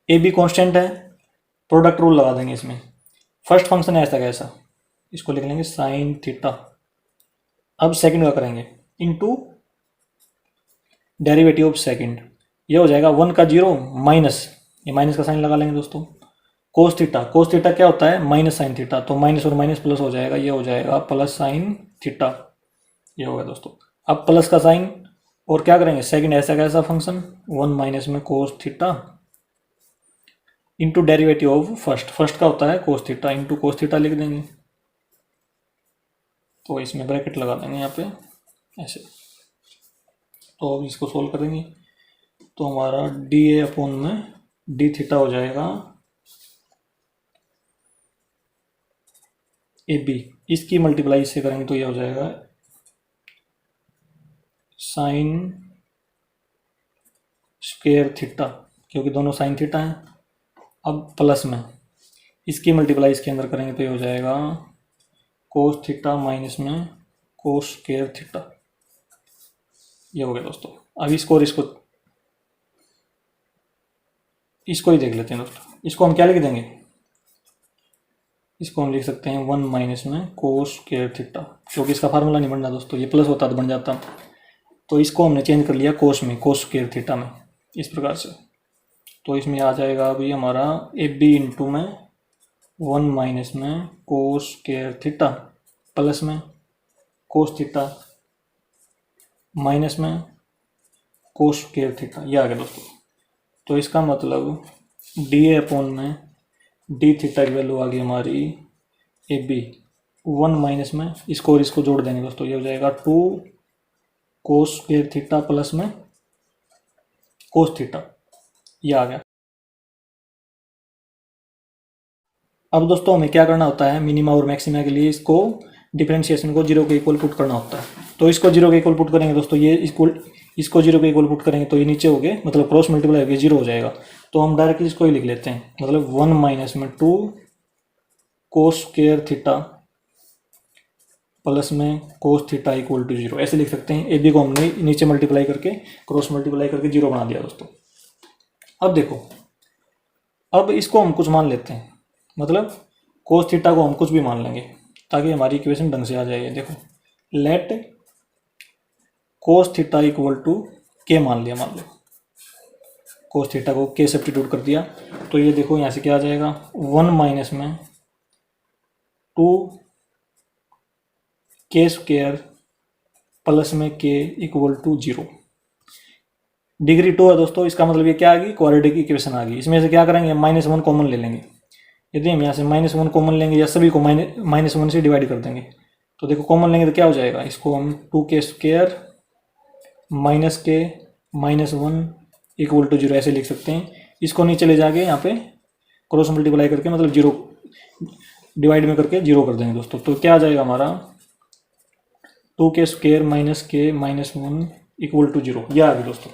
ए बी कांस्टेंट है, प्रोडक्ट रूल लगा देंगे इसमें, फर्स्ट फंक्शन है ऐसा कैसा, इसको लिख लेंगे साइन थीटा। अब सेकंड का करेंगे इनटू डेरिवेटिव ऑफ सेकंड, ये हो जाएगा 1 का 0 माइनस, ये माइनस का साइन लगा लेंगे दोस्तों, कोस थीटा क्या होता है माइनस साइन थीटा, तो माइनस और माइनस प्लस हो जाएगा, ये हो जाएगा प्लस साइन थीटा, ये होगा दोस्तों। अब प्लस का साइन, और क्या करेंगे सेकंड ऐसा कैसा फंक्शन 1 माइनस में cos theta into derivative of first का होता है cos theta into cos theta लिख देंगे, तो इसमें ब्रैकेट लगा देंगे यहाँ पे ऐसे। तो अब इसको सोल्व करेंगे, तो हमारा डी ए अपॉन में डी थीटा हो जाएगा ए बी, इसकी मल्टीप्लाई इससे करेंगे तो ये हो जाएगा साइन स्क्वायर थीटा, क्योंकि दोनों साइन थीटा हैं। अब प्लस में इसकी मल्टीप्लाई इसके अंदर करेंगे तो ये हो जाएगा कोस थीटा माइनस में कोस स्क्वायर थीटा, ये हो गया दोस्तों। अब इसको और इसको इसको ही देख लेते हैं दोस्तों। इसको हम क्या लिख देंगे, इसको हम लिख सकते हैं 1 माइनस में कोस स्क्वायर थीटा, क्योंकि इसका फार्मूला नहीं बनना दोस्तों, ये प्लस होता तो बन जाता। तो इसको हमने चेंज कर लिया कोस में, कोस स्क्वायर थीटा में, इस प्रकार से। तो इसमें आ जाएगा अभी हमारा ए बी इंटू में 1 माइनस में कोस स्क्वायर थीटा प्लस में कोस थीटा माइनस में कोस स्क्वायर थीटा, ये आ गया दोस्तों। तो इसका मतलब डी ए अपॉन में डी थीटा की वैल्यू आ गई हमारी ए बी 1 माइनस में, इसको और इसको जोड़ देंगे दोस्तों, ये हो जाएगा 2 कोस स्क्वायर थीटा प्लस में कोस थीटा, ये आ गया। अब दोस्तों हमें क्या करना होता है, मिनिमा और मैक्सिमा के लिए इसको डिफरेंशिएशन को जीरो के इक्वल पुट करना होता है। तो इसको जीरो के इक्वल पुट करेंगे दोस्तों, ये इसको जीरो के इक्वल पुट करेंगे तो ये नीचे हो गए, मतलब क्रॉस मल्टीप्लाई हो गया, जीरो हो जाएगा। तो हम डायरेक्टली इसको ही लिख लेते हैं, मतलब 1 माइनस में 2 कोस स्क्वायर थीटा प्लस में cos theta equal to zero, ऐसे लिख सकते हैं। ए बी को हमने नीचे मल्टीप्लाई करके क्रॉस मल्टीप्लाई करके जीरो बना दिया दोस्तों। अब देखो, अब इसको हम कुछ मान लेते हैं, मतलब कोस थीटा को हम कुछ भी मान लेंगे ताकि हमारी इक्वेशन ढंग से आ जाए। देखो, let cos theta equal to k मान लिया, मान लो कोस थीटा को के सब्स्टिट्यूट कर दिया, तो ये देखो यहाँ से क्या आ जाएगा 1 माइनस में 2 के स्क्वायर प्लस में के इक्वल टू जीरो। डिग्री 2 है दोस्तों, इसका मतलब ये क्या आ गई, क्वाड्रेटिक इक्वेशन आ गई। इसमें से क्या करेंगे, -1 कॉमन ले लेंगे। यदि हम यहाँ से -1 कॉमन लेंगे या सभी को -1 से डिवाइड कर देंगे, तो देखो कॉमन लेंगे तो क्या हो जाएगा, इसको हम 2 के स्क्वायर माइनस के -1 इक्वल टू जीरो ऐसे लिख सकते हैं। इसको नीचे ले जाके यहाँ पे क्रॉस मल्टीप्लाई करके, मतलब जीरो डिवाइड में करके जीरो कर देंगे दोस्तों। तो क्या आ जाएगा हमारा 2 के स्क्वायर माइनस के -1 इक्वल टू जीरो, यह आ गई दोस्तों।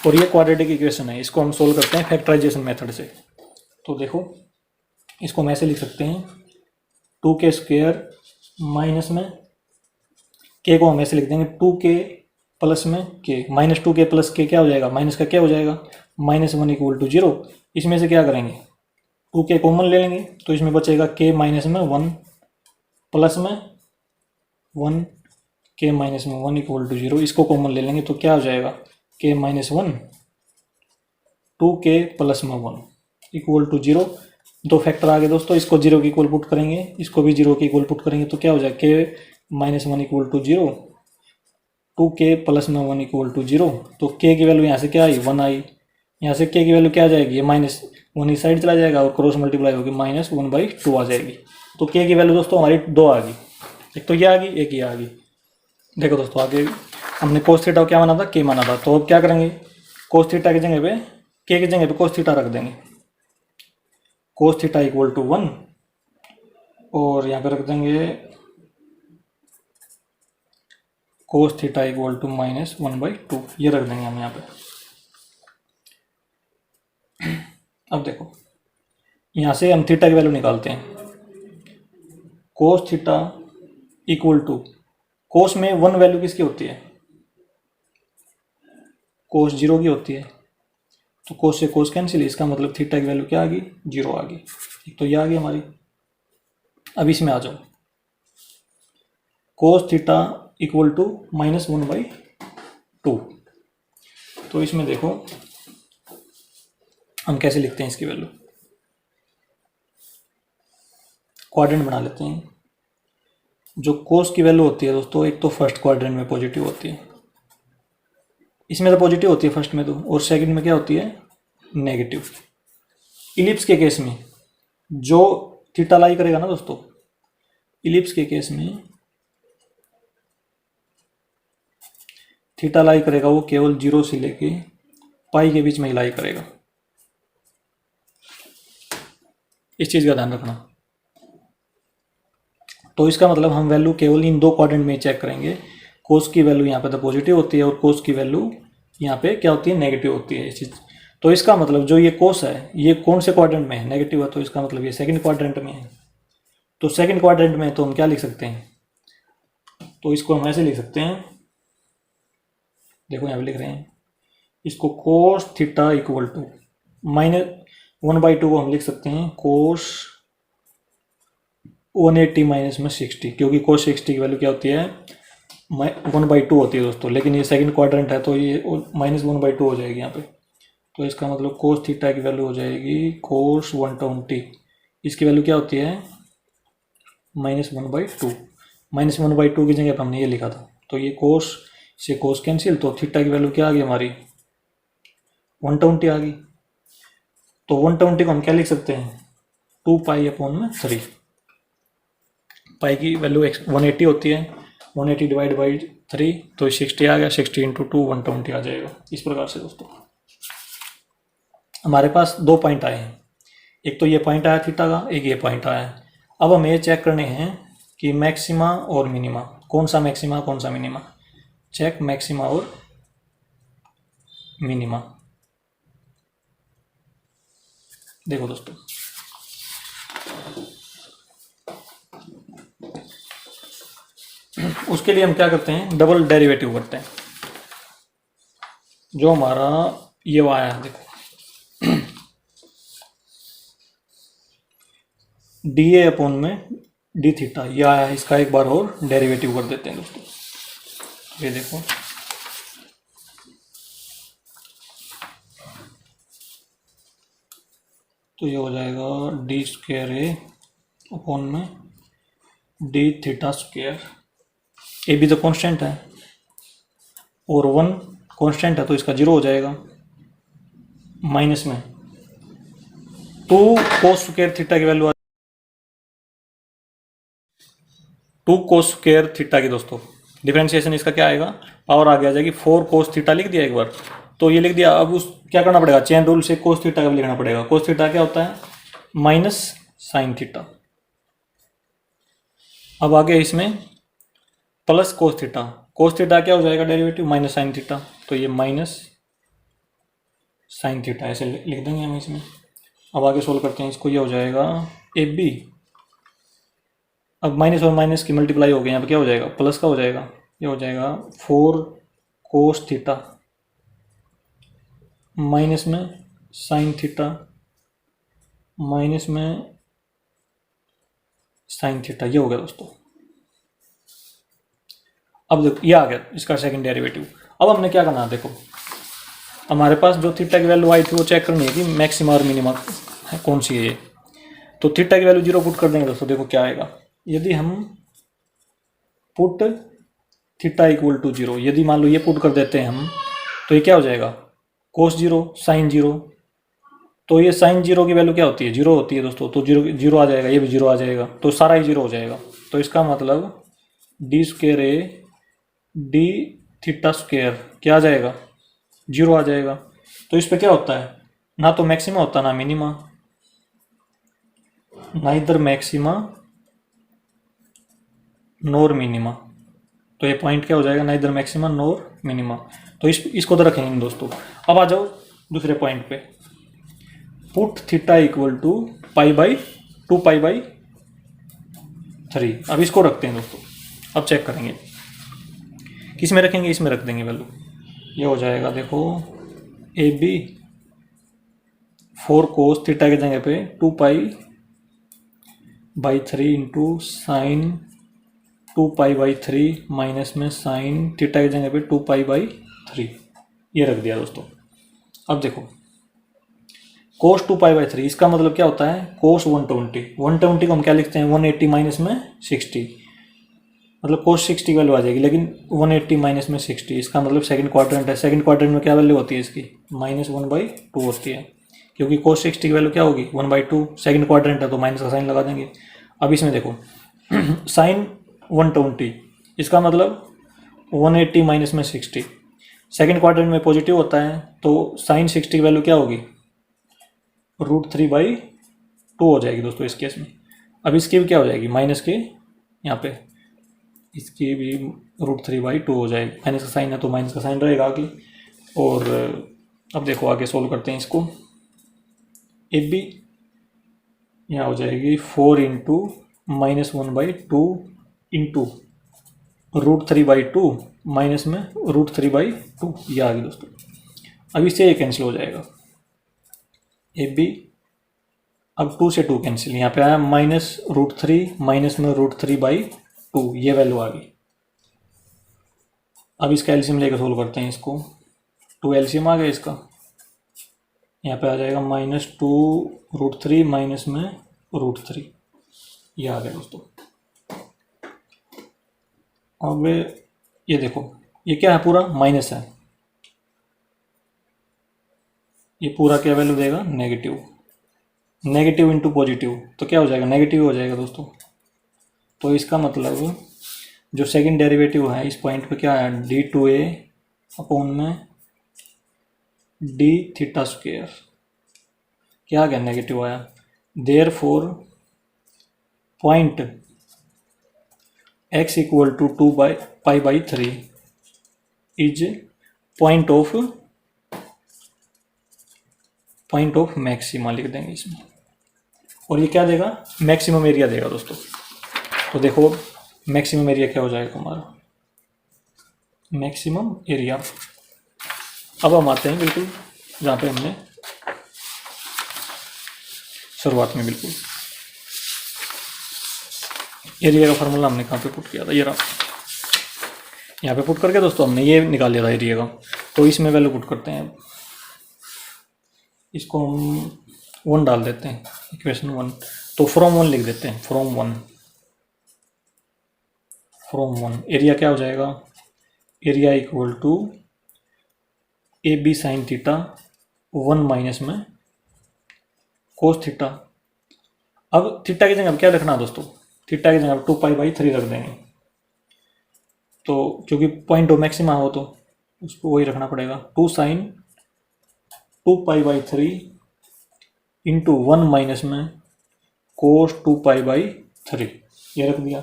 और ये क्वाड्रेटिक इक्वेशन है, इसको हम सोल्व करते हैं फैक्टराइजेशन मेथड से। तो देखो, इसको हम ऐसे लिख सकते हैं 2 के स्क्वायर माइनस में के को हम ऐसे लिख देंगे 2 के प्लस में के, -2 के प्लस के क्या हो जाएगा, माइनस का क्या हो जाएगा -1 इक्वल टू जीरो। इसमें से क्या करेंगे 2 के कॉमन ले लेंगे, तो इसमें बचेगा के माइनस में 1 प्लस में 1 के माइनस में 1 इक्वल टू जीरो। इसको कॉमन ले लेंगे तो क्या हो जाएगा के -1 2 के प्लस में 1 इक्वल टू जीरो। दो फैक्टर आ गए दोस्तों, इसको जीरो के इक्वल पुट करेंगे, इसको भी जीरो के इक्वल पुट करेंगे तो क्या हो जाएगा के -1 इक्वल टू जीरो, 2 के प्लस में 1 इक्वल टू जीरो। तो के की वैल्यू यहाँ से क्या आई 1 आई, यहाँ से के की वैल्यू क्या आ जाएगी, ये -1 इस साइड चला जाएगा और क्रॉस मल्टीप्लाई होगी -1/2 आ जाएगी। तो के की वैल्यू दोस्तों हमारी 2 आ गई, एक तो ये आ गई, एक ये आ गई। देखो दोस्तों, आगे हमने कोस थीटा को क्या माना था, के माना था। तो अब क्या करेंगे, कोस थीटा की जगह पे के की जगह पे कोस थीटा रख देंगे, कोस थीटा इक्वल टू 1, और यहाँ पे रख देंगे कोस थीटा इक्वल टू -1/2, ये रख देंगे हम यहाँ पे। अब देखो, यहाँ से हम थीटा की वैल्यू निकालते हैं, कोस थीटा इक्वल टू, कोस में 1 वैल्यू किसकी होती है, कोस 0 की होती है। तो कोस से कोस कैंसिल, इसका मतलब थीटा की वैल्यू क्या आ गई 0 आ गई। एक तो ये आ गई हमारी। अब इसमें आ जाओ, कोस थीटा इक्वल टू -1/2। तो इसमें देखो हम कैसे लिखते हैं इसकी वैल्यू, क्वाड्रेंट बना लेते हैं। जो कोस की वैल्यू होती है दोस्तों, एक तो फर्स्ट क्वाड्रेंट में पॉजिटिव होती है, इसमें तो पॉजिटिव होती है फर्स्ट में तो, और सेकंड में क्या होती है नेगेटिव। इलिप्स के केस में जो थीटा लाई करेगा ना दोस्तों, इलिप्स के केस में थीटा लाई करेगा वो केवल 0 से लेके पाई के बीच में ही लाई करेगा, इस चीज का ध्यान रखना। तो इसका मतलब हम वैल्यू केवल इन 2 क्वाड्रेंट में चेक करेंगे। कोस की वैल्यू यहाँ पे तो पॉजिटिव होती है और कोस की वैल्यू यहाँ पे क्या होती है नेगेटिव होती है, इस चीज। तो इसका मतलब जो ये कोस है ये कौन से क्वाड्रेंट में है, नेगेटिव है, तो इसका मतलब ये सेकंड क्वाड्रेंट में है। तो सेकंड क्वाड्रेंट में तो हम क्या लिख सकते हैं, तो इसको हम ऐसे लिख सकते हैं, देखो यहाँ पे लिख रहे हैं इसको कोस थीटा इक्वल टू 1/2 को हम लिख सकते हैं कोस 180 माइनस में 60, क्योंकि कोस 60 की वैल्यू क्या होती है 1/2 होती है दोस्तों, लेकिन ये सेकंड क्वाड्रेंट है तो ये -1/2 हो जाएगी यहाँ पे। तो इसका मतलब कोस थीटा की वैल्यू हो जाएगी कोस 120, इसकी वैल्यू क्या होती है -1/2। -1/2 की जगह पर हमने ये लिखा था, तो ये कोस से कोस कैंसिल, तो थीटा की वैल्यू क्या आ गई हमारी 120 आ गई। तो 120 को हम क्या लिख सकते हैं 2π/3। पाई की वैल्यू 180 होती है, 180 डिवाइड बाई 3 तो 60 आ गया, 60 इंटू 2 120 आ जाएगा। इस प्रकार से दोस्तों हमारे पास 2 पॉइंट आए हैं, एक तो ये पॉइंट आया थीटा का, एक ये पॉइंट आया है। अब हमें ये चेक करने हैं कि मैक्सिमा और मिनिमा, कौन सा मैक्सिमा कौन सा मिनिमा। चेक मैक्सिमा और मिनिमा। देखो दोस्तों उसके लिए हम क्या करते हैं डबल डेरिवेटिव करते हैं। जो हमारा ये आया है देखो dA/में d थीटा, यह आया है, इसका एक बार और डेरिवेटिव कर देते हैं दोस्तों। ये देखो तो ये हो जाएगा d²A/में d थीटा स्क्वायर। ए भी तो कांस्टेंट है और 1 कांस्टेंट है तो इसका 0 हो जाएगा। माइनस में 2 कोस स्क्वायर थीटा की वैल्यू 2 कोस स्क्वायर थीटा की दोस्तों डिफरेंशिएशन इसका क्या आएगा, पावर आगे आ जाएगी 4 कोस थीटा लिख दिया एक बार, तो ये लिख दिया। अब उस क्या करना पड़ेगा चेन रूल से कोस थीटा का भी लिखना पड़ेगा। कोस थीटा क्या होता है माइनस साइन थीटा। अब आगे इसमें plus cos theta, cos theta क्या हो जाएगा डेरिवेटिव माइनस साइन थीटा, तो ये माइनस साइन थीटा ऐसे लिख देंगे हम इसमें। अब आगे सोल्व करते हैं इसको, ये हो जाएगा AB। अब माइनस और माइनस की मल्टीप्लाई हो गई, यहाँ पे क्या हो जाएगा प्लस का हो जाएगा, ये हो जाएगा 4 कोस थीटा माइनस में साइन थीटा माइनस में साइन थीटा, ये हो गया दोस्तों। अब देखो ये आ गया इसका सेकंड डेरिवेटिव। अब हमने क्या करना है देखो, हमारे पास जो थीटा की वैल्यू आई थी वो चेक करनी है कि मैक्सिमा और मिनिमा कौन सी है ये। तो थीटा की वैल्यू 0 पुट कर देंगे दोस्तों। देखो क्या आएगा, यदि हम पुट थीटा इक्वल टू 0, यदि मान लो ये पुट कर देते हैं हम, तो ये क्या हो जाएगा कोस 0 साइन 0। तो ये साइन 0 की वैल्यू क्या होती है 0 होती है दोस्तों, तो 0 आ जाएगा, ये भी 0 आ जाएगा, तो सारा ही 0 हो जाएगा। तो इसका मतलब d²A d थीटा स्क्वायर क्या आ जाएगा 0 आ जाएगा। तो इस पे क्या होता है ना तो मैक्सिमा होता ना मिनिमा, ना इधर मैक्सिमा नोर मिनिमा। तो ये पॉइंट क्या हो जाएगा ना इधर मैक्सिमा नोर मिनिमा। तो इसको तो रखेंगे दोस्तों। अब आ जाओ दूसरे पॉइंट पे, पुट थीटा इक्वल टू π/2π/3। अब इसको रखते हैं दोस्तों। अब चेक करेंगे किस में रखेंगे, इसमें रख देंगे वैल्यू। ये हो जाएगा देखो AB 4 कोस थीटा की जगह पे 2π/3 इंटू साइन 2π/3 माइनस में साइन थीटा की जगह पे 2π/3 ये रख दिया दोस्तों। अब देखो कोस 2π/3 इसका मतलब क्या होता है कोस 120 को हम क्या लिखते हैं 180 माइनस में 60, मतलब कोस 60 की वैल्यू आ जाएगी, लेकिन 180 माइनस में 60 इसका मतलब सेकंड क्वाड्रेंट है। सेकंड क्वाड्रेंट में क्या वैल्यू होती है इसकी -1/2 होती है, क्योंकि कोस 60 की वैल्यू क्या होगी 1/2, सेकंड क्वाड्रेंट है तो माइनस का साइन लगा देंगे। अब इसमें देखो साइन 120 इसका मतलब 180 माइनस में 60, सेकंड क्वाड्रेंट में पॉजिटिव होता है तो साइन 60 की वैल्यू क्या होगी √3/2 हो जाएगी दोस्तों इस केस में। अब इसकी भी क्या हो जाएगी माइनस के, यहाँ पे इसकी भी √3/2 हो जाएगी, माइनस का साइन है तो माइनस का साइन रहेगा आगे। और अब देखो आगे सोल्व करते हैं इसको। AB यहाँ हो जाएगी 4 इंटू -1/2 इंटू √3/2 माइनस में √3/2 ये आ गई दोस्तों। अब इससे ये कैंसिल हो जाएगा। AB अब 2 से 2 कैंसिल, यहाँ पे आया -√3 माइनस में √3/2, ये वैल्यू आ गई। अब इसका एलसीएम लेकर सोल्व करते हैं इसको। 2 एलसीएम आ गया इसका, यहाँ पे आ जाएगा -2√3 माइनस में √3, ये आ गया दोस्तों। अब ये देखो, ये क्या है, पूरा माइनस है, ये पूरा क्या वैल्यू देगा, नेगेटिव। नेगेटिव इंटू पॉजिटिव तो क्या हो जाएगा, नेगेटिव हो जाएगा दोस्तों। तो इसका मतलब जो सेकंड डेरिवेटिव है इस पॉइंट पे क्या है, d2a अपॉन में d², क्या आ गया, नेगेटिव आया। Therefore point x equal to 2π/3 is point of maxima लिख देंगे इसमें, और ये क्या देगा, मैक्सिमम एरिया देगा दोस्तों। तो देखो मैक्सिमम एरिया क्या हो जाएगा हमारा, मैक्सिमम एरिया। अब हम आते हैं बिल्कुल जहाँ पे हमने शुरुआत में बिल्कुल एरिया का फार्मूला हमने कहाँ पे पुट किया था, ये रहा, यहाँ पे पुट करके दोस्तों हमने ये निकाल लिया था एरिया का। तो इसमें वैल्यू पुट करते हैं, इसको हम 1 डाल देते हैं, इक्वेशन 1। तो फ्रॉम 1 लिख देते हैं, फ्रॉम 1 एरिया क्या हो जाएगा, area equal to AB sin theta 1 minus में कोस थीटा। अब थीटा की जगह अब क्या रखना दोस्तों, थीटा की जगह 2π/3 रख देंगे। तो क्योंकि पॉइंट ऑफ मैक्सिमा हो तो उसको वही रखना पड़ेगा, 2 sin 2π/3 इंटू 1 माइनस में कोस 2π/3, ये रख दिया।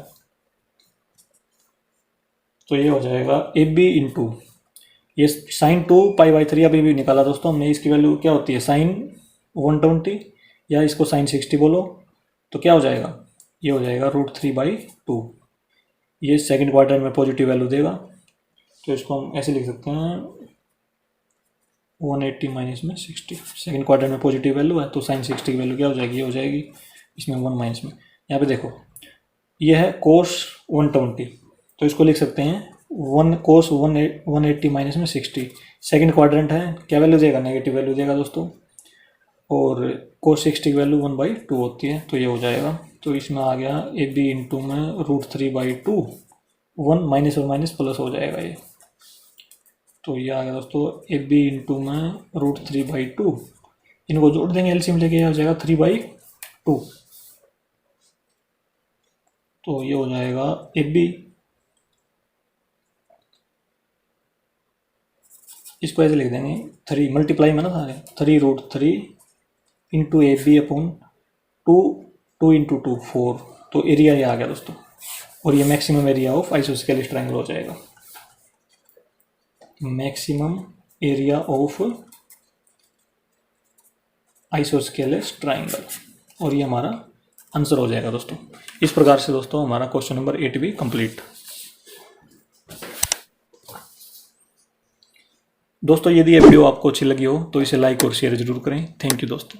तो ये हो जाएगा AB इंटू ये sin 2π/3 अभी भी निकाला दोस्तों हमने, इसकी वैल्यू क्या होती है, sin 120 या इसको sin 60 बोलो, तो क्या हो जाएगा, ये हो जाएगा √3/2। ये सेकंड क्वार्टर में पॉजिटिव वैल्यू देगा, तो इसको हम ऐसे लिख सकते हैं 180 माइनस में 60, सेकंड क्वार्टर में पॉजिटिव वैल्यू है, तो sin 60 की वैल्यू क्या हो जाएगी, ये हो जाएगी इसमें 1 माइनस में। यहाँ पे देखो ये है cos 120, तो इसको लिख सकते हैं 1 cos 180 माइनस में 60, सेकंड क्वाड्रेंट है, क्या वैल्यू देगा, नेगेटिव वैल्यू देगा दोस्तों, और cos 60 की वैल्यू 1/2 होती है, तो ये हो जाएगा। तो इसमें आ गया AB इंटू में √3/2, 1 माइनस और माइनस प्लस हो जाएगा ये, तो ये आ गया दोस्तों AB इंटू में √3/2, इनको जोड़ देंगे एलसीएम लेके, हो जाएगा 3/2, तो ये हो जाएगा AB, इसको ऐसे लिख देंगे 3 मल्टीप्लाई में ना सारे, 3√3 इंटू AB अपॉन 2 इंटू 2 4, तो एरिया ये आ गया दोस्तों, और ये maximum area of isosceles triangle हो जाएगा, maximum area of isosceles triangle, और ये हमारा आंसर हो जाएगा दोस्तों। इस प्रकार से दोस्तों हमारा क्वेश्चन नंबर 8 भी कंप्लीट। दोस्तों यदि ये वीडियो आपको अच्छी लगी हो तो इसे लाइक और शेयर जरूर करें। थैंक यू दोस्तों।